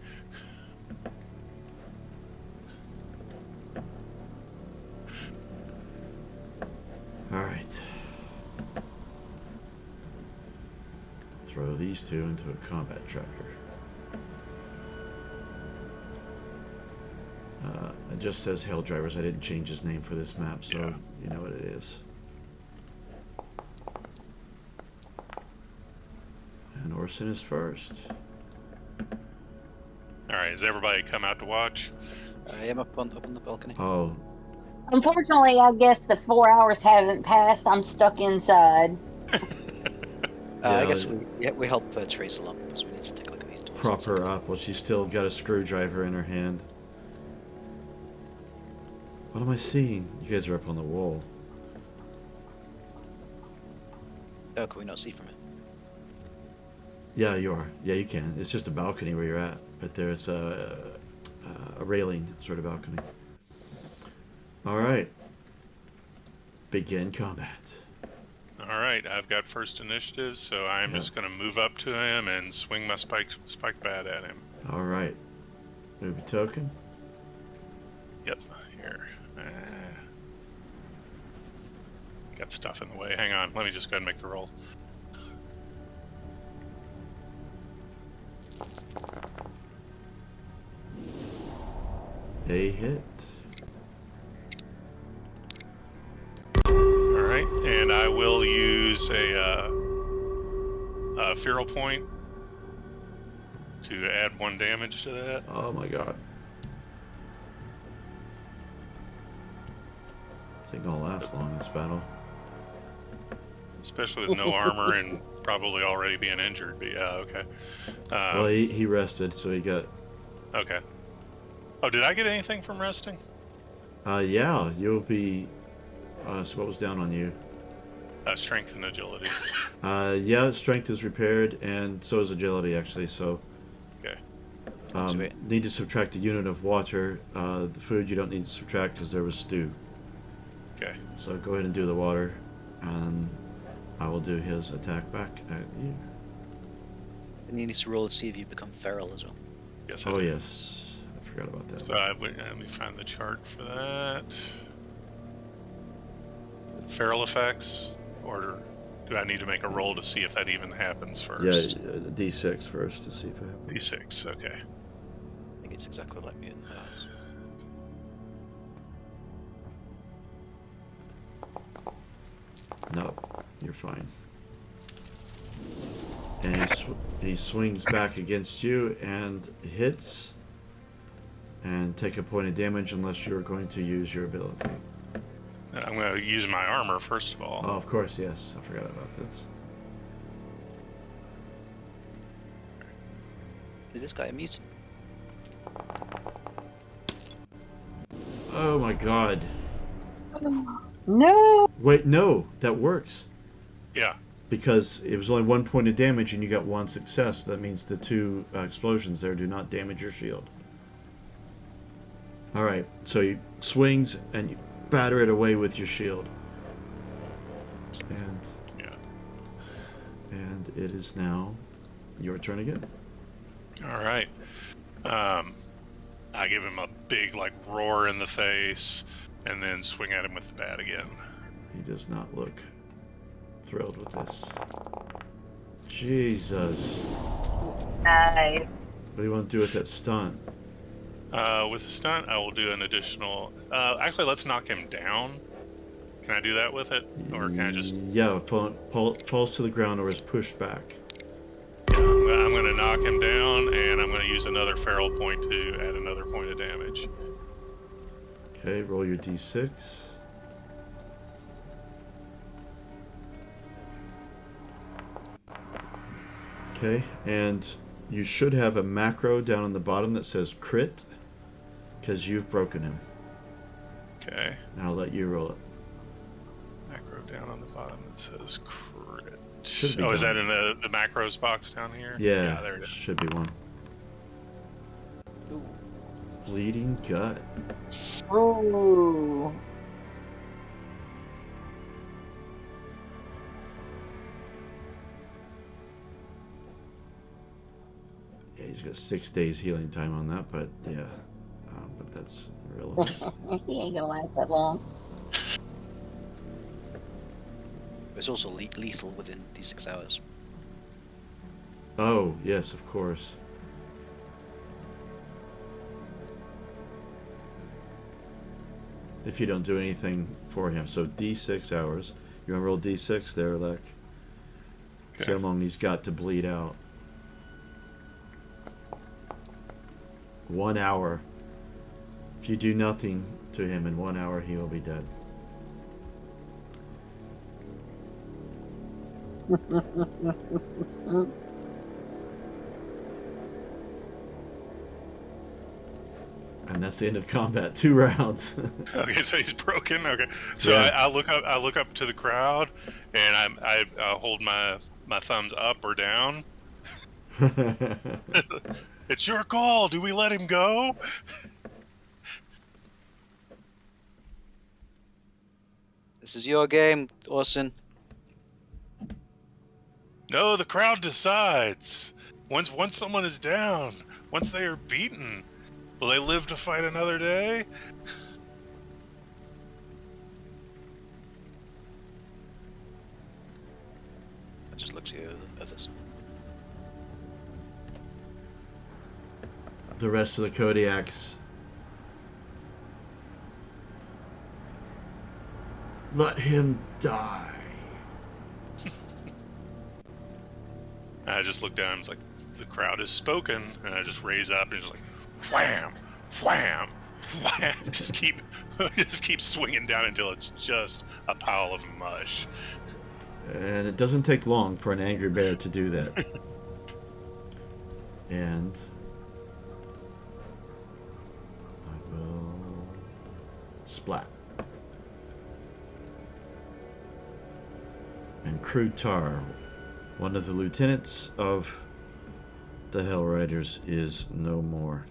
All right. Throw these two into a combat tracker. It just says Hell Drivers. I didn't change his name for this map, so you know what it is. And Orson is first. All right, has everybody come out to watch? I am up on the balcony. Oh. Unfortunately, I guess the 4 hours haven't passed. I'm stuck inside. I guess we help Trace along because we need to take a look at these doors. Prop her up. Well, she's still got a screwdriver in her hand. What am I seeing? You guys are up on the wall. Oh, can we not see from it? Yeah, you are. Yeah, you can. It's just a balcony where you're at, but there's a railing sort of balcony. All right. Begin combat. All right, I've got first initiative, so I'm just going to move up to him and swing my spike bat at him. All right. Move your token. Yep, here. Got stuff in the way. Hang on, let me just go ahead and make the roll. A hit. Alright, and I will use a feral point to add 1 damage to that. Oh my god. This ain't gonna last long, this battle. Especially with no armor and probably already being injured, but yeah, okay. Well, he rested, so he got... Okay. Oh, did I get anything from resting? Yeah, you'll be... so what was down on you? Strength and agility. Yeah, strength is repaired, and so is agility, actually, so... Okay. Need to subtract a unit of water. The food you don't need to subtract because there was stew. Okay. So go ahead and do the water, and I will do his attack back at you. And you need to roll to see if you become feral as well. Yes. Oh, yes. I forgot about that. So let me find the chart for that. Feral effects, or do I need to make a roll to see if that even happens first? Yeah, D6 first to see if it happens. D6, okay. I think it's exactly like Mutant. No, you're fine. And he swings back against you and hits. And take a point of damage unless you're going to use your ability. I'm going to use my armor first of all. Oh, of course, yes. I forgot about this. Is this guy a mutant? Oh my god. No. Wait, no, that works. Yeah. Because it was only 1 point of damage and you got 1 success. That means the 2 explosions there do not damage your shield. Alright, so he swings and you batter it away with your shield. And it is now your turn again. Alright. I give him a big, like, roar in the face, and then swing at him with the bat again. He does not look thrilled with this. Jesus. Nice. What do you want to do with that stunt? With the stunt, I will do an additional... actually, let's knock him down. Can I do that with it? Or can I just... Yeah, falls to the ground or is pushed back. I'm going to knock him down, and I'm going to use another feral point to add another point of damage. Okay, roll your d6. Okay, and you should have a macro down on the bottom that says crit, because you've broken him. Okay. And I'll let you roll it. Macro down on the bottom that says crit. Should be Oh, is down. that in the macros box down here? Yeah, there it is. should be one. Ooh. Bleeding gut. Ooh. Yeah, he's got 6 days healing time on that, but yeah. But that's irrelevant. He ain't gonna last that long. It's also lethal within these 6 hours. Oh, yes, of course. If you don't do anything for him. So D6 hours. You want to roll D6 there, Lek? See how long he's got to bleed out. 1 hour. If you do nothing to him in 1 hour, he will be dead. And that's the end of combat. 2 rounds. Okay, so he's broken. Okay, so Yeah. I look up. I look up to the crowd, and I hold my thumbs up or down. It's your call. Do we let him go? This is your game, Orson. No, the crowd decides. Once someone is down, once they are beaten, will they live to fight another day? I just look to the others. The rest of the Kodiaks. Let him die. I just look down and it's like, the crowd has spoken, and I just raise up and just like, wham, wham, wham. Just keep swinging down until it's just a pile of mush. And it doesn't take long for an angry bear to do that. And I will splat. And Crude Tar, one of the lieutenants of the Hell Riders, is no more.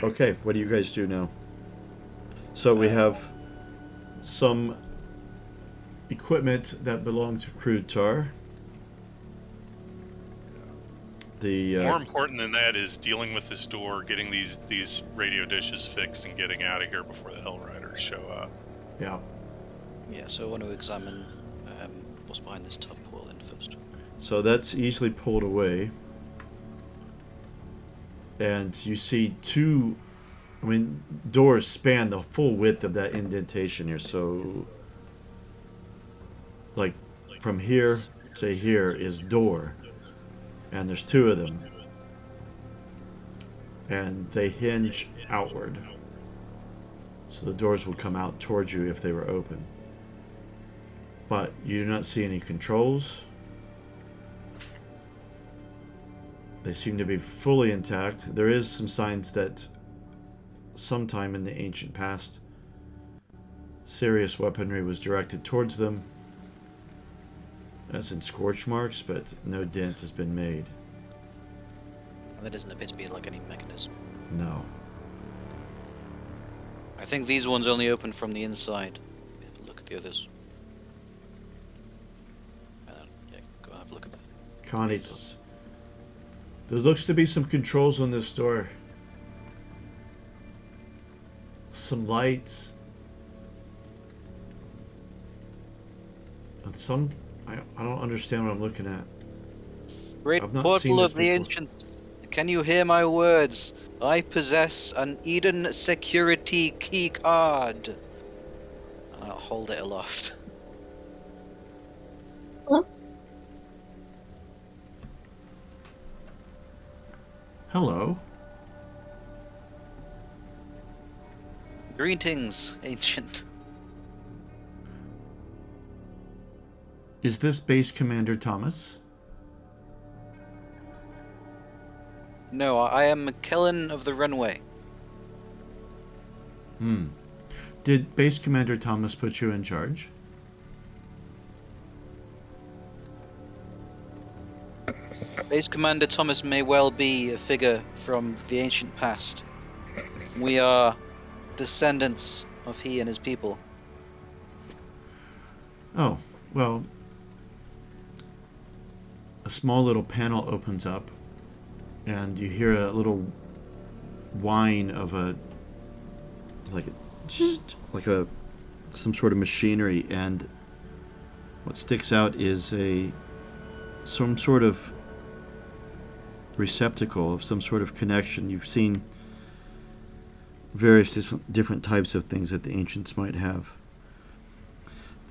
Okay, what do you guys do now? So we have some equipment that belongs to Crude Tar. The More important than that is dealing with this door, getting these radio dishes fixed, and getting out of here before the Hell Riders show up. yeah. Yeah, so I want to examine what's behind this top wall in first. So that's easily pulled away. And you see 2 I mean, doors span the full width of that indentation here. So, like, from here to here is door, and there's two of them, and they hinge outward. So the doors would come out towards you if they were open. But you do not see any controls. They seem to be fully intact. There is some signs that sometime in the ancient past, serious weaponry was directed towards them, as in scorch marks, but no dent has been made. And there doesn't appear to be like any mechanism. No. I think these ones only open from the inside. Have a look at the others. Yeah, go have a look at that. Connie's. There looks to be some controls on this door. Some lights. And some... I don't understand what I'm looking at. Great I've not seen portal this of the before. ancients. Can you hear my words? I possess an Eden security key card. And I'll hold it aloft. Hello. Greetings, ancient. Is this Base Commander Thomas? No, I am McKellen of the runway. Did Base Commander Thomas put you in charge? Base Commander Thomas may well be a figure from the ancient past. We are descendants of he and his people. Oh, well, a small little panel opens up, and you hear a little whine of some sort of machinery, and what sticks out is some sort of receptacle of some sort of connection. You've seen various different types of things that the ancients might have.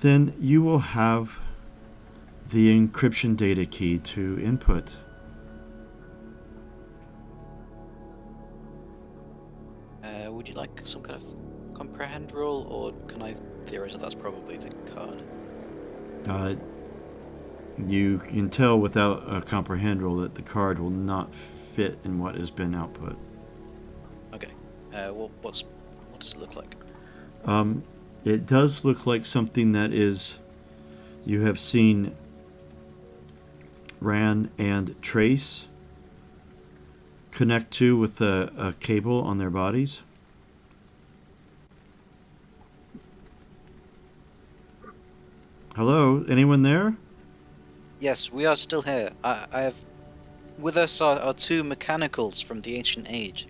Then you will have the encryption data key to input. Would you like some kind of comprehend roll, or can I theorize that that's probably the card? You can tell without a comprehend roll that the card will not fit in what has been output. Okay. What does it look like? It does look like something that is... You have seen Ran and Trace connect to with a cable on their bodies. Hello? Anyone there? Yes, we are still here. I have... With us are two mechanicals from the ancient age.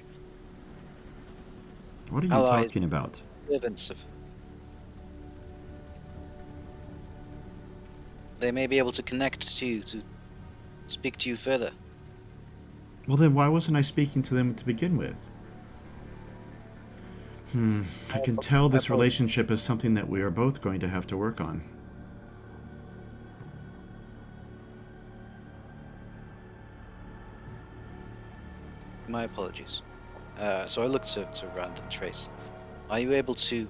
What are you Allies. talking about? Servants of... They may be able to connect to you, to speak to you further. Well, then why wasn't I speaking to them to begin with? I can tell this relationship is something that we are both going to have to work on. My apologies. So I looked to Rand and Trace. Are you able to...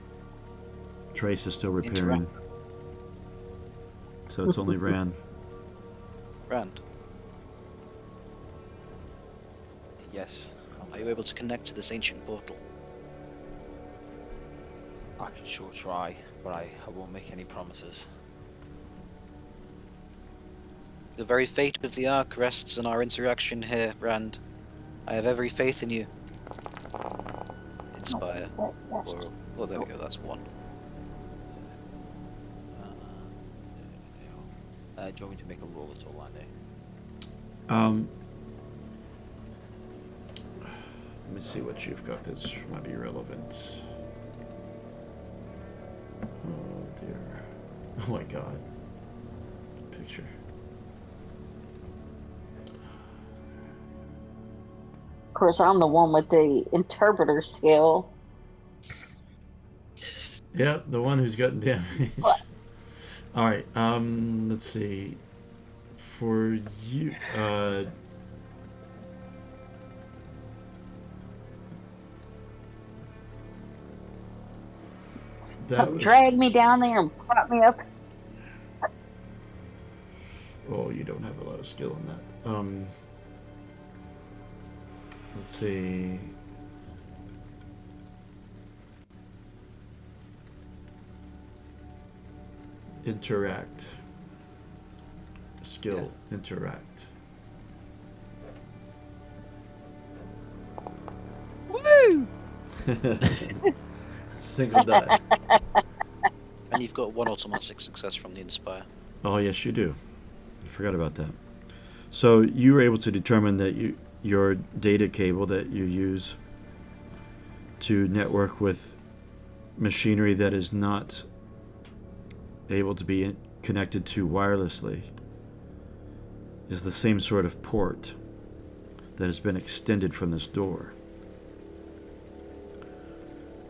Trace is still repairing. So it's only Ran. Rand, Yes, are you able to connect to this ancient portal? I can sure try, but I won't make any promises. The very fate of the Ark rests on our interaction here, Rand. I have every faith in you. Inspire. Oh, there we go, that's one. Do you want me to make a roll at all, Andy? Let me see what you've got that might be relevant. Oh dear. Oh my god. Picture. course, I'm the one with the interpreter skill. Yep, the one who's gotten damaged. What? All right. Let's see. For you, that was. Drag me down there and prop me up. Oh, you don't have a lot of skill in that. Let's see. Interact. Skill. Interact. Woo! Single die. And you've got one automatic success from the Inspire. Oh, yes, you do. I forgot about that. So you were able to determine that your data cable that you use to network with machinery that is not able to be connected to wirelessly is the same sort of port that has been extended from this door.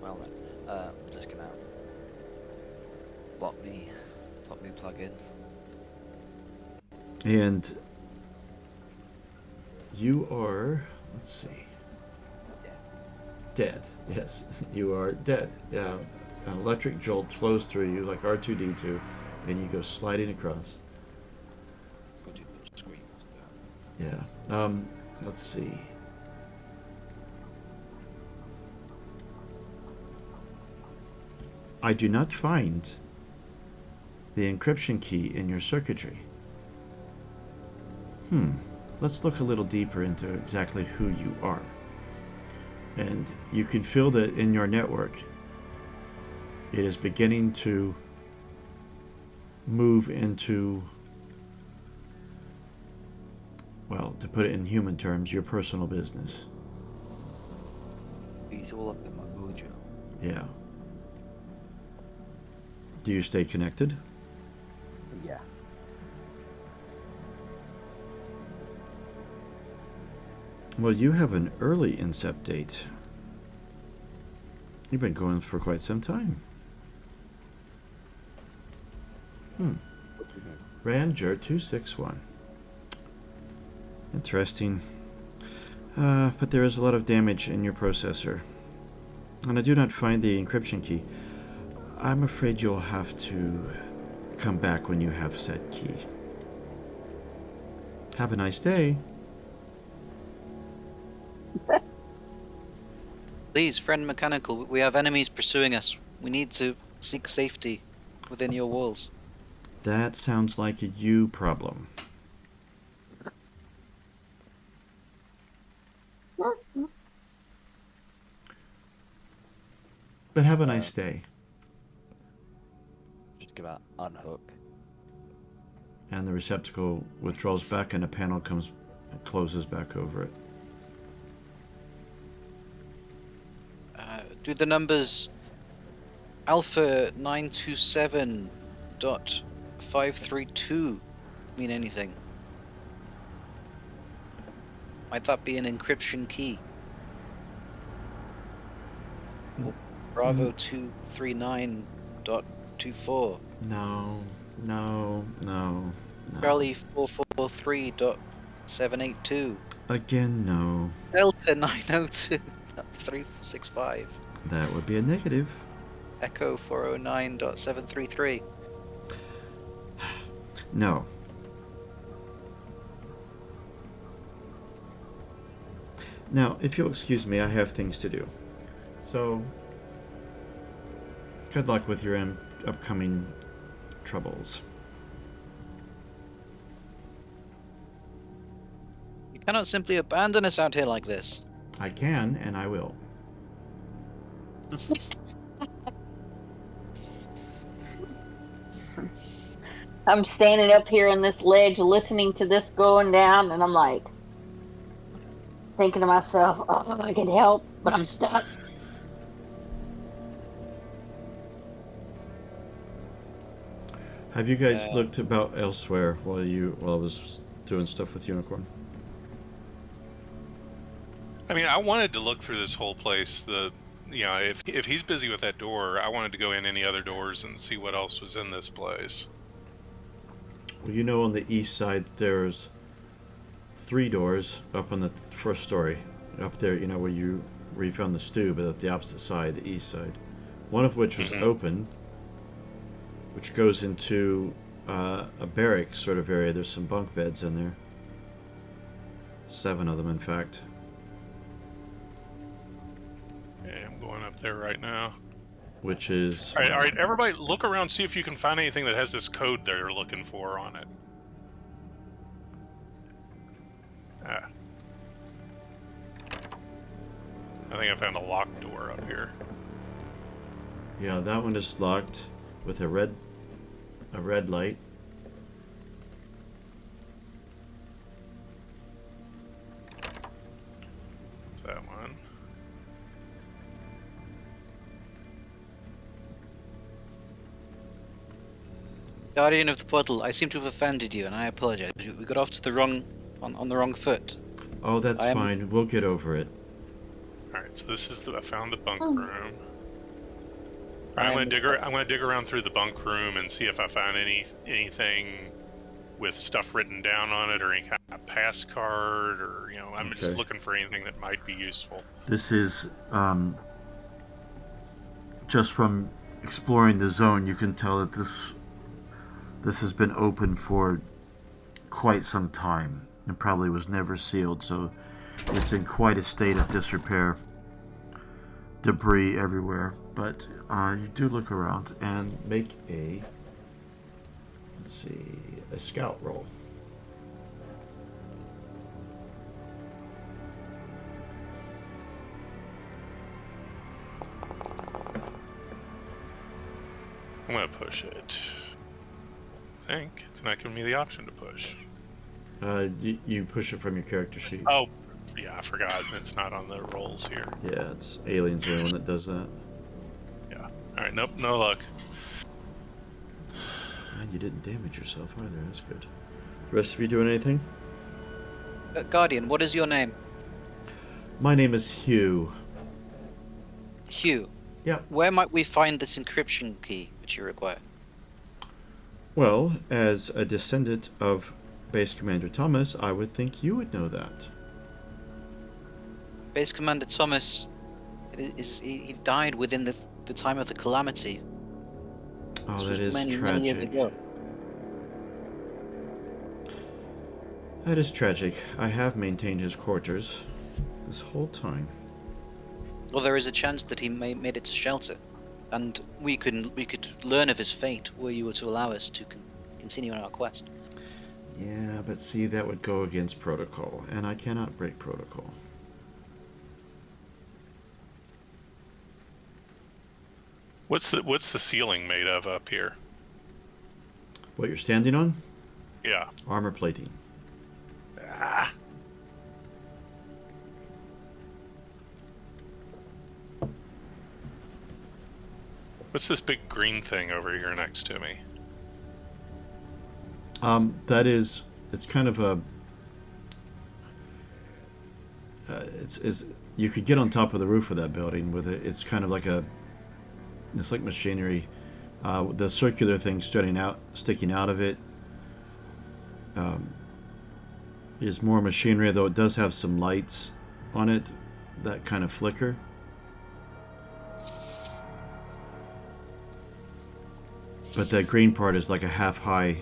Well then, I'm just gonna plot me plug in. And you are, let's see, dead. Yes, you are dead. Yeah, an electric jolt flows through you like R2-D2, and you go sliding across. Go to the screen. Yeah. Let's see. I do not find the encryption key in your circuitry. Let's look a little deeper into exactly who you are. And you can feel that in your network, it is beginning to move into, well, to put it in human terms, your personal business. He's all up in my mojo. Yeah. Do you stay connected? Yeah. Well, you have an early incept date. You've been going for quite some time. Ranger 261. Interesting. But there is a lot of damage in your processor. And I do not find the encryption key. I'm afraid you'll have to come back when you have said key. Have a nice day. Please, friend Mechanical, we have enemies pursuing us. We need to seek safety within your walls. That sounds like a you problem. But have a nice day. Just gonna unhook. And the receptacle withdraws back and a panel comes and closes back over it. Do the numbers Alpha 927.532 mean anything? Might that be an encryption key? Bravo 239.24. No. Charlie 443.782. Again, no. Delta 902.365. That would be a negative. Echo 409.733. No. Now, if you'll excuse me, I have things to do. So, good luck with your upcoming troubles. You cannot simply abandon us out here like this. I can, and I will. I'm standing up here on this ledge listening to this going down, and I'm like thinking to myself, oh, I could help, but I'm stuck. Have you guys looked about elsewhere while I was doing stuff with Unicorn? I mean, I wanted to look through this whole place. If he's busy with that door, I wanted to go in any other doors and see what else was in this place. Well, you know, on the east side, there's 3 doors up on the first story. Up there, you know, where you found the stew, but at the opposite side, the east side. One of which was open, which goes into a barracks sort of area. There's some bunk beds in there. 7 of them, in fact. Okay, I'm going up there right now. Which is... All right, everybody look around, see if you can find anything that has this code they're looking for on it. Ah. I think I found a locked door up here. Yeah, that one is locked with a red light. It's that one. Guardian of the Puddle, I seem to have offended you, and I apologize. We got off to the wrong on the wrong foot. Oh, that's fine. We'll get over it. All right, so this is I found the bunk room. All right, I'm gonna dig around through the bunk room and see if I find anything with stuff written down on it, or any kind of pass card, or I'm just looking for anything that might be useful. This is just from exploring the zone, you can tell that this has been open for quite some time and probably was never sealed, so it's in quite a state of disrepair. Debris everywhere, but you do look around and make a scout roll. I'm gonna push it. I think it's not giving me the option to push. You push it from your character sheet. Oh, yeah, I forgot. It's not on the rolls here. Yeah, it's Alien's the only one that does that. Yeah. All right. Nope. No luck. And you didn't damage yourself either. That's good. The rest of you doing anything? Guardian, what is your name? My name is Hugh. Hugh. Yep. Where might we find this encryption key which you require? Well, as a descendant of Base Commander Thomas, I would think you would know that. Base Commander Thomas, he died within the time of the calamity. Oh, This that was is many tragic. years ago. That is tragic. I have maintained his quarters this whole time. Well, there is a chance that he made it to shelter, and we could learn of his fate were you were to allow us to continue on our quest. Yeah, but see, that would go against protocol, and I cannot break protocol. What's the ceiling made of up here? What you're standing on? Yeah. Armor plating. Ah. What's this big green thing over here next to me? It's kind of a, you could get on top of the roof of that building with it. It's kind of like it's like machinery. The circular thing sticking out of it is more machinery, though it does have some lights on it that kind of flicker. But that green part is like a half high.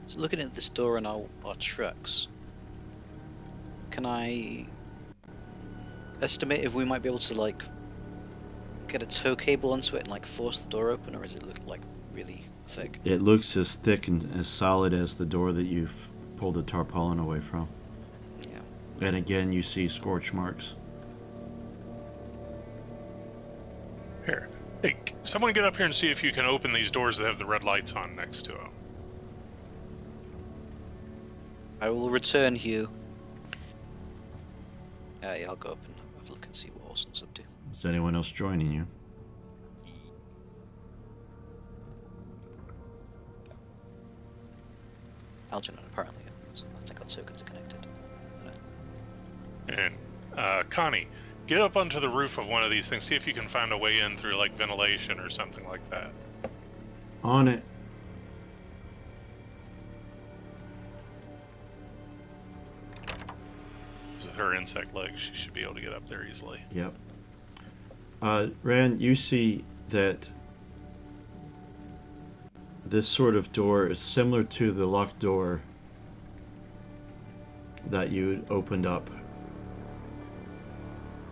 So looking at this door on our trucks, can I estimate if we might be able to like get a tow cable onto it and like force the door open, or does it look like really thick? It looks as thick and as solid as the door that you've pulled the tarpaulin away from. Yeah. And again, you see scorch marks. Here. Hey, someone get up here and see if you can open these doors that have the red lights on next to them. I will return, Hugh. Yeah, I'll go up and have a look and see what Orson's up to. Is anyone else joining you? Algernon, apparently. So I think our tokens are connected. And Connie, get up onto the roof of one of these things. See if you can find a way in through like ventilation or something like that. On it. With her insect legs, she should be able to get up there easily. Yep. Rand, you see that this sort of door is similar to the locked door that you opened up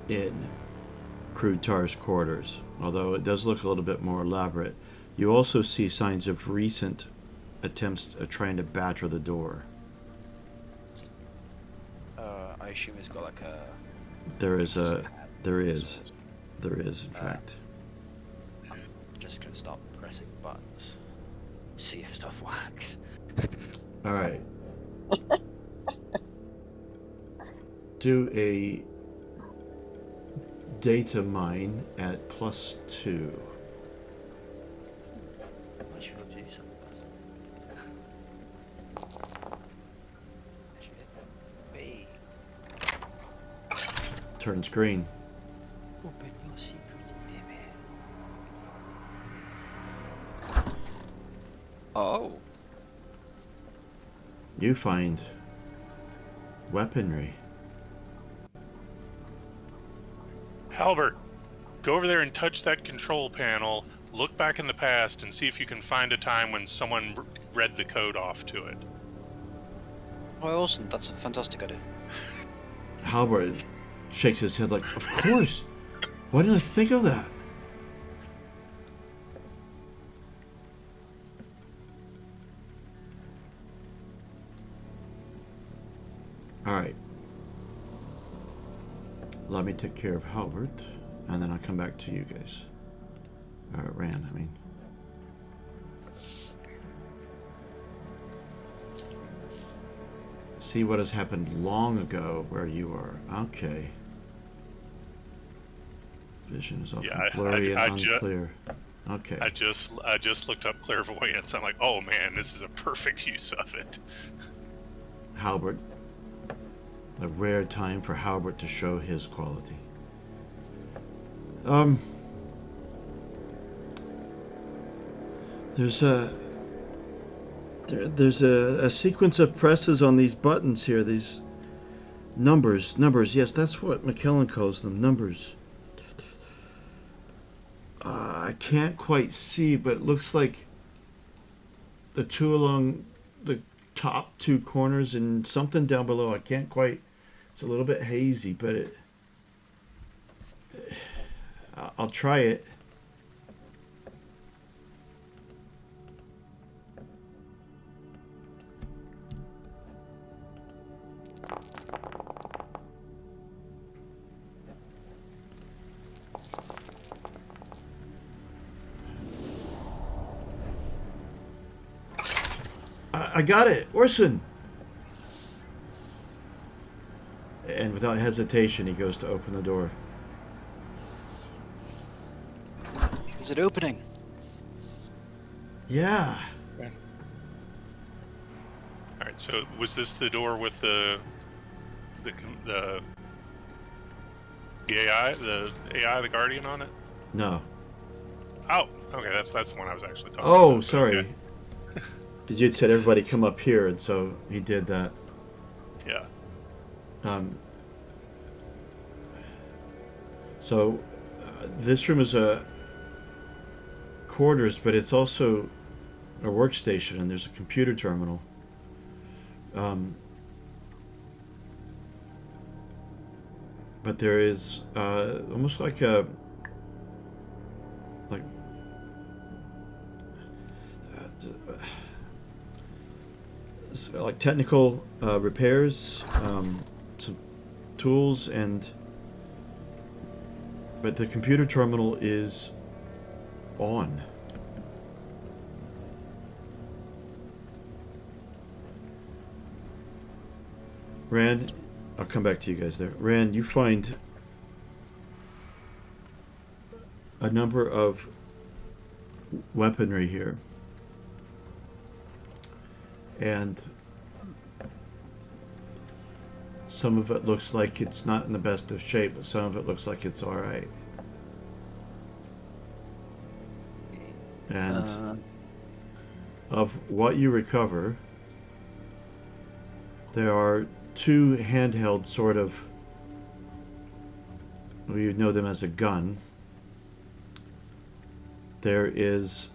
in Krug-Tar's quarters, although it does look a little bit more elaborate. You also see signs of recent attempts at trying to batter the door. I assume it's got like a. There is, in fact. I'm just gonna start pressing buttons. See if stuff works. All right. Do a data mine at +2. I should go do something. Hey. Turns green. Open your secret, baby. Oh. You find weaponry. Halbert, go over there and touch that control panel. Look back in the past and see if you can find a time when someone read the code off to it. Oh, Orson, that's a fantastic idea. Halbert shakes his head like, of course. Why didn't I think of that? All right. Let me take care of Halbert, and then I'll come back to you guys. Rand, I mean. See what has happened long ago where you are. Okay. Vision is often blurry and unclear. Okay. I just looked up clairvoyance. I'm like, oh man, this is a perfect use of it. Halbert. A rare time for Halbert to show his quality. There's a sequence of presses on these buttons here. These numbers. Yes, that's what McKellen calls them. Numbers. I can't quite see, but it looks like the two along the top two corners and something down below. I can't quite. It's a little bit hazy, but I'll try it. I got it, Orson. And without hesitation, he goes to open the door. Is it opening? Yeah. All right. So was this the door with the AI, the Guardian on it? No. Oh, okay. That's the one I was actually talking about. Oh, sorry. Okay. Because you'd said everybody come up here, and so he did that. Yeah. So this room is a quarters, but it's also a workstation, and there's a computer terminal. But there is almost like a like technical repairs, some tools, but the computer terminal is on. Rand, I'll come back to you guys there. Rand, you find a number of weaponry here. And some of it looks like it's not in the best of shape, but some of it looks like it's alright. And of what you recover, there are two handheld sort of, well, you know them as a gun. There is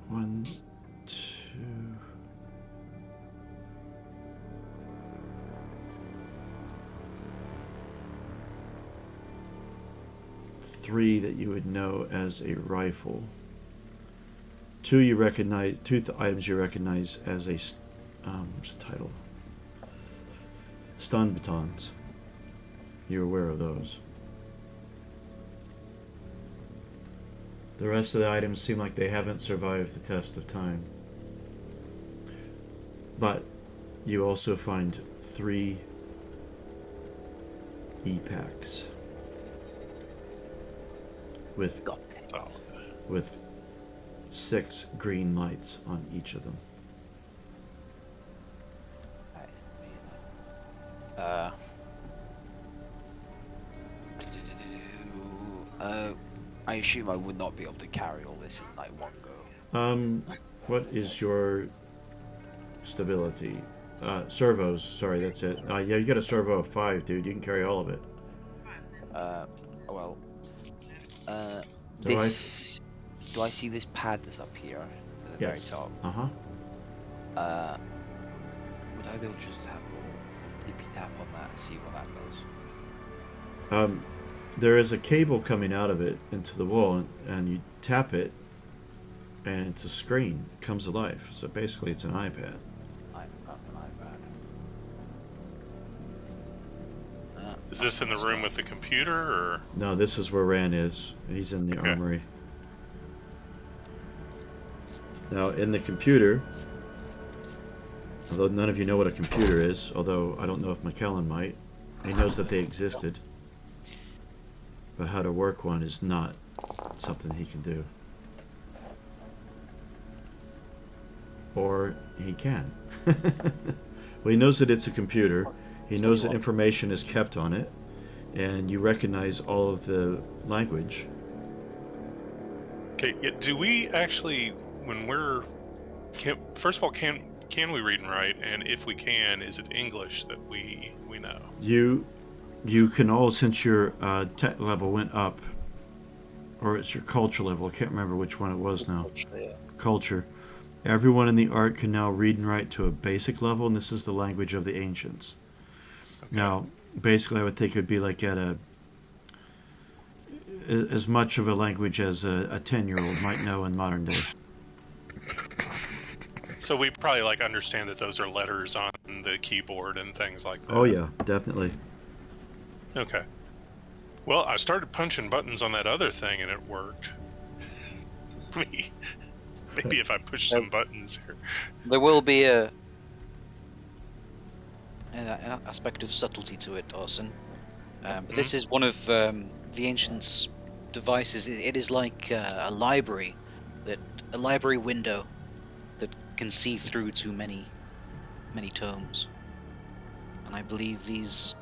one, two, three that you would know as a rifle. Two you recognize, items you recognize as a, what's the title? Stun batons. You're aware of those. The rest of the items seem like they haven't survived the test of time. But you also find 3 E-packs with 6 green lights on each of them. That is amazing. I assume I would not be able to carry all this in like one go. What is your stability? Servos, sorry, that's it. Yeah, you got a servo of 5, dude. You can carry all of it. This... Do I see this pad that's up here at the Yes. very top? Uh-huh. Would I be able to just have a little tippy tap on that and see what that does? There is a cable coming out of it into the wall, and you tap it, and it's a screen. It comes alive. So basically, it's an iPad. I've got an iPad. Is this in the room with the computer, or? No, this is where Ran is. He's in the Okay. armory. Now, in the computer, although none of you know what a computer is, although I don't know if McKellen might, he knows that they existed. But how to work one is not something he can do. Or he can. Well, he knows that it's a computer. He knows that information is kept on it. And you recognize all of the language. Okay, do we actually, when we're... first of all, can we read and write? And if we can, is it English that we know? You can all, since your tech level went up, or it's your culture level, I can't remember which one it was now. Culture. Everyone in the art can now read and write to a basic level, and this is the language of the ancients. Okay. Now, basically, I would think it would be like at as much of a language as a 10-year-old might know in modern day. So we probably like understand that those are letters on the keyboard and things like that. Oh yeah, definitely. Okay. Well, I started punching buttons on that other thing and it worked. Maybe if I push some buttons here. There will be an aspect of subtlety to it, Dawson. But this is one of the ancients' devices. It is like a library, a library window that can see through to many tomes. And I believe these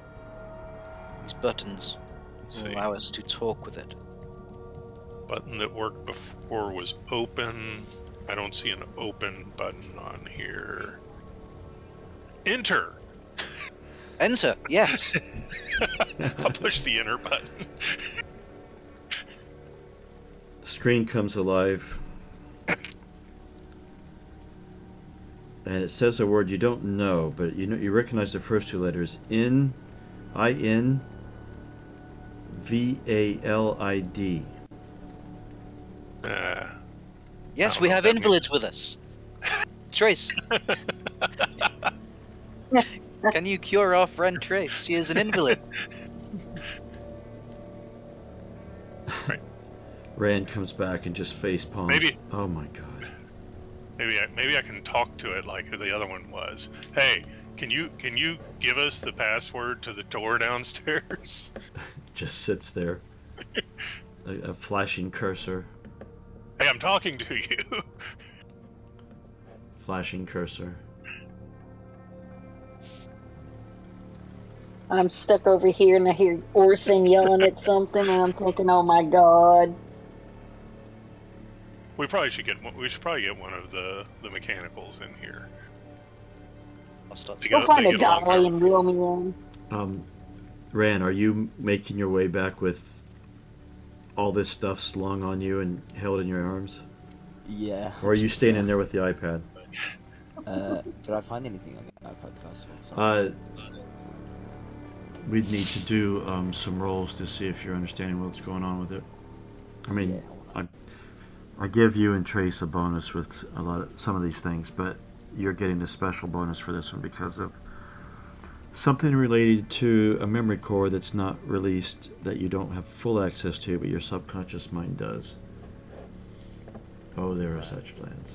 buttons will allow us to talk with it. Button that worked before was open. I don't see an open button on here. Enter! Enter, yes. I'll push the enter button. The screen comes alive. And it says a word you don't know, but you recognize the first 2 letters. INVALID. Yes, we have invalids with us. Trace. Can you cure our friend Trace? She is an invalid. Right. Rand comes back and just face palms. Maybe. Oh my god. maybe I can talk to it like the other one was. Hey, can you give us the password to the door downstairs? Just sits there, a flashing cursor, Hey, I'm talking to you. flashing cursor. I'm stuck over here and I hear Orson yelling at something, and I'm thinking, oh my god. We should probably get one of the mechanicals in here. I'll start They to Go find they a get along dolly better and with reel me in. Ran, are you making your way back with all this stuff slung on you and held in your arms? Yeah. Or are you staying in there with the iPad? Did I find anything on the iPad first of all? Sorry. We'd need to do some rolls to see if you're understanding what's going on with it. I mean, I give you and Trace a bonus with some of these things, but you're getting a special bonus for this one because of something related to a memory core that's not released, that you don't have full access to, but your subconscious mind does. Oh, there are such plans.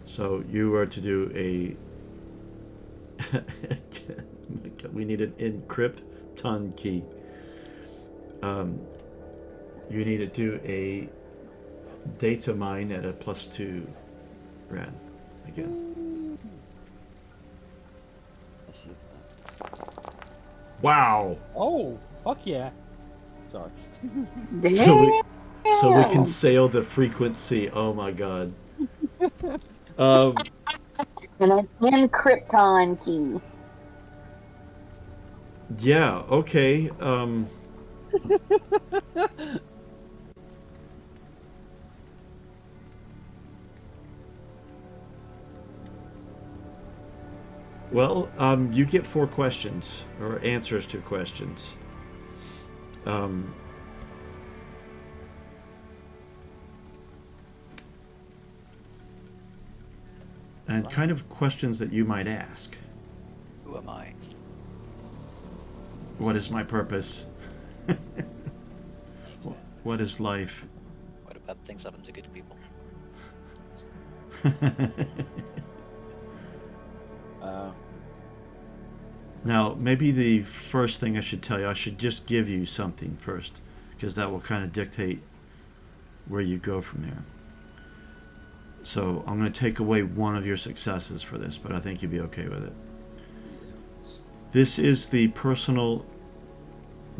So you are to do a... we need an encrypton key. You need to do a data mine at a +2 Ran again. I see. Wow. Oh, fuck yeah. Sorry. So we can sail the frequency. Oh my god. And an encrypton key. Yeah. Okay. Well, you get 4 questions, or answers to questions. And kind of questions that you might ask. Who am I? What is my purpose? What is life? Why do bad things happen to good people? Now, maybe the first thing I should tell you, I should just give you something first, because that will kind of dictate where you go from there. So I'm going to take away one of your successes for this, but I think you'll be okay with it. This is the personal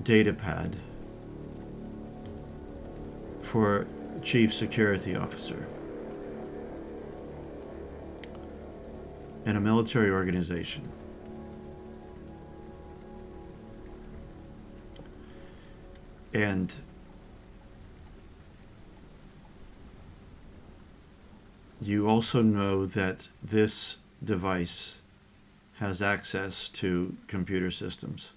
data pad for Chief Security Officer in a military organization. And you also know that this device has access to computer systems.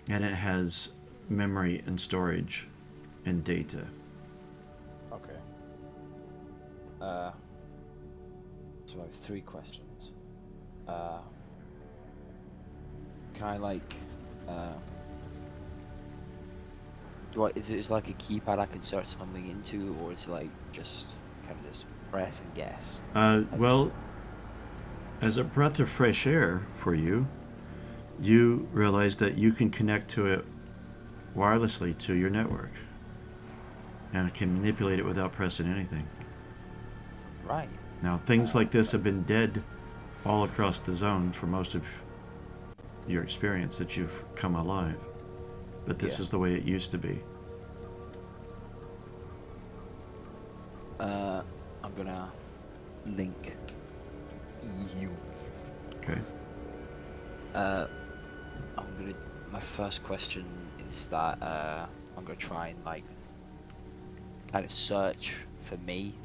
And it has memory and storage and data. Okay. So I have 3 questions. Can I is it like a keypad I can search something into, or is it like just kind of just press and guess? Well, as a breath of fresh air for you, you realize that you can connect to it wirelessly to your network and can manipulate it without pressing anything. Right. Now, things like this have been dead all across the zone for most of your experience that you've come alive. But this is the way it used to be. I'm gonna link you. Okay. My first question is that I'm gonna try and kind of search for me.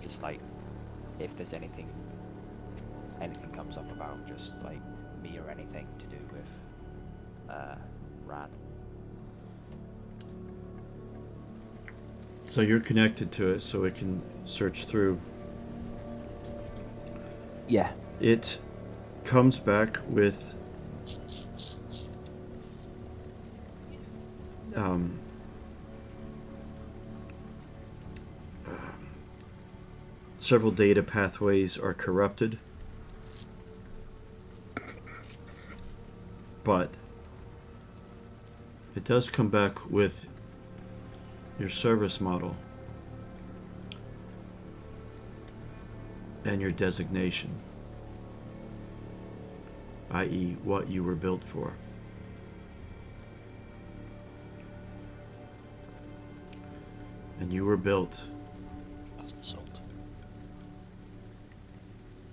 Just if there's anything comes up about just me or anything to do with Ran. So you're connected to it, so it can search through. Yeah. It comes back with um, several data pathways are corrupted, but it does come back with your service model and your designation, i.e., what you were built for. And you were built That's the salt.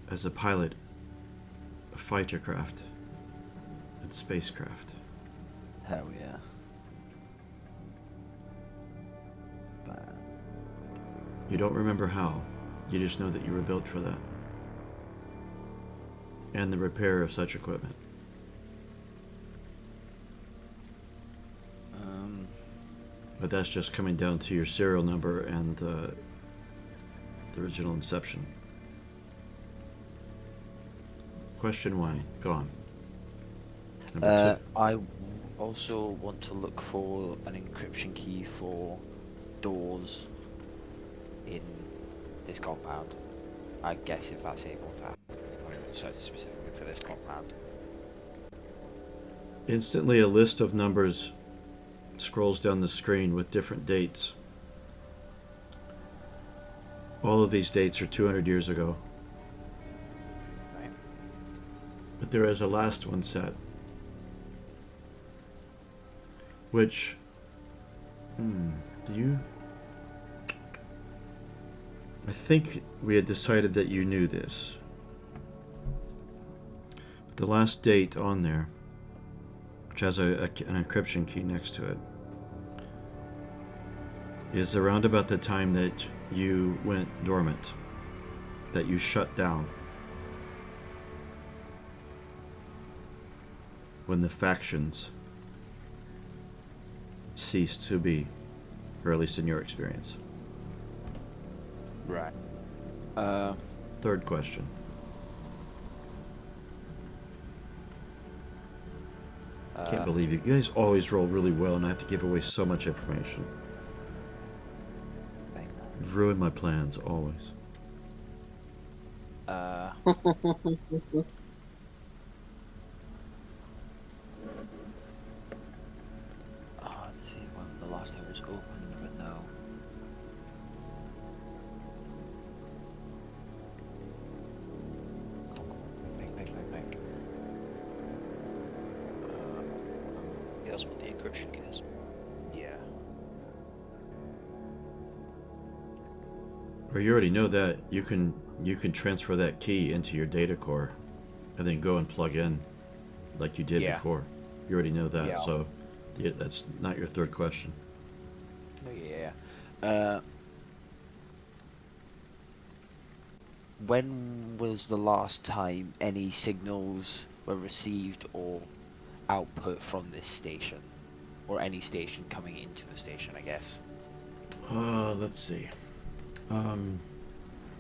as a pilot of fighter craft and spacecraft. Hell yeah. But You don't remember how, you just know that you were built for that. And the repair of such equipment. But that's just coming down to your serial number and the original inception. Question 1, gone. Number 2. I also want to look for an encryption key for doors in this compound. I guess if that's able to happen. I'm searching specifically for this compound. Instantly, a list of numbers scrolls down the screen with different dates. All of these dates are 200 years ago. Right. But there is a last one set, which, do you? I think we had decided that you knew this. But the last date on there, which has an encryption key next to it, is around about the time that you went dormant, that you shut down. When the factions ceased to be, or at least in your experience. Right. Third question. Can't believe you guys always roll really well, and I have to give away so much information. You've ruined my plans, always. Let's see when the last time was opened, but no. Come on. Think. Yeah, that's what the encryption key is. Yeah. Or you already know that you can transfer that key into your data core, and then go and plug in, like you did before. You already know that, Yeah. so that's not your third question. Oh, yeah. When was the last time any signals were received or output from this station? Or any station coming into the station, I guess. Let's see.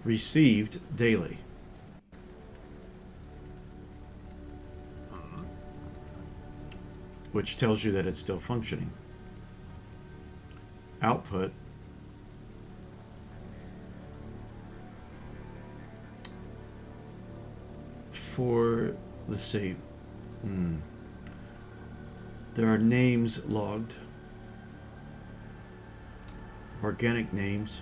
Received daily. Which tells you that it's still functioning. Output. For, let's see. There are names logged. Organic names.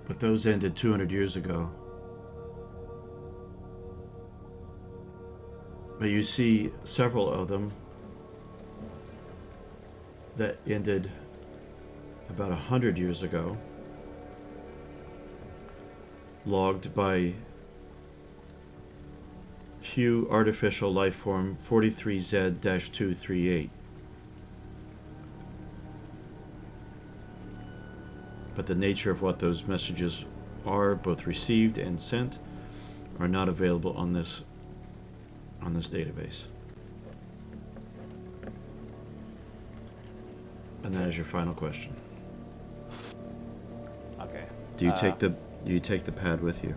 But those ended 200 years ago. But you see several of them that ended about 100 years ago, logged by Hue Artificial Lifeform 43Z-238. But the nature of what those messages are, both received and sent, are not available on this database. And that is your final question. Okay. Do you take the pad with you?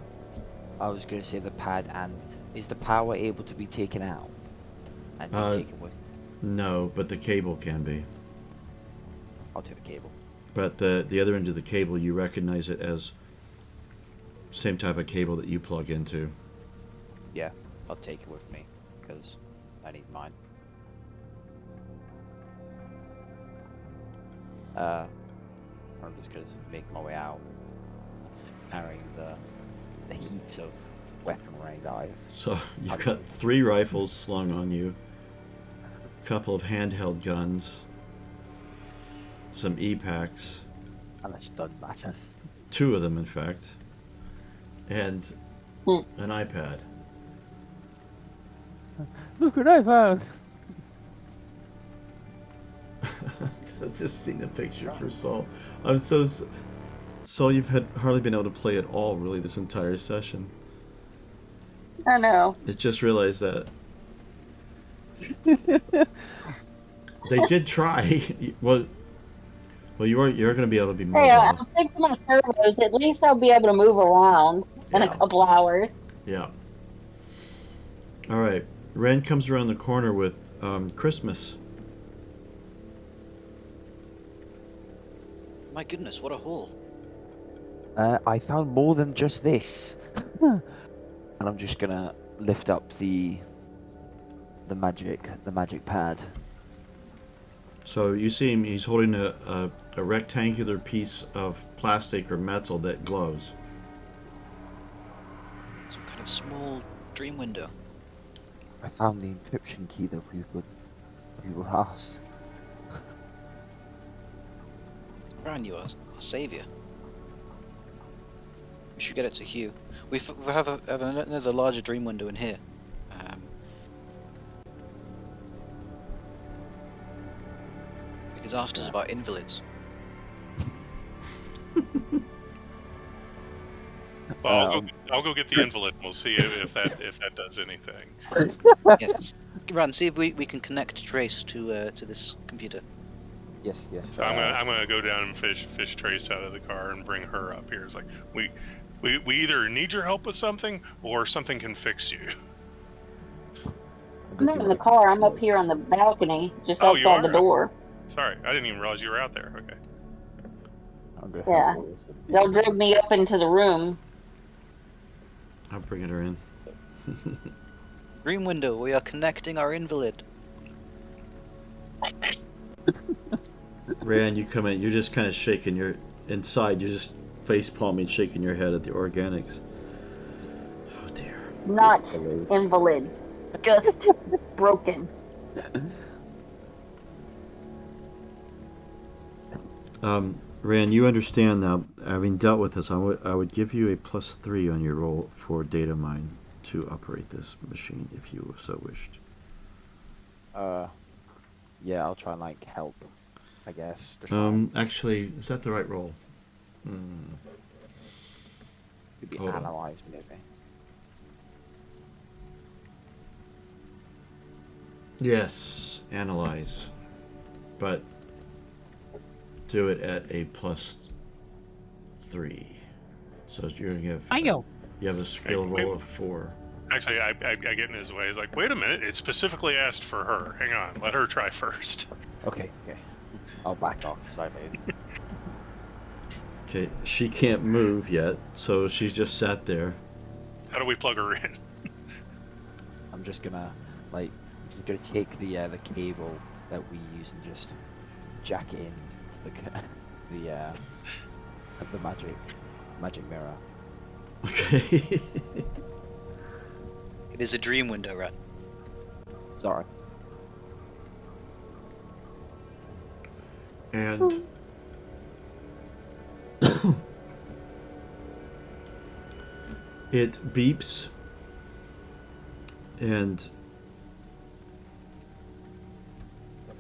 I was going to say the pad, and is the power able to be taken out? and be Uh, taken with. No, but the cable can be. I'll take the cable. But the other end of the cable, you recognize it as same type of cable that you plug into. Yeah, I'll take it with me because I need mine. I'm just gonna make my way out, carrying the heaps of weaponry that I've. So you've got 3 rifles slung on you, a couple of handheld guns, some E-packs, And a stun baton. 2 of them in fact, and Hmm. an iPad. Look what I found! Let's just see the picture for Saul. I'm so Saul, you've hardly been able to play at all really this entire session. I know. I just realized that. They did try. Well, you're going to be able to be Hey, mobile. I'm fixing my servos. At least I'll be able to move around in a Yeah. couple hours. Yeah. All right. Ren comes around the corner with Christmas. My goodness, what a haul. I found more than just this. And I'm just gonna lift up the magic pad. So you see him. He's holding a rectangular piece of plastic or metal that glows. Some kind of small dream window. I found the encryption key that we would ask. Ran, you are a savior. We should get it to Hugh. We have another larger dream window in here. It is asked us about invalids. Well, I'll go get the invalid. And we'll see if that does anything. Yes. Ran, see if we can connect Trace to this computer. Yes. So I'm gonna go down and fish Trace out of the car and bring her up here. It's like we either need your help with something or something can fix you. I'm not in the car. I'm up here on the balcony, just Oh, you outside the are? door. Sorry, I didn't even realize you were out there. Okay. Yeah. They'll drag me up into the room. I'm bringing her in. Dream window, we are connecting our invalid. Rand, you come in. You're just kind of shaking your inside. You're just face palming, shaking your head at the organics. Oh dear. Not invalid. Just broken. Rand, you understand now. Having dealt with this, I would give you a +3 on your roll for data mine to operate this machine if you so wished. Yeah, I'll try and like help, I guess. Actually, is that the right roll? Could be Hold on. analyzed maybe. Yes, analyze, but do it at a +3. So you're gonna give. Ayo. You have a skill Hey, roll of 4. Actually, I get in his way. He's like, wait a minute, it specifically asked for her. Hang on, let her try first. Okay. I'll back off sideways. Okay, she can't move yet, so she's just sat there. How do we plug her in? I'm just gonna take the cable that we use and just jack it in to the magic mirror. Okay. It is a dream window, Ran. Sorry. And it beeps, and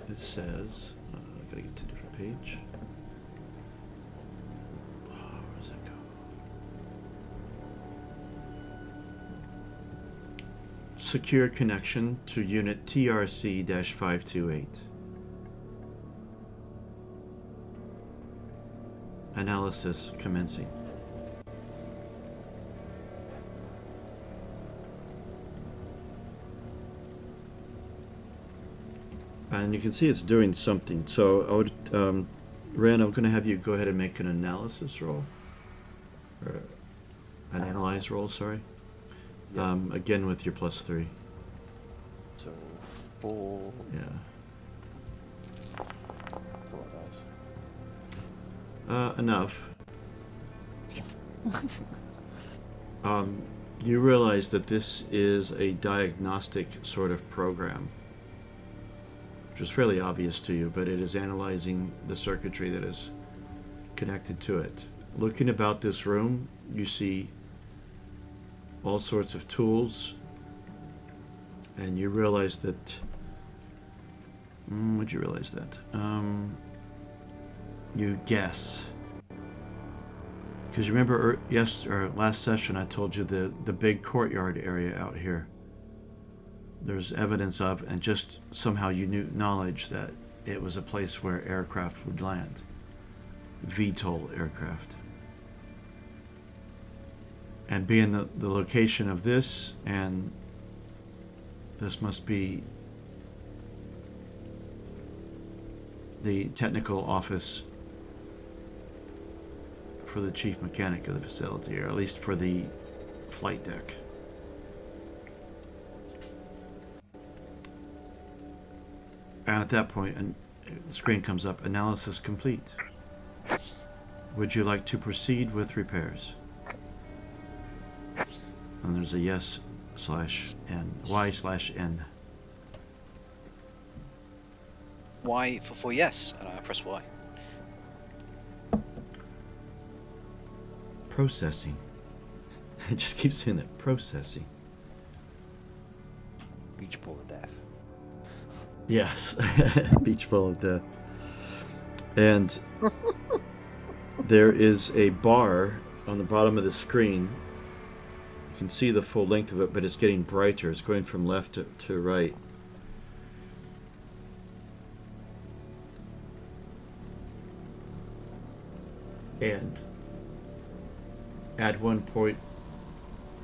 it says, I gotta get to a different page. Where does it go? Secure connection to unit TRC-528. Analysis commencing. And you can see it's doing something. So I would, Ren, I'm going to have you go ahead and make an analysis roll. Or an analyze roll, sorry. Yep. Again with your +3. So 4. Yeah. That's a lot of dice. Enough. You realize that this is a diagnostic sort of program, which is fairly obvious to you, but it is analyzing the circuitry that is connected to it. Looking about this room, you see all sorts of tools, and you realize that. Would you realize that? You guess. Because you remember last session I told you the big courtyard area out here. There's evidence of, and just somehow you knew knowledge that it was a place where aircraft would land. VTOL aircraft. And being the location of this, and this must be the technical office for the chief mechanic of the facility, or at least for the flight deck. And at that point, the screen comes up, analysis complete. Would you like to proceed with repairs? And there's a yes/N, Y/N. Y for yes, and I press Y. Processing. It just keeps saying that, processing. Beach ball of death. Yes, beach ball of death. And there is a bar on the bottom of the screen. You can see the full length of it, but it's getting brighter. It's going from left to right. And add 1 point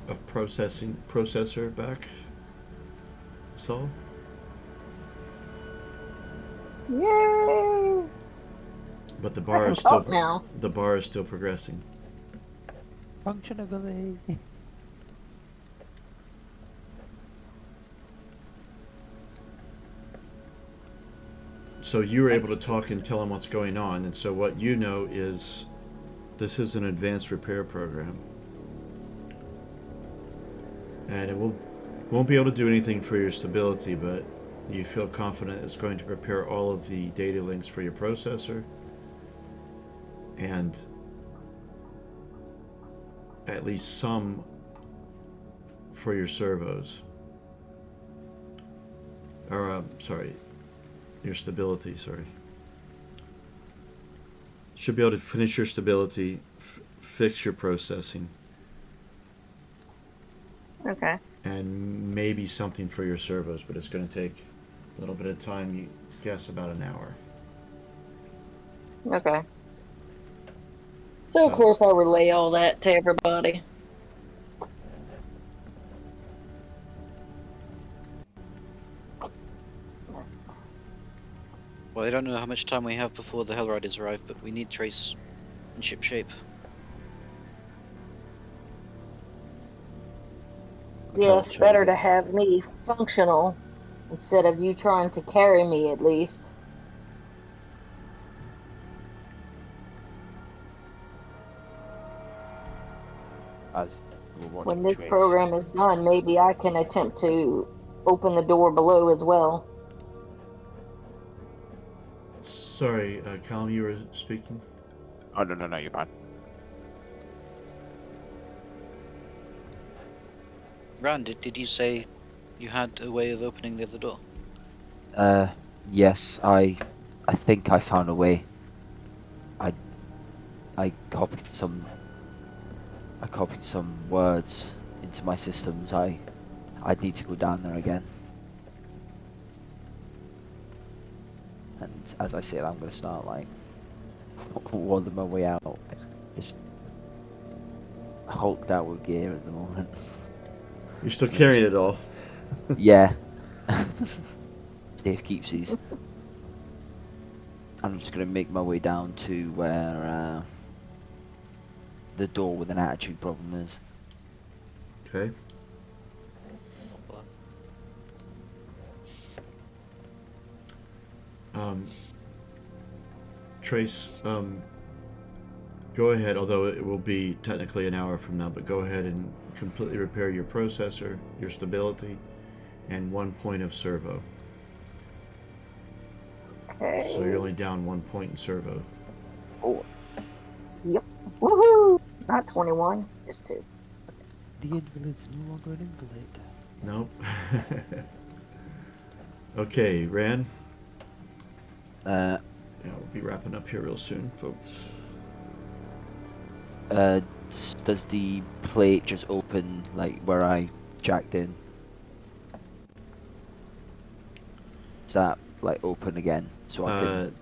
of processor back. So. Yay! But the I bar can is still talk now. the bar is still progressing. Functionally. So you were able to talk and tell him what's going on, and so what you know is this is an advanced repair program. And it won't be able to do anything for your stability, but you feel confident it's going to prepare all of the data links for your processor and at least some for your servos. Or, your stability, sorry. Should be able to finish your stability, fix your processing. Okay. And maybe something for your servos, but it's going to take a little bit of time. You guess about an hour. Okay. So of course I'll relay all that to everybody. Well, I don't know how much time we have before the Hellriders arrive, but we need Trace in ship shape. Yes, better to have me functional instead of you trying to carry me at least. As we're watching When this Trace. program is done, maybe I can attempt to open the door below as well. Sorry, Callum, you were speaking? Oh, no, you're fine. Rand, did you say you had a way of opening the other door? Yes, I think I found a way. I copied some words into my systems. I need to go down there again. And as I said, I'm gonna start like waddling my way out. Just hulked out with gear at the moment. You're still carrying it all. Yeah. Dave keeps these. I'm just gonna make my way down to where the door with an attitude problem is. Okay. Trace, go ahead, although it will be technically an hour from now, but go ahead and completely repair your processor, your stability, and 1 point of servo. Okay. So you're only down 1 point in servo. 4. Yep. Woohoo! Not 21, just 2. The invalid's no longer an invalid. Nope. Okay, Ran. Uh, Yeah, we'll be wrapping up here real soon, folks. does the plate just open like where I jacked in? Is that like open again so I can?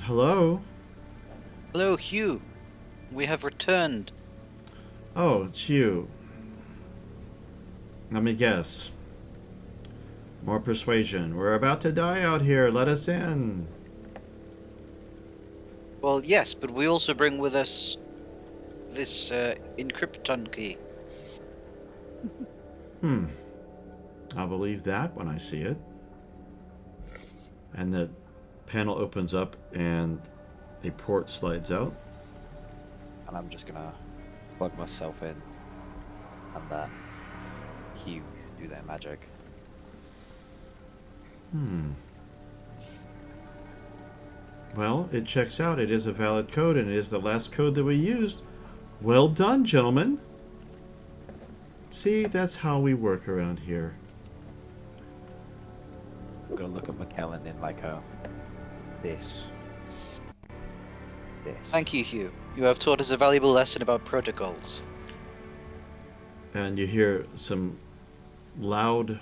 Hello? Hello, Hugh. We have returned. Oh, it's you. Let me guess. More persuasion. We're about to die out here. Let us in. Well, yes, but we also bring with us this encrypton key. I'll believe that when I see it. And the panel opens up and a port slides out. And I'm just gonna plug myself in and Hugh do their magic. Well, it checks out. It is a valid code, and it is the last code that we used. Well done, gentlemen. See, that's how we work around here. I'm gonna look at McKellen in like this. Thank you, Hugh. You have taught us a valuable lesson about protocols. And you hear some loud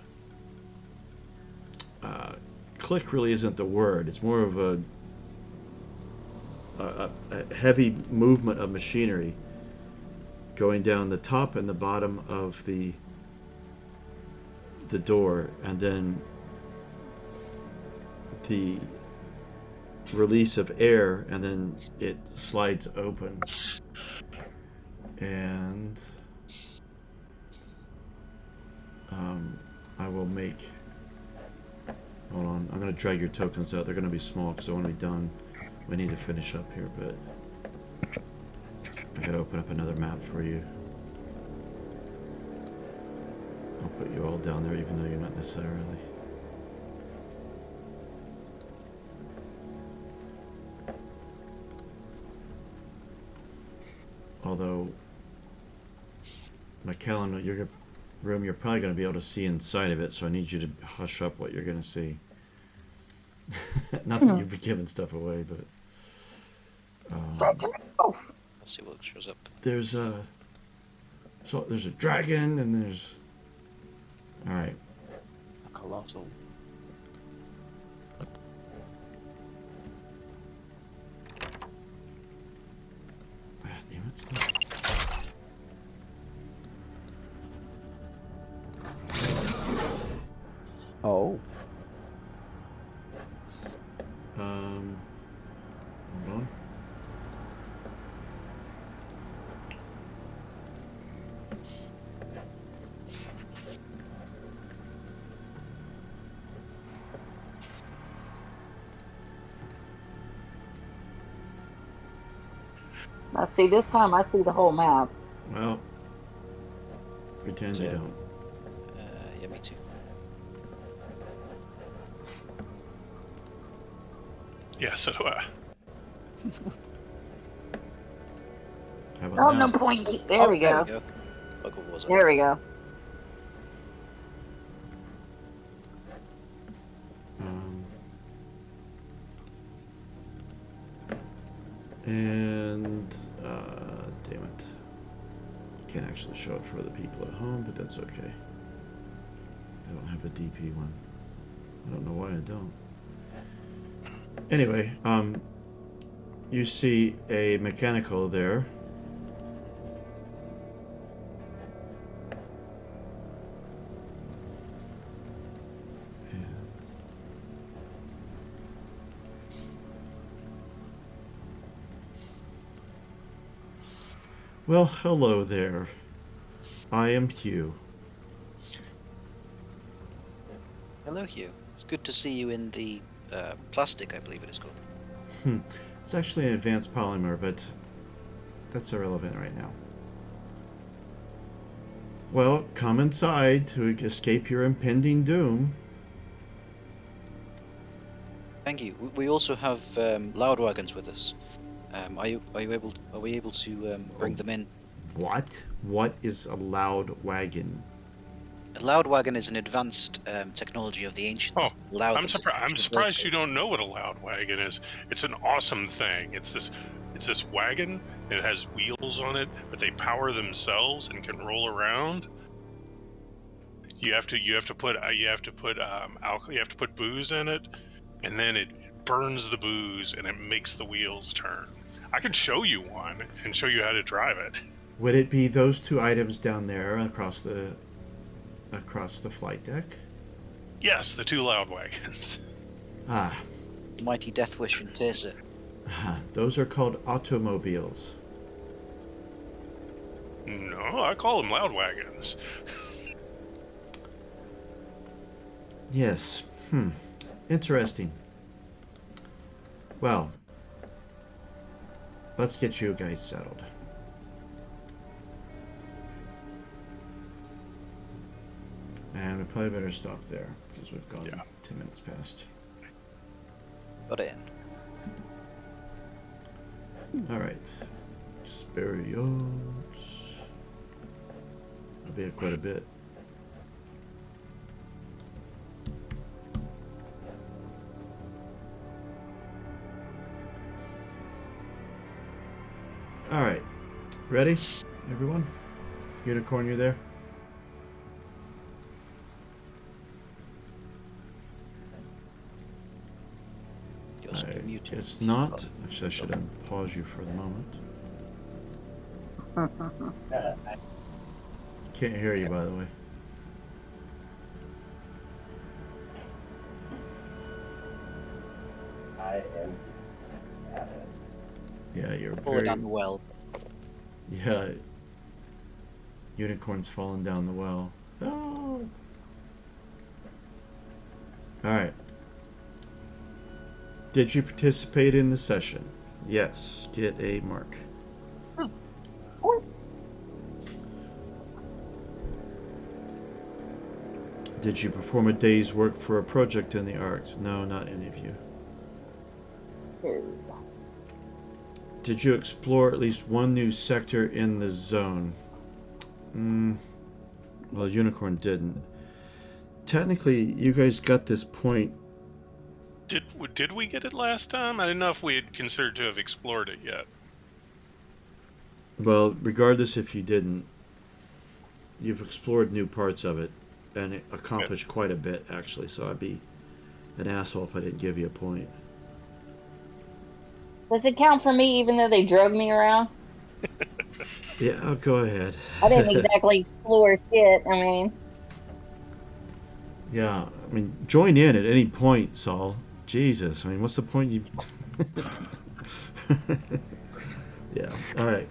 click. Really isn't the word. It's more of a heavy movement of machinery going down the top and the bottom of the door, and then the release of air, and then it slides open, and I will make, hold on, I'm going to drag your tokens out. They're going to be small because I want to be done. We need to finish up here, but I got to open up another map for you. I'll put you all down there even though you're not necessarily. Although, McKellen, your room, you're probably going to be able to see inside of it, so I need you to hush up what you're going to see. Not that you've been giving stuff away, but I'll see what shows up. there's a dragon, and there's, all right. A colossal. Ah, damn it, stop. Oh. Hold on. Now, see, this time I see the whole map. Well, pretend you don't. Yeah, me too. Yeah, so do I. How about Oh, now? no point. There we go. Bugger was up. There we go. And damn it, can't actually show it for the people at home, but that's okay. I don't have a DP one. I don't know why I don't. Anyway, you see a mechanical there. Well, hello there. I am Hugh. Hello, Hugh. It's good to see you in the plastic, I believe it is called. It's actually an advanced polymer, but that's irrelevant right now. Well, come inside to escape your impending doom. Thank you. We also have loud wagons with us. Are we able to bring them in? What? What is a loud wagon? A loud wagon is an advanced technology of the ancients. Oh, Allowed I'm them surprised. I'm to surprised build you don't know what a loud wagon is. It's an awesome thing. It's this wagon. It has wheels on it, but they power themselves and can roll around. You have to put alcohol. You have to put booze in it, and then it burns the booze and it makes the wheels turn. I can show you one and show you how to drive it. Would it be those two items down there across the flight deck? Yes, the two loud wagons. Ah, Mighty Death Wish and Piercer. those are called automobiles. No, I call them loud wagons. Yes. Interesting. Well, let's get you guys settled. And we probably better stop there because we've gone 10 minutes past. Got it in. All right. Spurios. That'll be quite a bit. All right. Ready, everyone? Unicorn, you there? It's not. Actually, I should pause you for the moment. Can't hear you, by the way. Yeah, you're Pull it down the well. Yeah. Unicorn's falling down the well. Oh. Alright. Did you participate in the session? Yes. Get a mark. Did you perform a day's work for a project in the arts? No, not any of you. Did you explore at least one new sector in the zone? Well, Unicorn didn't. Technically, you guys got this point. Did we get it last time? I didn't know if we had considered to have explored it yet. Well, regardless if you didn't, you've explored new parts of it and it accomplished quite a bit, actually. So I'd be an asshole if I didn't give you a point. Does it count for me even though they drug me around? Yeah, I'll go ahead. I didn't exactly explore shit, I mean. Yeah, I mean, join in at any point, Saul. Jesus, I mean, what's the point you... Yeah, alright.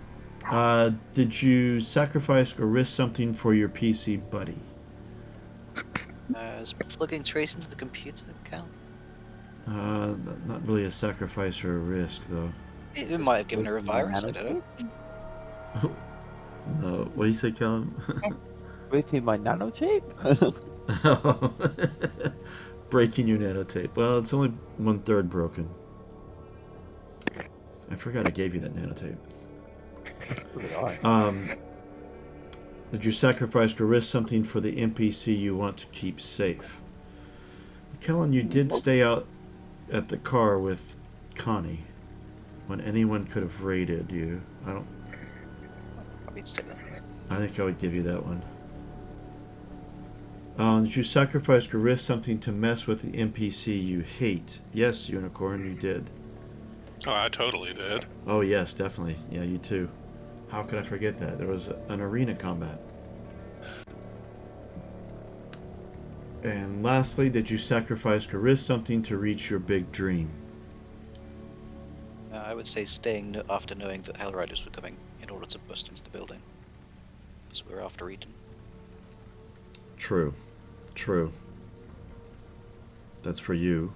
Did you sacrifice or risk something for your PC buddy? Is plugging trace into the computer count? Not really a sacrifice or a risk, though. It might have given her a virus, I don't know. No, what do you say, Callum? Breaking my nanotape? Breaking your nanotape. Well, it's only 1/3 broken. I forgot I gave you that nanotape. Did you sacrifice or risk something for the NPC you want to keep safe? Kellen, you did stay out at the car with Connie when anyone could have raided you. I think I would give you that one. Did you sacrifice or risk something to mess with the NPC you hate? Yes, Unicorn, you did. Oh, I totally did. Oh, yes, definitely. Yeah, you too. How could I forget that? There was an arena combat. And lastly, did you sacrifice or risk something to reach your big dream? I would say staying after knowing that Hellriders were coming. in order to bust into the building. Because we're after Eden. True. True. That's for you.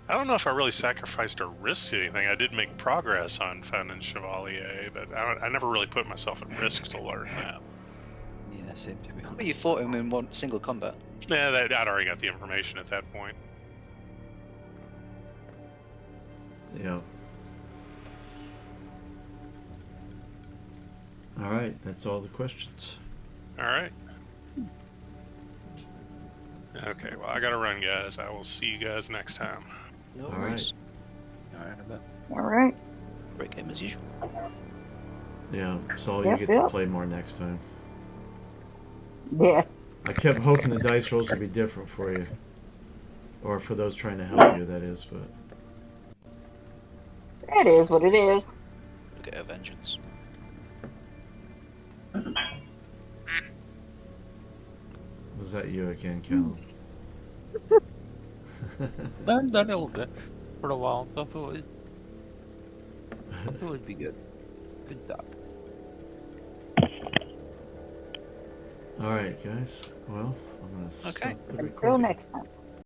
I don't know if I really sacrificed or risked anything. I did make progress on Fen and Chevalier, but I never really put myself at risk to learn that. Yeah, same to be honest. But you fought him in one single combat. Yeah, I'd already got the information at that point. Yeah. All right, that's all the questions. All right. Okay, well, I gotta run, guys. I will see you guys next time. No All worries. Alright, I bet. All right. Great game as usual. Yeah, so Yep, you get to yep. play more next time. Yeah. I kept hoping the dice rolls would be different for you. Or for those trying to help you, that is, but... It is what it is. We'll get a vengeance. Was that you again, Callum? Done a little bit for a while. So I thought it'd be good. Good duck. All right, guys. Well, I'm gonna Okay. stop the Until recording. next time.